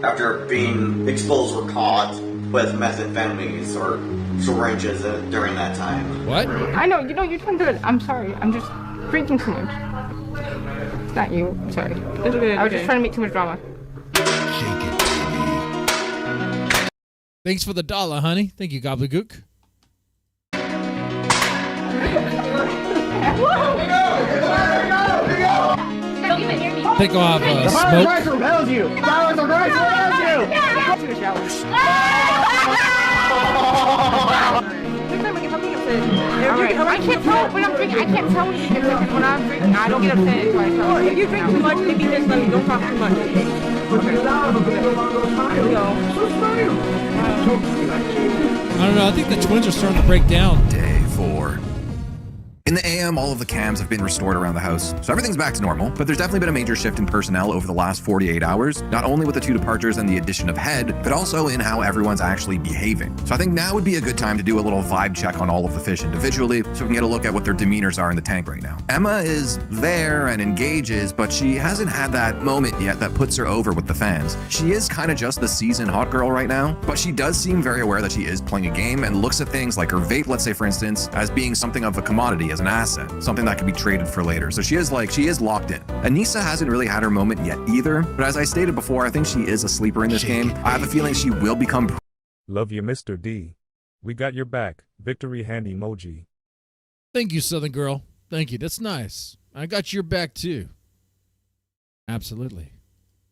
after being exposed or caught with methamphetamines or syringes during that time. What? I know, you know, you're doing good. I'm sorry. I'm just drinking too much. It's not you. I'm sorry. I was just trying to make too much drama. Thanks for the $1, honey. Thank you, Gobbledygook. Don't even hear me. I think I'll have smoke. repels you. Flowers of Christ repels you. Go to the shower. Next time I get something upset. All right. I can't tell when I'm drinking. I can't tell when you get upset. When I'm drinking, I don't get upset until I tell you. If you drink too much, maybe just let me. Don't talk too much. I don't know. I think the twins are starting to break down. Day 4. In the AM, all of the cams have been restored around the house, so everything's back to normal, but there's definitely been a major shift in personnel over the last 48 hours, not only with the 2 departures and the addition of Head, but also in how everyone's actually behaving. So I think now would be a good time to do a little vibe check on all of the fish individually, so we can get a look at what their demeanors are in the tank right now. Emma is there and engages, but she hasn't had that moment yet that puts her over with the fans. She is kind of just the seasoned hot girl right now, but she does seem very aware that she is playing a game and looks at things like her vape, let's say for instance, as being something of a commodity, as an asset, something that can be traded for later. So she is locked in. Anissa hasn't really had her moment yet either, but as I stated before, I think she is a sleeper in this game. I have a feeling she will become. Love you, Mr. D. We got your back. Victory hand emoji. Thank you, Southern Girl. Thank you. That's nice. I got your back too. Absolutely.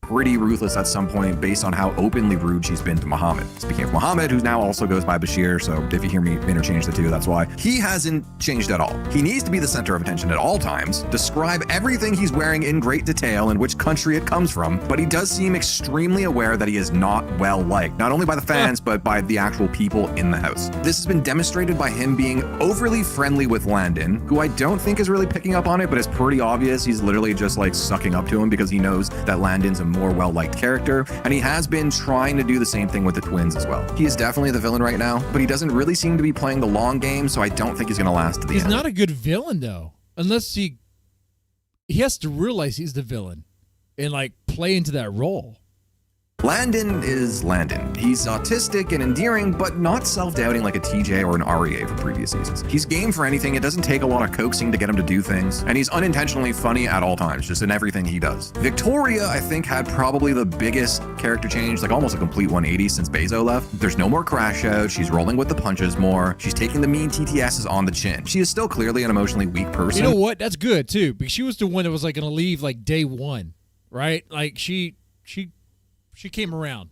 Pretty ruthless at some point based on how openly rude she's been to Muhammad. Speaking of Muhammad, who now also goes by Bashir, so if you hear me interchange the two, that's why. He hasn't changed at all. He needs to be the center of attention at all times, describe everything he's wearing in great detail and which country it comes from, but he does seem extremely aware that he is not well liked, not only by the fans, but by the actual people in the house. This has been demonstrated by him being overly friendly with Landon, who I don't think is really picking up on it, but it's pretty obvious he's literally just like sucking up to him because he knows that Landon's a more well-liked character, and he has been trying to do the same thing with the twins as well. He is definitely the villain right now, but he doesn't really seem to be playing the long game, so I don't think he's going to last to the end. He's not a good villain though, unless he has to realize he's the villain and like play into that role. Landon is Landon. He's autistic and endearing, but not self-doubting like a TJ or an REA from previous seasons. He's game for anything. It doesn't take a lot of coaxing to get him to do things, and he's unintentionally funny at all times, just in everything he does. Victoria, I think, had probably the biggest character change, like almost a complete 180 since Bezo left. There's no more crash out. She's rolling with the punches more. She's taking the mean TTSs on the chin. She is still clearly an emotionally weak person. You know what? That's good too, because she was the one that was like going to leave like day one, right? Like she came around.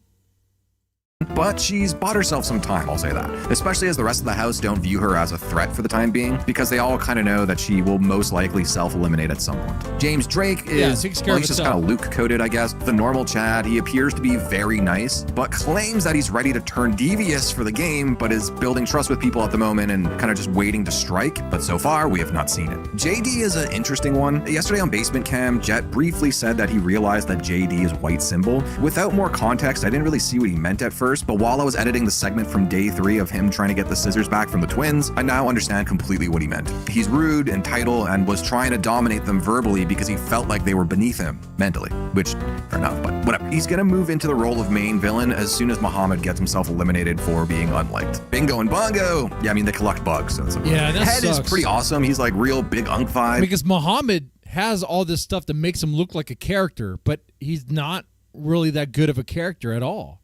But she's bought herself some time, I'll say that. Especially as the rest of the house don't view her as a threat for the time being, because they all kind of know that she will most likely self-eliminate at some point. James Drake is, he's just kind of Luke-coded, I guess. The normal Chad, he appears to be very nice, but claims that he's ready to turn devious for the game, but is building trust with people at the moment and kind of just waiting to strike. But so far, we have not seen it. JD is an interesting one. Yesterday on Basement Cam, Jet briefly said that he realized that JD is white symbol. Without more context, I didn't really see what he meant at first, but while I was editing the segment from day 3 of him trying to get the scissors back from the twins, I now understand completely what he meant. He's rude, entitled, and was trying to dominate them verbally because he felt like they were beneath him mentally, which, fair enough, but whatever. He's gonna move into the role of main villain as soon as Muhammad gets himself eliminated for being unliked. Bingo and Bongo! Yeah, I mean, they collect bugs, so that's okay. Yeah, that Head sucks. is pretty awesome. He's like real big unk vibe. Because Muhammad has all this stuff that makes him look like a character, but he's not really that good of a character at all.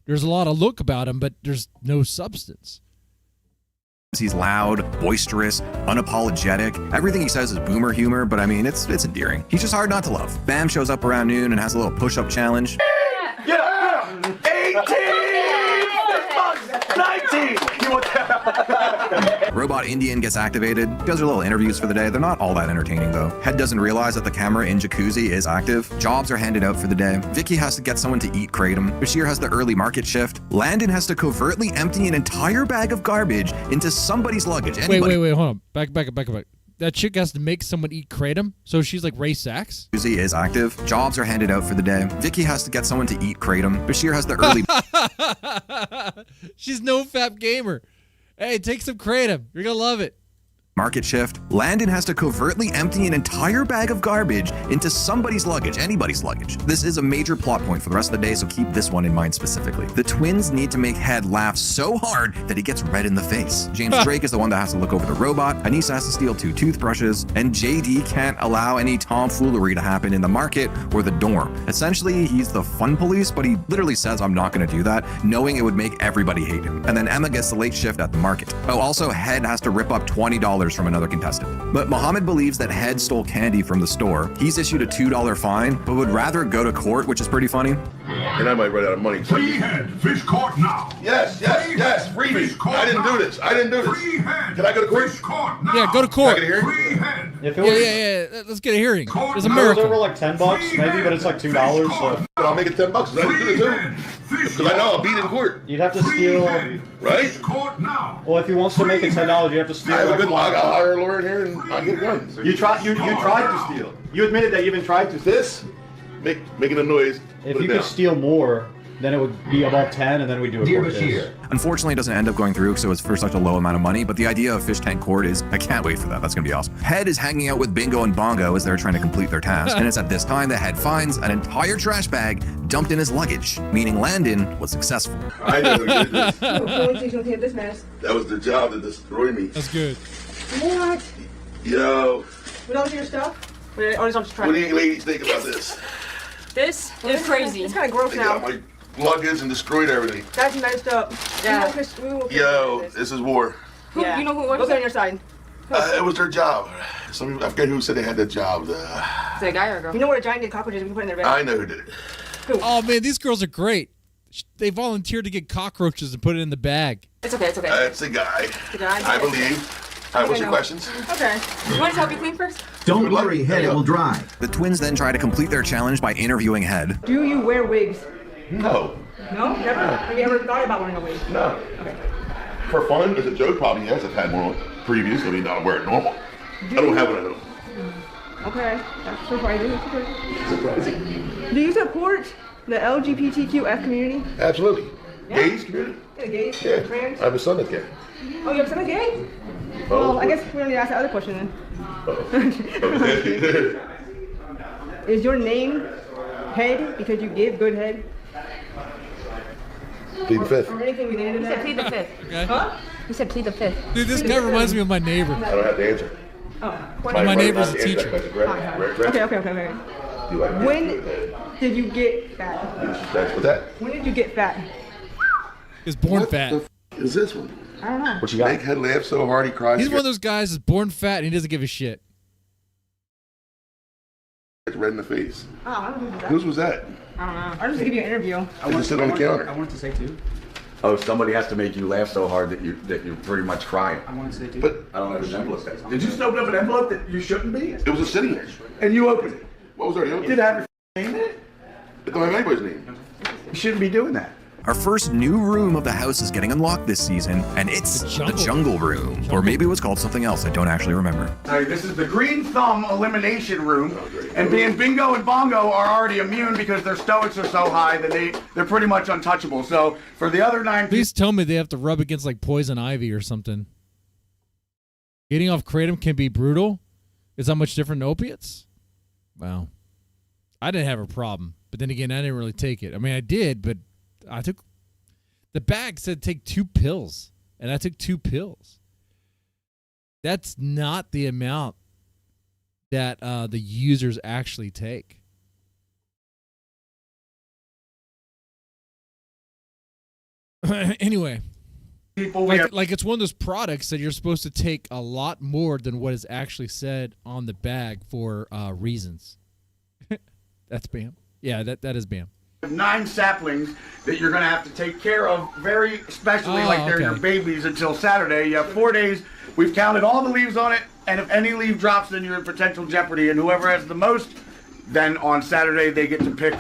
There's a lot of look about him, but there's no substance. He's loud, boisterous, unapologetic. Everything he says is boomer humor, but I mean, it's endearing. He's just hard not to love. Bam shows up around noon and has a little push-up challenge. Yeah! 18! 19! You want that? Robot Indian gets activated. Does her little interviews for the day. They're not all that entertaining though. Head doesn't realize that the camera in Jacuzzi is active. Jobs are handed out for the day. Vicky has to get someone to eat kratom. Bashir has the early market shift. Landon has to covertly empty an entire bag of garbage into somebody's luggage. Wait, hold on. Back up. That chick has to make someone eat kratom, so she's like Ray Sachs? Jacuzzi is active. Jobs are handed out for the day. Vicky has to get someone to eat kratom. Bashir has the early... She's no fap gamer. Hey, take some kratom. You're gonna love it. market shift. Landon has to covertly empty an entire bag of garbage into somebody's luggage, anybody's luggage. This is a major plot point for the rest of the day, so keep this one in mind specifically. The twins need to make Head laugh so hard that he gets red in the face. James Drake is the one that has to look over the robot. Anissa has to steal 2 toothbrushes, and JD can't allow any tomfoolery to happen in the market or the dorm. Essentially, he's the fun police, but he literally says, I'm not going to do that, knowing it would make everybody hate him. And then Emma gets the late shift at the market. Oh, also, Head has to rip up $20 from another contestant. But Mohammed believes that Head stole candy from the store. He's issued a $2 fine, but would rather go to court, which is pretty funny. And I might run out of money. Free Head, fish court now. Yes, free me. I didn't do this. Free Head. Can I go to court? Fish court now. Yeah, go to court. Can I get a hearing? Free Head. If it was, Yeah. Let's get a hearing. There's a if it was miracle. over like $10 maybe, but it's like $2. So But I'll make it $10. I didn't do it too. Because I know I'll beat in court. you'd have to steal. Right? Court now. Well, if he wants to make it $10, you have to steal. I have a like good log. I'll hire a lawyer in here and I'll get one. You tried to steal. You admitted that you even tried to steal. This, making a noise. If put you it could down. steal more, then it would be about 10, and then we do a court case. Unfortunately, it doesn't end up going through, so it's for such a low amount of money, but the idea of Fishtank Court is, I can't wait for that. That's going to be awesome. Head is hanging out with Bingo and Bongo as they're trying to complete their task, and it's at this time that Head finds an entire trash bag dumped in his luggage, meaning Landon was successful. I know who did this. This mess. That was the job that destroyed me. That's good. What? Yo, With all your stuff? what do you ladies think about this? This is crazy. It's kind of gross They got my luggage and destroyed everything. That's messed up. Yeah. Yo, this is war. Yeah. You know who was on your side? It was their job. Some people, I forget who said they had that job. Is it a guy or a girl? You know what a giant did cockroaches we put in their bed? I know who did it. Oh man, these girls are great. They volunteered to get cockroaches and put it in the bag. It's okay. It's a guy. The guy. I believe. All right, what's your questions? Okay. You want to help you clean first? Don't worry, Head, it will dry. The twins then try to complete their challenge by interviewing Head. Do you wear wigs? No. No? Never? Have you ever thought about wearing a wig? No. Okay. For fun, as a joke, probably yes. I've had more previous. I mean, not wear it normal. I don't have it at all. Okay. That's surprising. Surprising. Do you support the LGBTQF community? Absolutely. Yeah. Gays community? Yeah, gays? Yeah. Trans? I have a son that's gay. Oh, you have someone gay? Well, I guess we don't need to ask the other question then. Is your name Head because you give good head? Plead the fifth. Or anything related to that? Plead the fifth. Okay. Huh? You said plead the fifth. Dude, this guy reminds me of my neighbor. I don't have to answer. Oh. My neighbor's a Answer that teacher. question, correct? Okay. Do you like When good head? did you get fat? That's what that. When did you get fat? He was born What fat. the is this one? I don't know. What you got? Make Head laugh so hard he cries. He's one of those guys that's born fat and he doesn't give a shit. Gets red in the face. Oh, I don't know who that. Whose was that? I don't know. I'll just give you an interview. I just sit on the counter. I wanted to say too. Oh, somebody has to make you laugh so hard that you're pretty much crying. I wanted to say too. But I don't know whose envelope that's. Did you just open up an envelope that you shouldn't be? It was a sitting there. And you opened it. What was there? Did it have your name in it? It don't have anybody's name. You shouldn't be doing that. Our first new room of the house is getting unlocked this season, and it's the jungle room. Or maybe it was called something else I don't actually remember. All right, this is the Green Thumb Elimination Room. And being Bingo and Bongo are already immune because their stoics are so high that they're pretty much untouchable. So for the other 9 Please tell me they have to rub against like poison ivy or something. Getting off kratom can be brutal. Is that much different than opiates? Wow. I didn't have a problem. But then again, I didn't really take it. I mean, I did, but I took... The bag said take 2 pills. And I took 2 pills. That's not the amount that the users actually take. Anyway, people. Like it's one of those products that you're supposed to take a lot more than what is actually said on the bag for reasons. That's Bam. Yeah, that is Bam. 9 saplings that you're going to have to take care of very especially like they're your babies until Saturday. You have 4 days. We've counted all the leaves on it, and if any leaf drops, then you're in potential jeopardy. And whoever has the most, then on Saturday they get to pick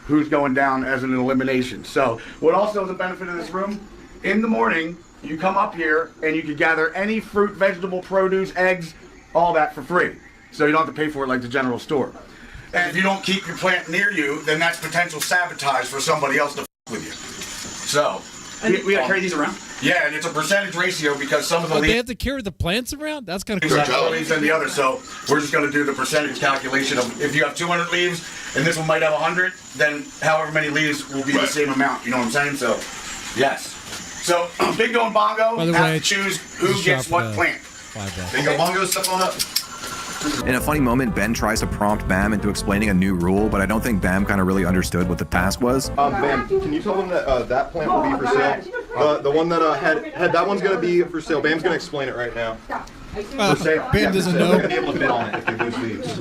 who's going down as an elimination. So what also is a benefit of this room, in the morning, you come up here and you can gather any fruit, vegetable, produce, eggs, all that for free. So you don't have to pay for it like the general store. And if you don't keep your plant near you, then that's potential sabotage for somebody else to f with you. So we gotta carry these around? Yeah, and it's a percentage ratio because some of the They leaves have to carry the plants around? That's kind of are cool. more leaves than the other. So we're just gonna do the percentage calculation of if you have 200 leaves and this one might have 100, then however many leaves will be the same amount. You know what I'm saying? So yes. So Bingo and Bongo have to choose who gets what plant. Bingo, Bongo, step on up. In a funny moment, Ben tries to prompt Bam into explaining a new rule, but I don't think Bam kind of really understood what the task was. Bam, can you tell them that that plant will be for sale? The one that had that one's going to be for sale. Bam's going to explain it right now. For sale. Bam doesn't know. They're going to be able to bid on it if they lose leaves.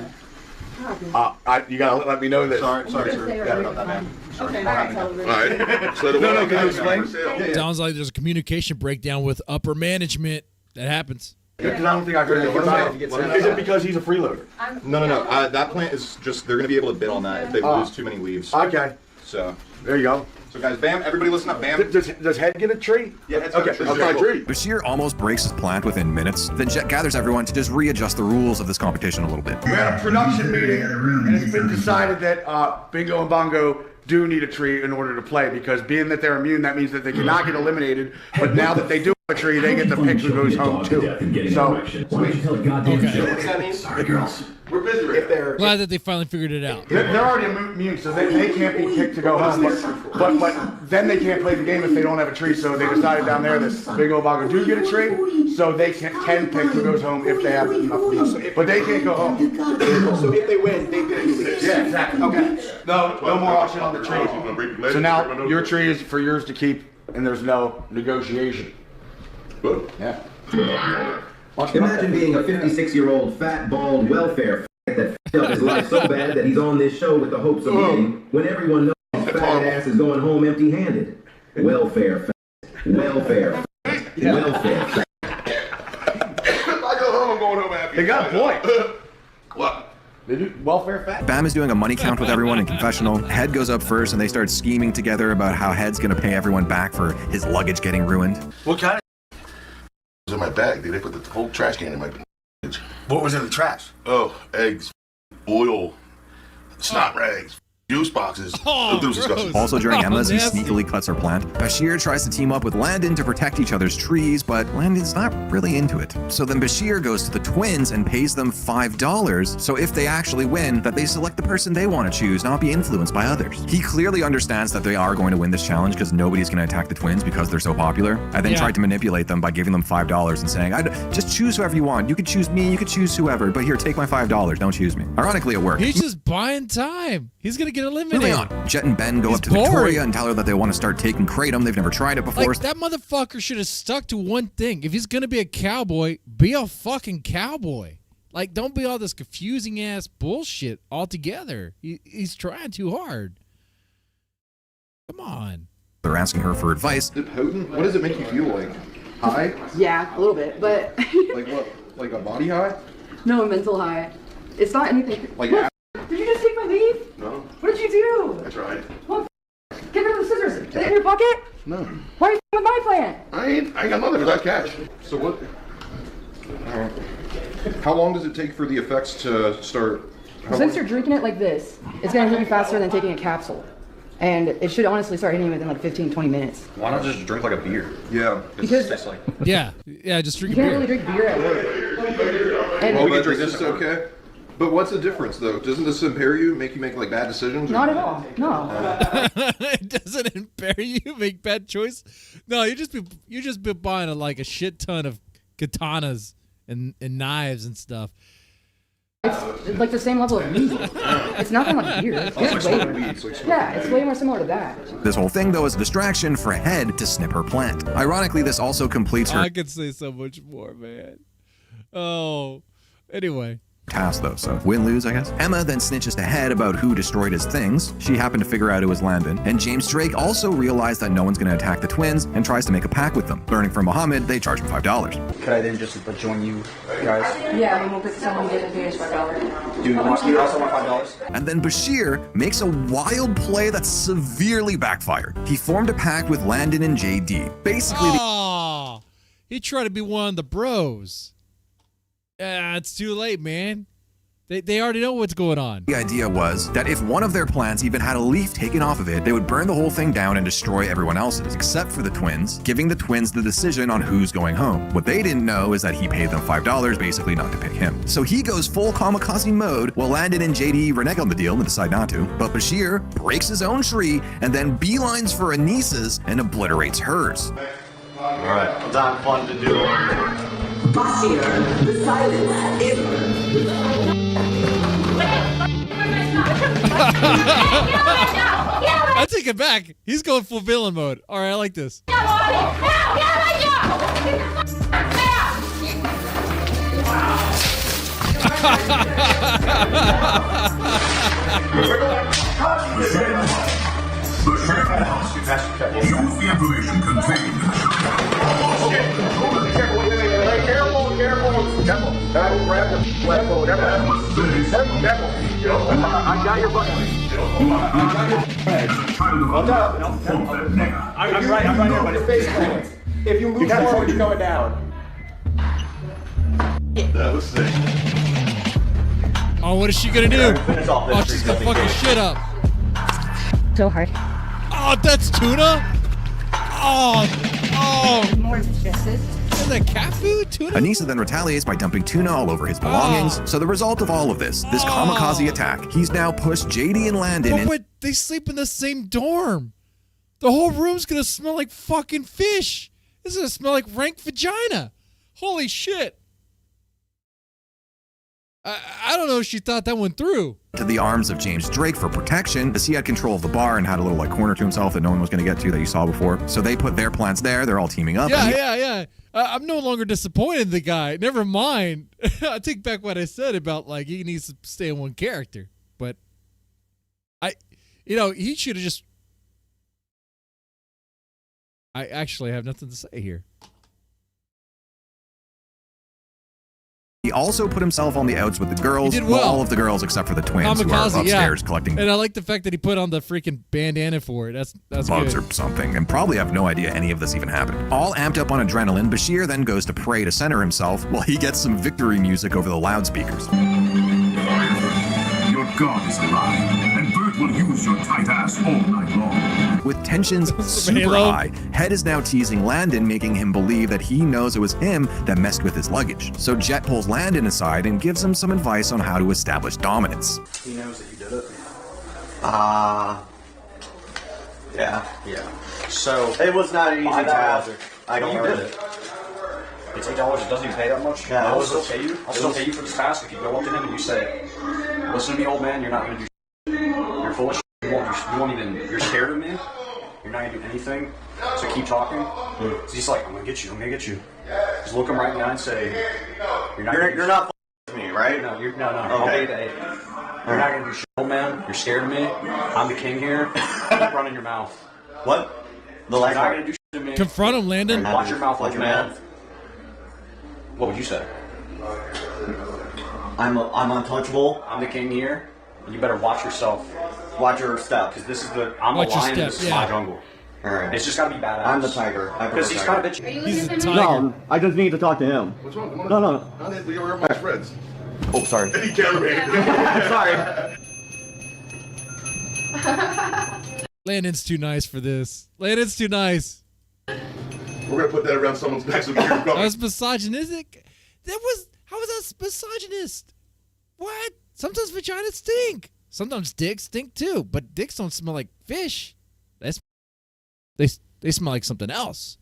You gotta let me know that. Sorry, sir. You gotta know that, man. Okay. All right. So No, can you explain? Sounds like there's a communication breakdown with upper management. That happens. Because I don't think I heard it. Is it because he's a freeloader? No. That plant is just, they're going to be able to bid on that if they lose too many leaves. Okay. So, there you go. So guys, Bam, everybody listen up, Bam. Does Head get a tree? Yeah, Head's got a tree. Okay, tree. Bashir almost breaks his plant within minutes, then Jet gathers everyone to just readjust the rules of this competition a little bit. We had a production meeting, and it's been decided that Bingo and Bongo do need a tree in order to play, because being that they're immune, that means that they cannot get eliminated, but now that they do have a tree, they get to pick who goes home too. So, Sorry, girls. We're busy right now. Glad that they finally figured it out. They're already immune, so they can't be picked to go home, but then they can't play the game if they don't have a tree, so they decided down there that Bingo and Bongo do get a tree, so they can pick who goes home if they have enough leaves, but they can't go home. So if they win, they pick who leaves. Yeah, exactly. Okay. No more auction on the tree. So now your tree is for yours to keep, and there's no negotiation. Good. Yeah. Imagine being a 56-year-old fat, bald welfare f*** that f***ed up his life so bad that he's on this show with the hopes of winning when everyone knows his fat ass is going home empty-handed. Welfare f***. Welfare f***. Welfare f***. If I go home, I'm going home happy. They got a point. What? They do welfare fat. Bam is doing a money count with everyone in confessional. Head goes up first, and they start scheming together about how Head's gonna pay everyone back for his luggage getting ruined. What kind of in my bag, dude. They put the whole trash can in my bag. What was in the trash? Oh, eggs, oil, snot rags, juice boxes. It was disgusting. Also during Emma's, he nasty. sneakily cuts her plant. Bashir tries to team up with Landon to protect each other's trees, but Landon's not really into it. So then Bashir goes to the twins and pays them $5, so if they actually win, that they select the person they want to choose, not be influenced by others. He clearly understands that they are going to win this challenge because nobody's going to attack the twins because they're so popular, and then tried to manipulate them by giving them $5 and saying, just choose whoever you want. You could choose me, you could choose whoever, but here, take my $5, don't choose me. Ironically, it worked. He's just buying time. He's going to get eliminated. Moving on. Jet and Ben go up to boring. Victoria and tell her that they want to start taking kratom. They've never tried it before. Like, that motherfucker should have stuck to one thing. If he's going to be a cowboy, be a fucking cowboy. Like, don't be all this confusing ass bullshit altogether. He's trying too hard. Come on. They're asking her for advice. Is it potent? What does it make you feel like? High? Yeah, a little bit, but Like what? Like a body high? no, a mental high. It's not anything. Like What? Did you just take my leaf? No, What did you do? I tried. What? Get rid of the scissors. Is it in your pocket? No. Why are you with my plant? I ain't got nothing. I got cash. So what? How long does it take for the effects to start? Since you're drinking it like this, it's going to hit you faster than taking a capsule. And it should honestly start hitting you within like 15, 20 minutes. Why not just drink like a beer? Yeah. Because Yeah, just drink you a can't beer. really drink beer at work. And Well, but this is okay. But what's the difference, though? Doesn't this impair you, make you make like bad decisions? not at all. No. It doesn't impair you, make bad choice. No, you just be buying like a shit ton of katanas and knives and stuff. It's like the same level of music. It's nothing like beer. It's way more similar to that. This whole thing, though, is a distraction for Head to snip her plant. Ironically, this also completes her I could say so much more, man. Oh, anyway. task, though, so win-lose, I guess. Emma then snitches to Head about who destroyed his things. She happened to figure out it was Landon. And James Drake also realized that no one's going to attack the twins and tries to make a pact with them. Learning from Muhammad, they charge him $5. Could I then just join you guys? Yeah, we'll pick someone who didn't pay us $5. Do you also want $5? And then Bashir makes a wild play that severely backfired. He formed a pact with Landon and JD. Basically, he tried to be one of the bros. It's too late, man. They already know what's going on. The idea was that if one of their plants even had a leaf taken off of it, they would burn the whole thing down and destroy everyone else's, except for the twins, giving the twins the decision on who's going home. What they didn't know is that he paid them $5 basically not to pick him. So he goes full kamikaze mode while Landon and JD renege on the deal and decide not to. But Bashir breaks his own tree and then beelines for Anissa's and obliterates hers. Alright, well, time fun to do. Bashir, the silence is... I take it back. He's going full villain mode. All right, I like this. Use the information contained. Careful. Grab the level. I got your button. I'm right here, but if you move forward, you're going down. That was sick. Oh, what is she gonna do? Oh, she's gonna fuck his shit up. So hard. Oh, that's tuna? Oh. More stresses. Is that cat food? Tuna? Anissa then retaliates by dumping tuna all over his belongings. So the result of all of this kamikaze attack, he's now pushed JD and Landon in. But they sleep in the same dorm. The whole room's gonna smell like fucking fish. It's gonna smell like rank vagina. Holy shit. I don't know if she thought that one through. To the arms of James Drake for protection, as he had control of the bar and had a little corner to himself that no one was going to get to that you saw before. So they put their plants there. They're all teaming up. Yeah. I'm no longer disappointed in the guy. Never mind. I take back what I said about he needs to stay in one character. But he should have just. I actually have nothing to say here. He also put himself on the outs with the girls. He did well. All of the girls except for the twins who are upstairs collecting. And I like the fact that he put on the freaking bandana for it. That's bugs good. or something, and probably have no idea any of this even happened. All amped up on adrenaline, Bashir then goes to pray to center himself while he gets some victory music over the loudspeakers. Your god is alive, and Bert will use your tight ass all night long. With tensions super high, Head is now teasing Landon, making him believe that he knows it was him that messed with his luggage. So Jet pulls Landon aside and gives him some advice on how to establish dominance. He knows that you did it. Yeah. So it was not an easy task. I don't know it. It's $8. It doesn't even pay that much. Yeah, I'll still pay you. I'll still pay you for this task if you go up to him and you say, "Listen to me, old man. You're not going to do. You're full of shit. You won't even. You're scared of me. You're not going to do anything. So keep talking." So he's like, "I'm going to get you. I'm going to get you." Just look him right in the eye and say, "You're not with me, right? No. I'll pay you the 8. You're not going to do shit, old man. You're scared of me. I'm the king here. Keep running your mouth." What? The You're last not going to do shit to me. Confront him, Landon. Watch your mouth, old man. What would you say? I'm untouchable. I'm the king here. You better watch yourself. Watch your step. Because this is I'm a lion. This is my jungle. All right. It's just got to be badass. I'm the tiger. Because he's kind of bitchy. He's a tiger. No, I just need to talk to him. What's wrong? No. We were my friends. Oh, sorry. Any cameraman. Sorry. Landon's too nice for this. Landon's too nice. We're going to put that around someone's neck so we can That was misogynistic? How was that misogynist? What? Sometimes vaginas stink. Sometimes dicks stink too, but dicks don't smell like fish. They smell like something else.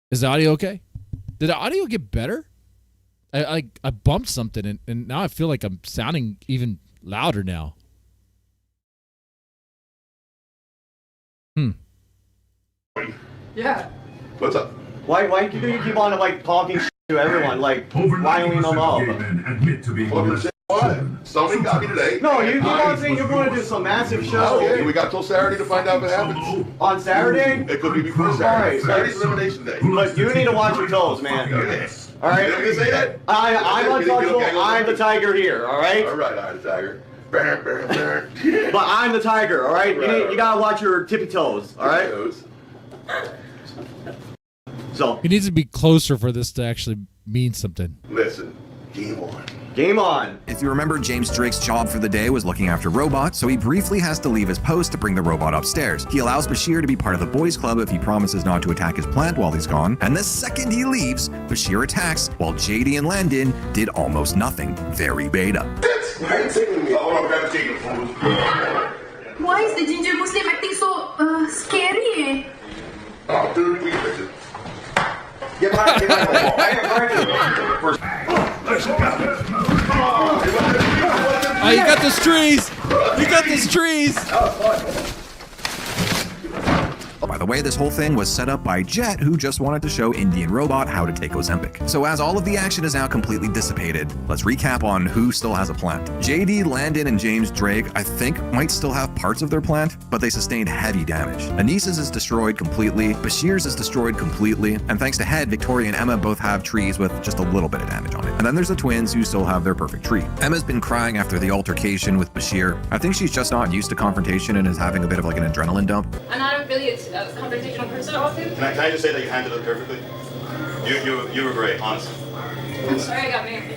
Is the audio okay? Did the audio get better? I bumped something, and now I feel like I'm sounding even louder now. Yeah. What's up? Why do you keep on like talking to everyone, like riling them up? Admit to being What? Somebody got me today. No, you keep on saying you're going to do some massive show. Okay, we got till Saturday to find out what happens. On Saturday? It could be before Saturday. Alright, Saturday's elimination day. But you need to watch your toes, man. Yes. All right. You gonna say that? I'm untouchable. I'm the tiger here. All right. All right, I'm the tiger. But I'm the tiger. All right. You gotta watch your tippy toes. All right. So he needs to be closer for this to actually mean something. Listen, game on. Game on. If you remember, James Drake's job for the day was looking after robots, so he briefly has to leave his post to bring the robot upstairs. He allows Bashir to be part of the boys club if he promises not to attack his plant while he's gone, and the second he leaves, Bashir attacks while JD and Landon did almost nothing. Very beta. Why is the ginger Muslim acting so scary? Oh, dude, we get it. Get back. Oh, you got those trees! You got those trees! By the way, this whole thing was set up by Jet, who just wanted to show Indian Robot how to take Ozempic. So as all of the action is now completely dissipated, let's recap on who still has a plant. JD, Landon, and James Drake, I think, might still have parts of their plant, but they sustained heavy damage. Anissa's is destroyed completely, Bashir's is destroyed completely, and thanks to Head, Victoria and Emma both have trees with just a little bit of damage on it. And then there's the twins who still have their perfect tree. Emma's been crying after the altercation with Bashir. I think she's just not used to confrontation and is having a bit of like an adrenaline dump. I'm not really a confrontational person often. Can I just say that you handled it perfectly? You were great, honestly. I'm sorry I got married.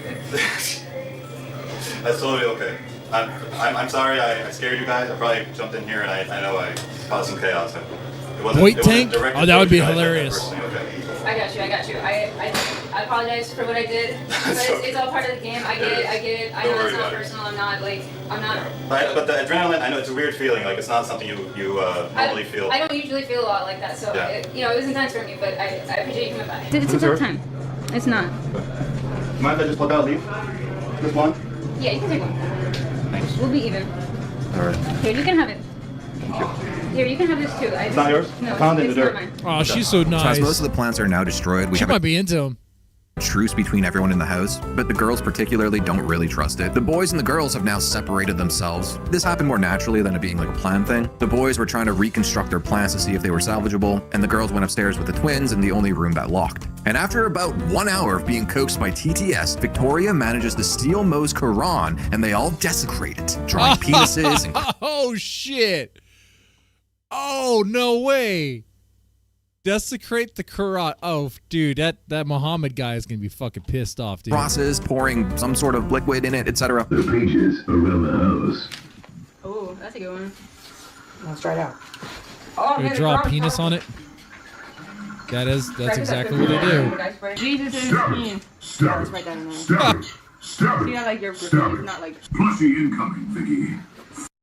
That's totally okay. I'm sorry I scared you guys. I probably jumped in here and I know I caused some chaos. Void tank? Oh, that would be hilarious. I got you. I apologize for what I did. But it's all part of the game. I get it. I know it's not personal. I'm not. But the adrenaline, I know it's a weird feeling. Like it's not something you normally feel. I don't usually feel a lot like that. So Yeah. it was intense for me. But I appreciate you coming by. It's a tough time. It's not. Mind if I just plug out leave? Just one? Yeah, you can take one. Thanks. We'll be even. All right. Here, you can have it. Here, you can have this too. It's not yours? No, I found it in it's the not dirt. mine. Oh, she's so So nice. as most of the plants are now destroyed, we She have might a be into him. truce between everyone in the house, but the girls particularly don't really trust it. The boys and the girls have now separated themselves. This happened more naturally than it being like a planned thing. The boys were trying to reconstruct their plants to see if they were salvageable, and the girls went upstairs with the twins in the only room that locked. And after about 1 hour of being coaxed by TTS, Victoria manages to steal Mo's Quran, and they all desecrate it, drawing penises and Oh, shit. Oh, no way. Desecrate the Quran. Oh, dude, that Muhammad guy is going to be fucking pissed off, dude. crosses, pouring some sort of liquid in it, etc. The pages around the house. Oh, that's a good one. Let's try it out. Oh, They draw a penis on it. That's exactly what they do. Jesus is king. Stop Let's write that in there. Stop So you got like your Stop not like. Plushie incoming, Vicky.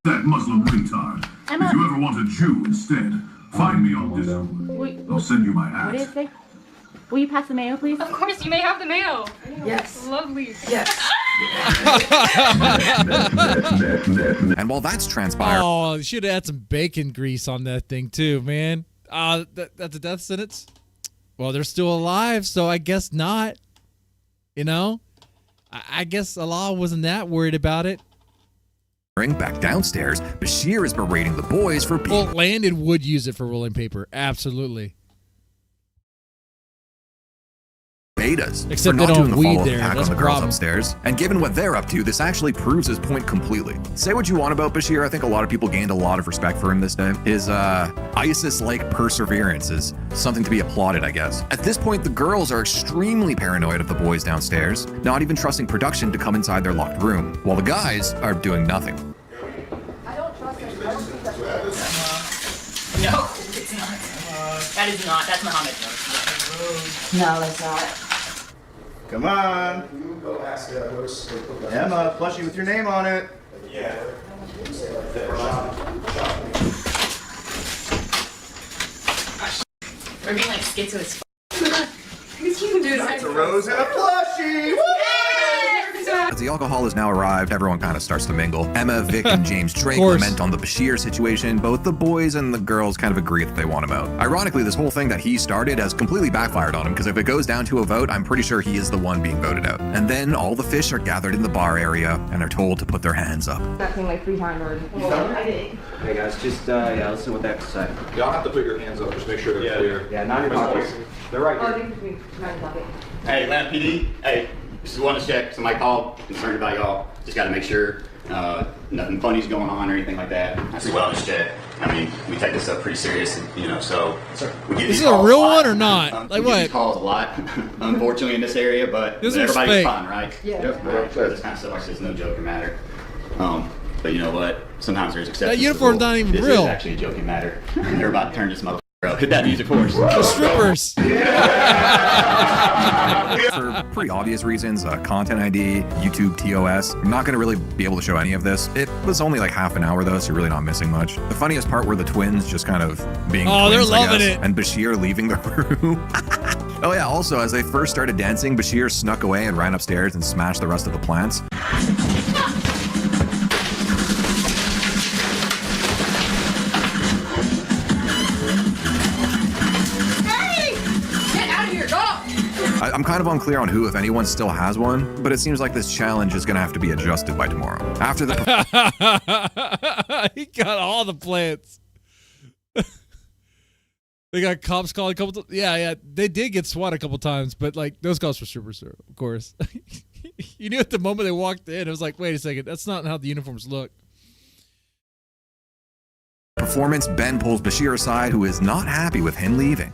That Muslim retard. Emma. If you ever want a Jew instead, find me on Discord. I'll send you my What did ass. it say? Will you pass the mail, please? Of course, you may have the mail. Yes. Lovely. Yes. And while that's transpired, Oh, should have had some bacon grease on that thing too, man. That's a death sentence. Well, they're still alive, so I guess not. You know, I guess Allah wasn't that worried about it. back downstairs, Bashir is berating the boys for being Well, Landon would use it for rolling paper, absolutely. betas. Except for they not don't doing a weed follow-up there, attack that's on a the girls problem. upstairs. And given what they're up to, this actually proves his point completely. Say what you want about Bashir, I think a lot of people gained a lot of respect for him this day. His ISIS-like perseverance is something to be applauded, I guess. At this point, the girls are extremely paranoid of the boys downstairs, not even trusting production to come inside their locked room, while the guys are doing nothing. No, it's not. That is not. That's Muhammad. No, that's not. Come on. Emma, plushie with your name on it. Yeah. We're being like schizo as f. You can do that. a rose and a plushie. As the alcohol has now arrived, everyone kind of starts to mingle. Emma, Vic, and James Drake lament on the Bashir situation. Both the boys and the girls kind of agree that they want him out. Ironically, this whole thing that he started has completely backfired on him, because if it goes down to a vote, I'm pretty sure he is the one being voted out. And then all the fish are gathered in the bar area and are told to put their hands up. That came like 3 times already. Hey guys, just listen to what they have to say. You don't have to put your hands up, just make sure they're clear. Yeah, not in your pockets. They're right here. Hey, Atlanta PD. Hey, just want to check. Somebody called, concerned about y'all. Just got to make sure nothing funny's going on or anything like that. I said, well, just check. I mean, we take this up pretty serious, you know. So we get Is these it a calls real lot. one or not? Like we get what? these calls a lot, unfortunately, in this area, but This everybody's fake. fine, right? Yeah. Right. So this kind of stuff is no joking matter. But you know what? Sometimes there's exceptions. That uniform's not even this real. Is actually a joking matter. They're about to turn this motherfucker up. Hit that music for us. The strippers. For pretty obvious reasons, content ID, YouTube TOS, I'm not going to really be able to show any of this. It was only like half an hour though, so you're really not missing much. The funniest part were the twins just kind of being Oh, twins, they're I loving guess, it. and Bashir leaving the room. Oh yeah, also, as they first started dancing, Bashir snuck away and ran upstairs and smashed the rest of the plants. Get out of here, go! I'm kind of unclear on who, if anyone, still has one, but it seems like this challenge is going to have to be adjusted by tomorrow. After the He got all the plants. They got cops calling a couple times. Yeah, they did get SWAT a couple times, but like those calls were super, of course. You knew at the moment they walked in, it was like, wait a second, that's not how the uniforms look. performance, Ben pulls Bashir aside, who is not happy with him leaving.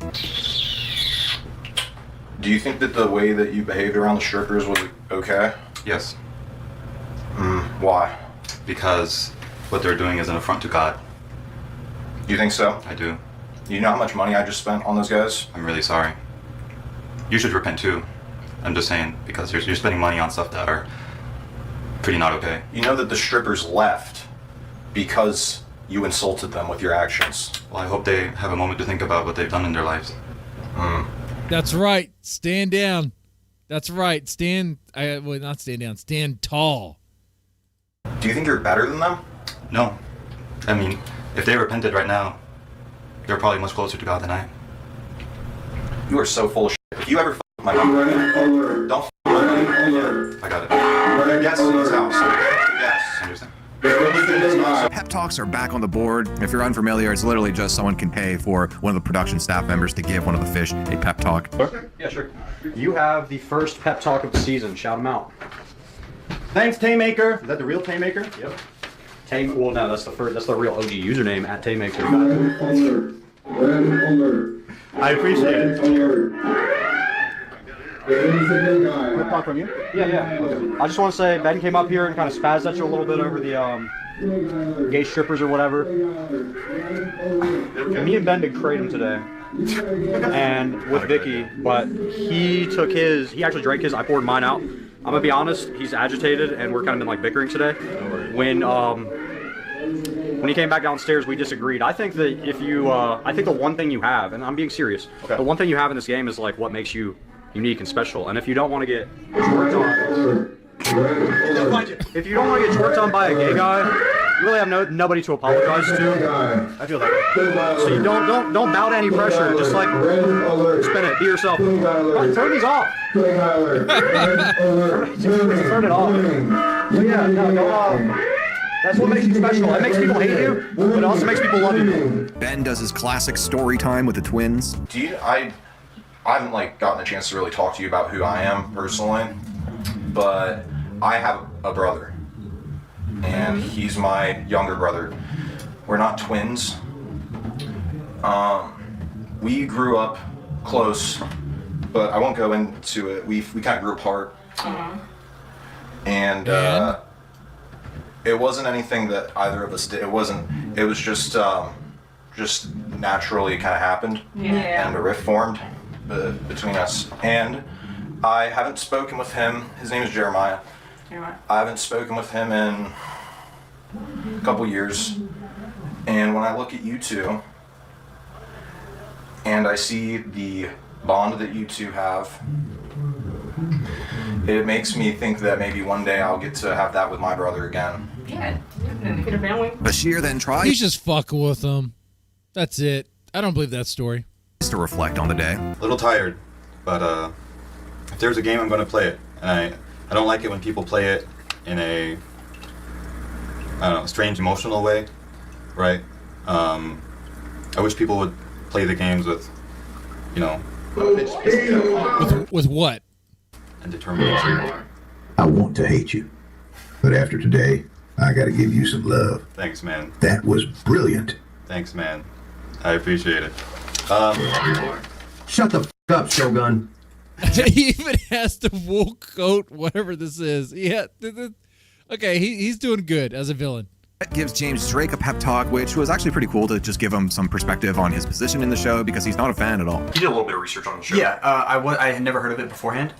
Do you think that the way that you behaved around the strippers was okay? Yes. Why? Because what they're doing is an affront to God. You think so? I do. You know how much money I just spent on those guys? I'm really sorry. You should repent too. I'm just saying, because you're spending money on stuff that are pretty not okay. You know that the strippers left because you insulted them with your actions. Well, I hope they have a moment to think about what they've done in their lives. That's right. Stand down. That's right. Not stand down. Stand tall. Do you think you're better than them? No. I mean, if they repented right now, they're probably much closer to God than I am. You are so full of shit. If you ever f with my mom, don't f with me. I got it. Yes, in his house. Yes. I understand. Pep talks are back on the board. If you're unfamiliar, it's literally just someone can pay for one of the production staff members to give one of the fish a pep talk. Yeah, sure. You have the first pep talk of the season. Shout them out. Thanks, Taymaker. Is that the real Taymaker? Yep. Well, no, that's the real OG username at Taymaker. I appreciate it. Quick talk from you? Yeah. Okay. I just want to say Ben came up here and kind of spazzed at you a little bit over the gay strippers or whatever. Me and Ben did kratom today, and with Vicky, but he actually drank his. I poured mine out. I'm gonna be honest, he's agitated, and we're kind of been like bickering today. When he came back downstairs, we disagreed. I think that I think the one thing you have, and I'm being serious, the one thing you have in this game is like what makes you unique and special. And if you don't want to get worked on, by a gay guy, you really have nobody to apologize to. I feel that way. So you don't bow to any pressure. Just like spin it, be yourself. Turn these off. Turn it off. But yeah, no. That's what makes you special. It makes people hate you, but it also makes people love you. Ben does his classic story time with the twins. I haven't like gotten a chance to really talk to you about who I am personally, but I have a brother, and he's my younger brother. We're not twins. We grew up close, but I won't go into it. We kind of grew apart, and it wasn't anything that either of us did. It was just naturally kind of happened, and a rift formed between us. And I haven't spoken with him. His name is Jeremiah. I haven't spoken with him in a couple years. And when I look at you two, and I see the bond that you two have, it makes me think that maybe one day I'll get to have that with my brother again. Yeah, get a family. Bashir then tries He's just fucking with them. That's it. I don't believe that story. to reflect on the day. A little tired, but if there's a game, I'm going to play it. And I don't like it when people play it in a, I don't know, strange emotional way, right? I wish people would play the games with, you know, with what? And determination. I want to hate you, but after today, I got to give you some love. Thanks, man. That was brilliant. Thanks, man. I appreciate it. Shut the f up, Shogun. He even has the wool coat, whatever this is. Yeah. Okay, he's doing good as a villain. That gives James Drake a pep talk, which was actually pretty cool to just give him some perspective on his position in the show because he's not a fan at all. You did a little bit of research on the show. Yeah, I had never heard of it beforehand.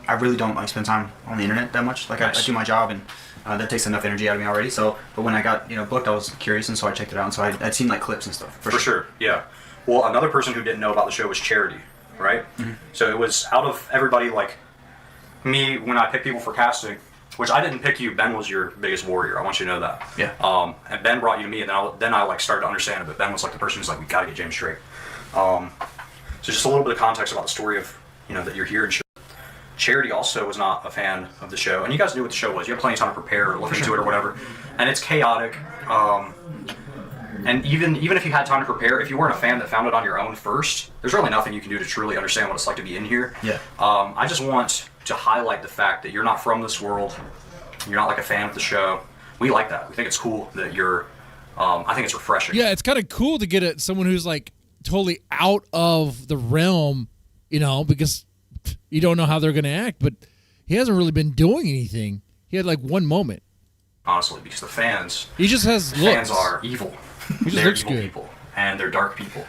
I really don't like spend time on the internet that much. Like I do my job, and that takes enough energy out of me already. So, but when I got booked, I was curious, and so I checked it out. And so I'd seen like clips and stuff. For sure, yeah. Well, another person who didn't know about the show was Charity, right? Mm-hmm. So it was out of everybody, like me, when I pick people for casting, which I didn't pick you. Ben was your biggest warrior. I want you to know that. Yeah. And Ben brought you to me, and then I like started to understand it. But Ben was like the person who's like, we gotta get James Drake. So just a little bit of context about the story of that you're here and shit. Charity also was not a fan of the show, and you guys knew what the show was. You had plenty of time to prepare or look into it or whatever, and it's chaotic. And even if you had time to prepare, if you weren't a fan that found it on your own first, there's really nothing you can do to truly understand what it's like to be in here. Yeah. I just want to highlight the fact that you're not from this world. You're not like a fan of the show. We like that. We think it's cool that you're. I think it's refreshing. Yeah, it's kind of cool to get someone who's like totally out of the realm, because you don't know how they're going to act. But he hasn't really been doing anything. He had like one moment. Honestly, because the fans. He just has the looks. Fans are evil. He just they're looks evil good. people, and they're dark people.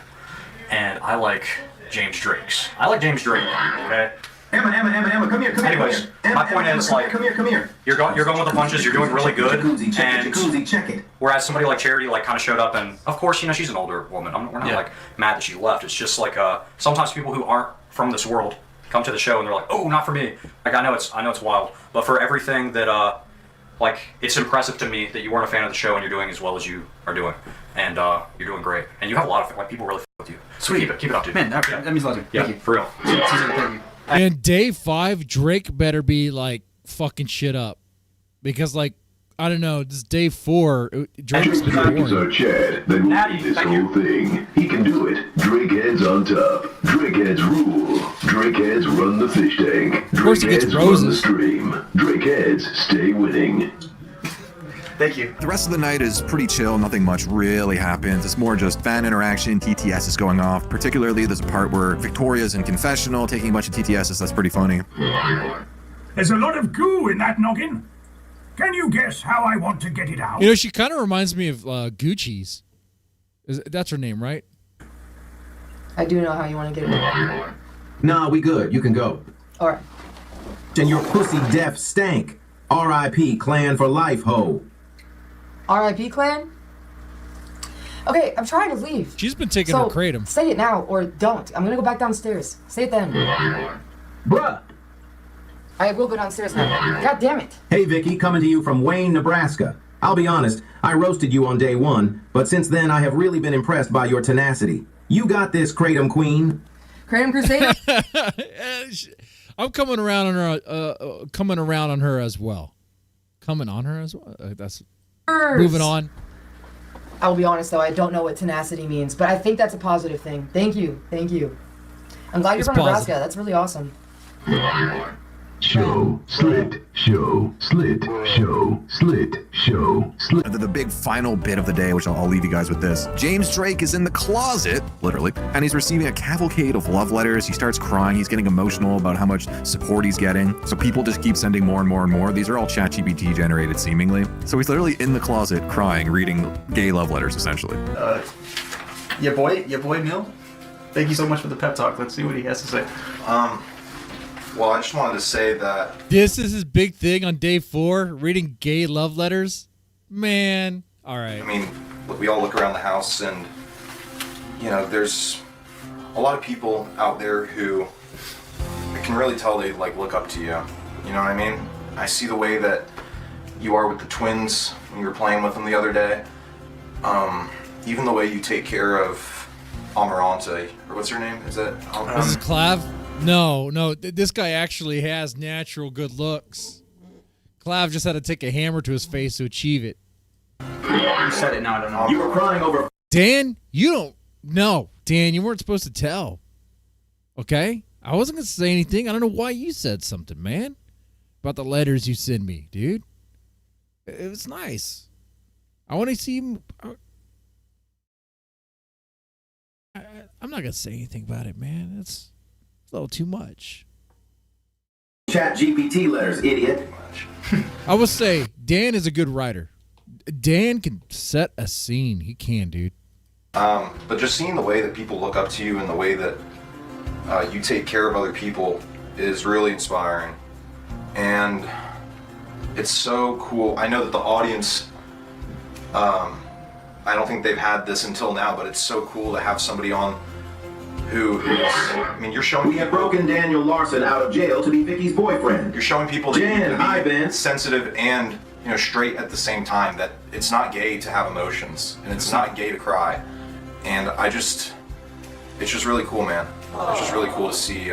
And I like James Drakes. I like James Drake. Okay. Emma, come here. Anyways, my point is like, come here. You're going with the punches. You're doing really good. Jacuzzi, check it. Whereas somebody like Charity like kind of showed up, and of course she's an older woman. We're not like mad that she left. It's just like sometimes people who aren't from this world come to the show and they're like, oh, not for me. Like I know it's wild, but for everything that like it's impressive to me that you weren't a fan of the show and you're doing as well as you are doing, and you're doing great, and you have a lot of people really with you. So keep it up, dude. Man, that means a lot to me. Yeah, Thank you. for real. Thank you. And day 5, Drake better be like fucking shit up, because like I don't know, this day 4, Drake's been boring. So Chad, then we'll need this whole thing. He can do it. Drake heads on top. Drake heads rule. Drake heads run the fish tank. Drake heads run the stream. Drake heads stay winning. Thank you. The rest of the night is pretty chill. Nothing much really happens. It's more just fan interaction. TTS is going off. Particularly, there's a part where Victoria's in confessional taking a bunch of TTSs. That's pretty funny. There's a lot of goo in that noggin. Can you guess how I want to get it out? She kind of reminds me of Gucci's. That's her name, right? I do know how you want to get it out. Nah, we good. You can go. All right. And your pussy deaf stank. R.I.P. Clan for life, ho. R.I.P. Clan? Okay, I'm trying to leave. She's been taking her kratom. Say it now or don't. I'm gonna go back downstairs. Say it then. Bruh. I will go downstairs now. God damn it. Hey, Vicky, coming to you from Wayne, Nebraska. I'll be honest, I roasted you on day 1, but since then I have really been impressed by your tenacity. You got this, Kratom Queen. Kratom Crusader? I'm coming around on her. Coming around on her as well. Coming on her as well. That's moving on. I will be honest though, I don't know what tenacity means, but I think that's a positive thing. Thank you. I'm glad you're from Nebraska. That's really awesome. Show, slit, show, slit, show, slit, show, slit. The big final bit of the day, which I'll leave you guys with this. James Drake is in the closet, literally, and he's receiving a cavalcade of love letters. He starts crying. He's getting emotional about how much support he's getting. So people just keep sending more and more and more. These are all ChatGPT generated, seemingly. So he's literally in the closet crying, reading gay love letters, essentially. Your boy Mill. Thank you so much for the pep talk. Let's see what he has to say. Well, I just wanted to say that This is his big thing on day 4, reading gay love letters. Man, all right. I mean, we all look around the house and, there's a lot of people out there who I can really tell they, look up to you. You know what I mean? I see the way that you are with the twins when you were playing with them the other day. Even the way you take care of Amarante, or what's her name? Is that? This is Clav? No. This guy actually has natural good looks. Clav just had to take a hammer to his face to achieve it. You said it now, I don't know. You were crying over. Dan, you don't. No, Dan, you weren't supposed to tell. Okay? I wasn't going to say anything. I don't know why you said something, man. About the letters you send me, dude. It was nice. I want to see him. I'm not going to say anything about it, man. It's a little too much. Chat GPT letters, idiot. I will say, Dan is a good writer. Dan can set a scene. He can, dude. But just seeing the way that people look up to you and the way that you take care of other people is really inspiring. And it's so cool. I know that the audience, I don't think they've had this until now, but it's so cool to have somebody on who is, I mean, you're showing We have broken Daniel Larson out of jail to be Vicky's boyfriend. You're showing people that you Jan, hi, can Ben. be sensitive and, straight at the same time, that it's not gay to have emotions and it's not gay to cry. And it's just really cool, man. It's just really cool to see,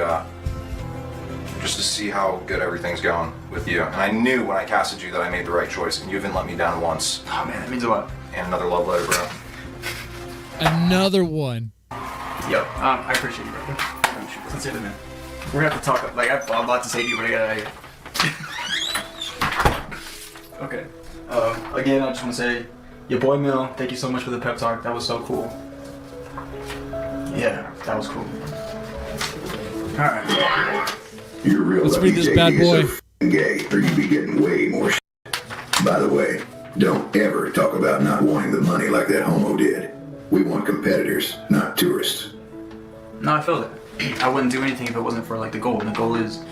just to see how good everything's going with you. And I knew when I casted you that I made the right choice, and you haven't let me down once. Oh man, that means a lot. And another love letter, bro. Another one. Yo, I appreciate you, bro. Sincerely, man. We're gonna have to talk. Like, I have a lot to say to you, but I gotta. Okay. Again, I just want to say, your boy Mill, thank you so much for the pep talk. That was so cool. Yeah, that was cool. All right. You're real Let's lucky read this JD bad is boy. so f***ing gay, or you'd be getting way more shit. By the way, don't ever talk about not wanting the money like that homo did. We want competitors, not tourists. No, I feel that. I wouldn't do anything if it wasn't for like the goal. And the goal is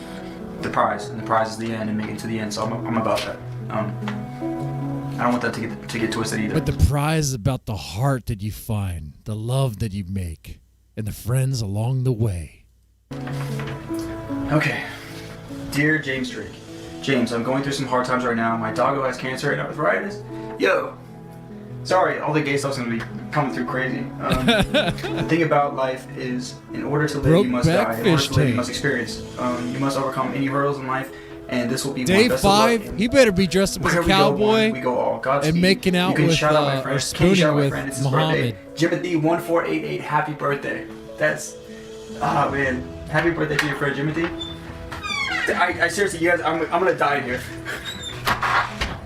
the prize, and the prize is the end, and making it to the end. So I'm about that. I don't want that to get twisted either. But the prize is about the heart that you find, the love that you make, and the friends along the way. Okay. Dear James Drake. James, I'm going through some hard times right now. My doggo has cancer and arthritis. Yo. Sorry, all the gay stuff's gonna be coming through crazy. The thing about life is, in order to live, you must die. In order to live, you must experience. You must overcome any hurdles in life, and this will be Day one best of luck. 5, he better be dressed up as a cowboy We go all. Godspeed. and making You out can with shout out my friend. or Can you spooning shout out my with friend? It's his Muhammad. birthday. Jimothy1488, happy birthday. That's, oh man, happy birthday to your friend Jimothy. I seriously, you guys, I'm gonna die here.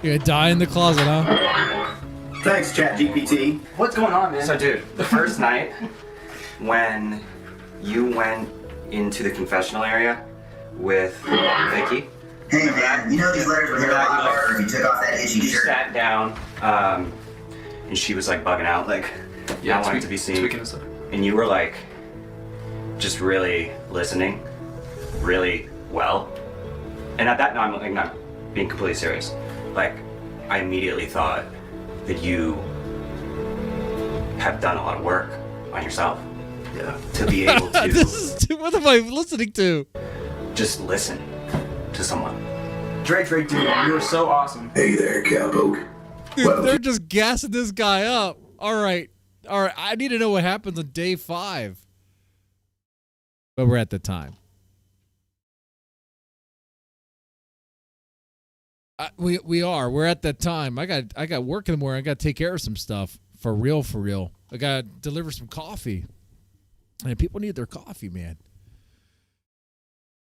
You're gonna die in the closet, huh? Thanks, ChatGPT. What's going on, man? So, dude, the first night when you went into the confessional area with Vicky. Hey man, you know these letters would hit a lot harder if you took off that itchy You shirt. sat down, and she was like bugging out, like, Yeah, not wanting to be seen. speaking of stuff. And you were like, just really listening, really well. And at that, no, I'm like not being completely serious. Like, I immediately thought that you have done a lot of work on yourself. Yeah. To be able to What am I listening to? just listen to someone. Drake, dude, you were so awesome. Hey there, cowpoke. Dude, they're just gassing this guy up. All right. I need to know what happens on day 5. But we're at the time. We are. We're at that time. I got work in the morning. I got to take care of some stuff for real. I got to deliver some coffee, and people need their coffee, man.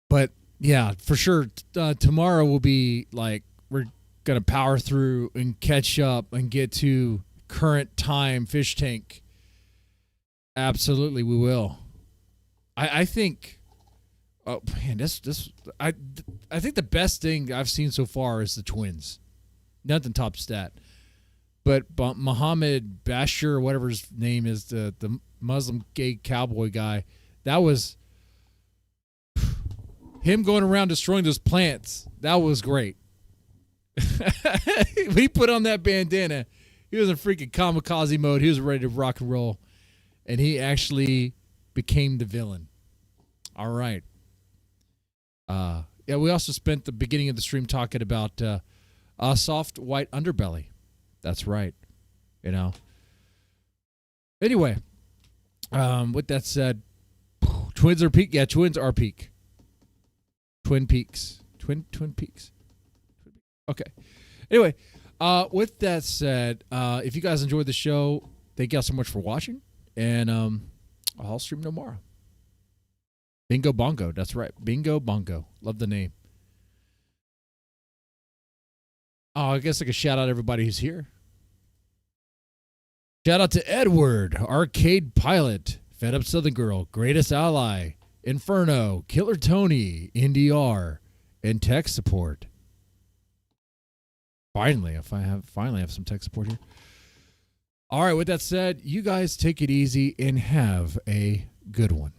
But yeah, for sure. Tomorrow will be like we're gonna power through and catch up and get to current time Fishtank. Absolutely, we will. I think. Oh man, I think the best thing I've seen so far is the twins. Nothing tops that. But Muhammad Bashir, or whatever his name is, the Muslim gay cowboy guy, that was him going around destroying those plants. That was great. When he put on that bandana, he was in freaking kamikaze mode. He was ready to rock and roll. And he actually became the villain. All right. Yeah, we also spent the beginning of the stream talking about a soft white underbelly. That's right. You know. Anyway, with that said, twins are peak. Yeah, twins are peak. Twin Peaks. Twin Peaks. Okay. Anyway, with that said, if you guys enjoyed the show, thank you all so much for watching. And I'll stream tomorrow. Bingo Bongo. That's right. Bingo Bongo. Love the name. Oh, I guess I could shout out everybody who's here. Shout out to Edward, Arcade Pilot, Fed Up Southern Girl, Greatest Ally, Inferno, Killer Tony, NDR, and tech support. Finally, I have some tech support here. All right, with that said, you guys take it easy and have a good one.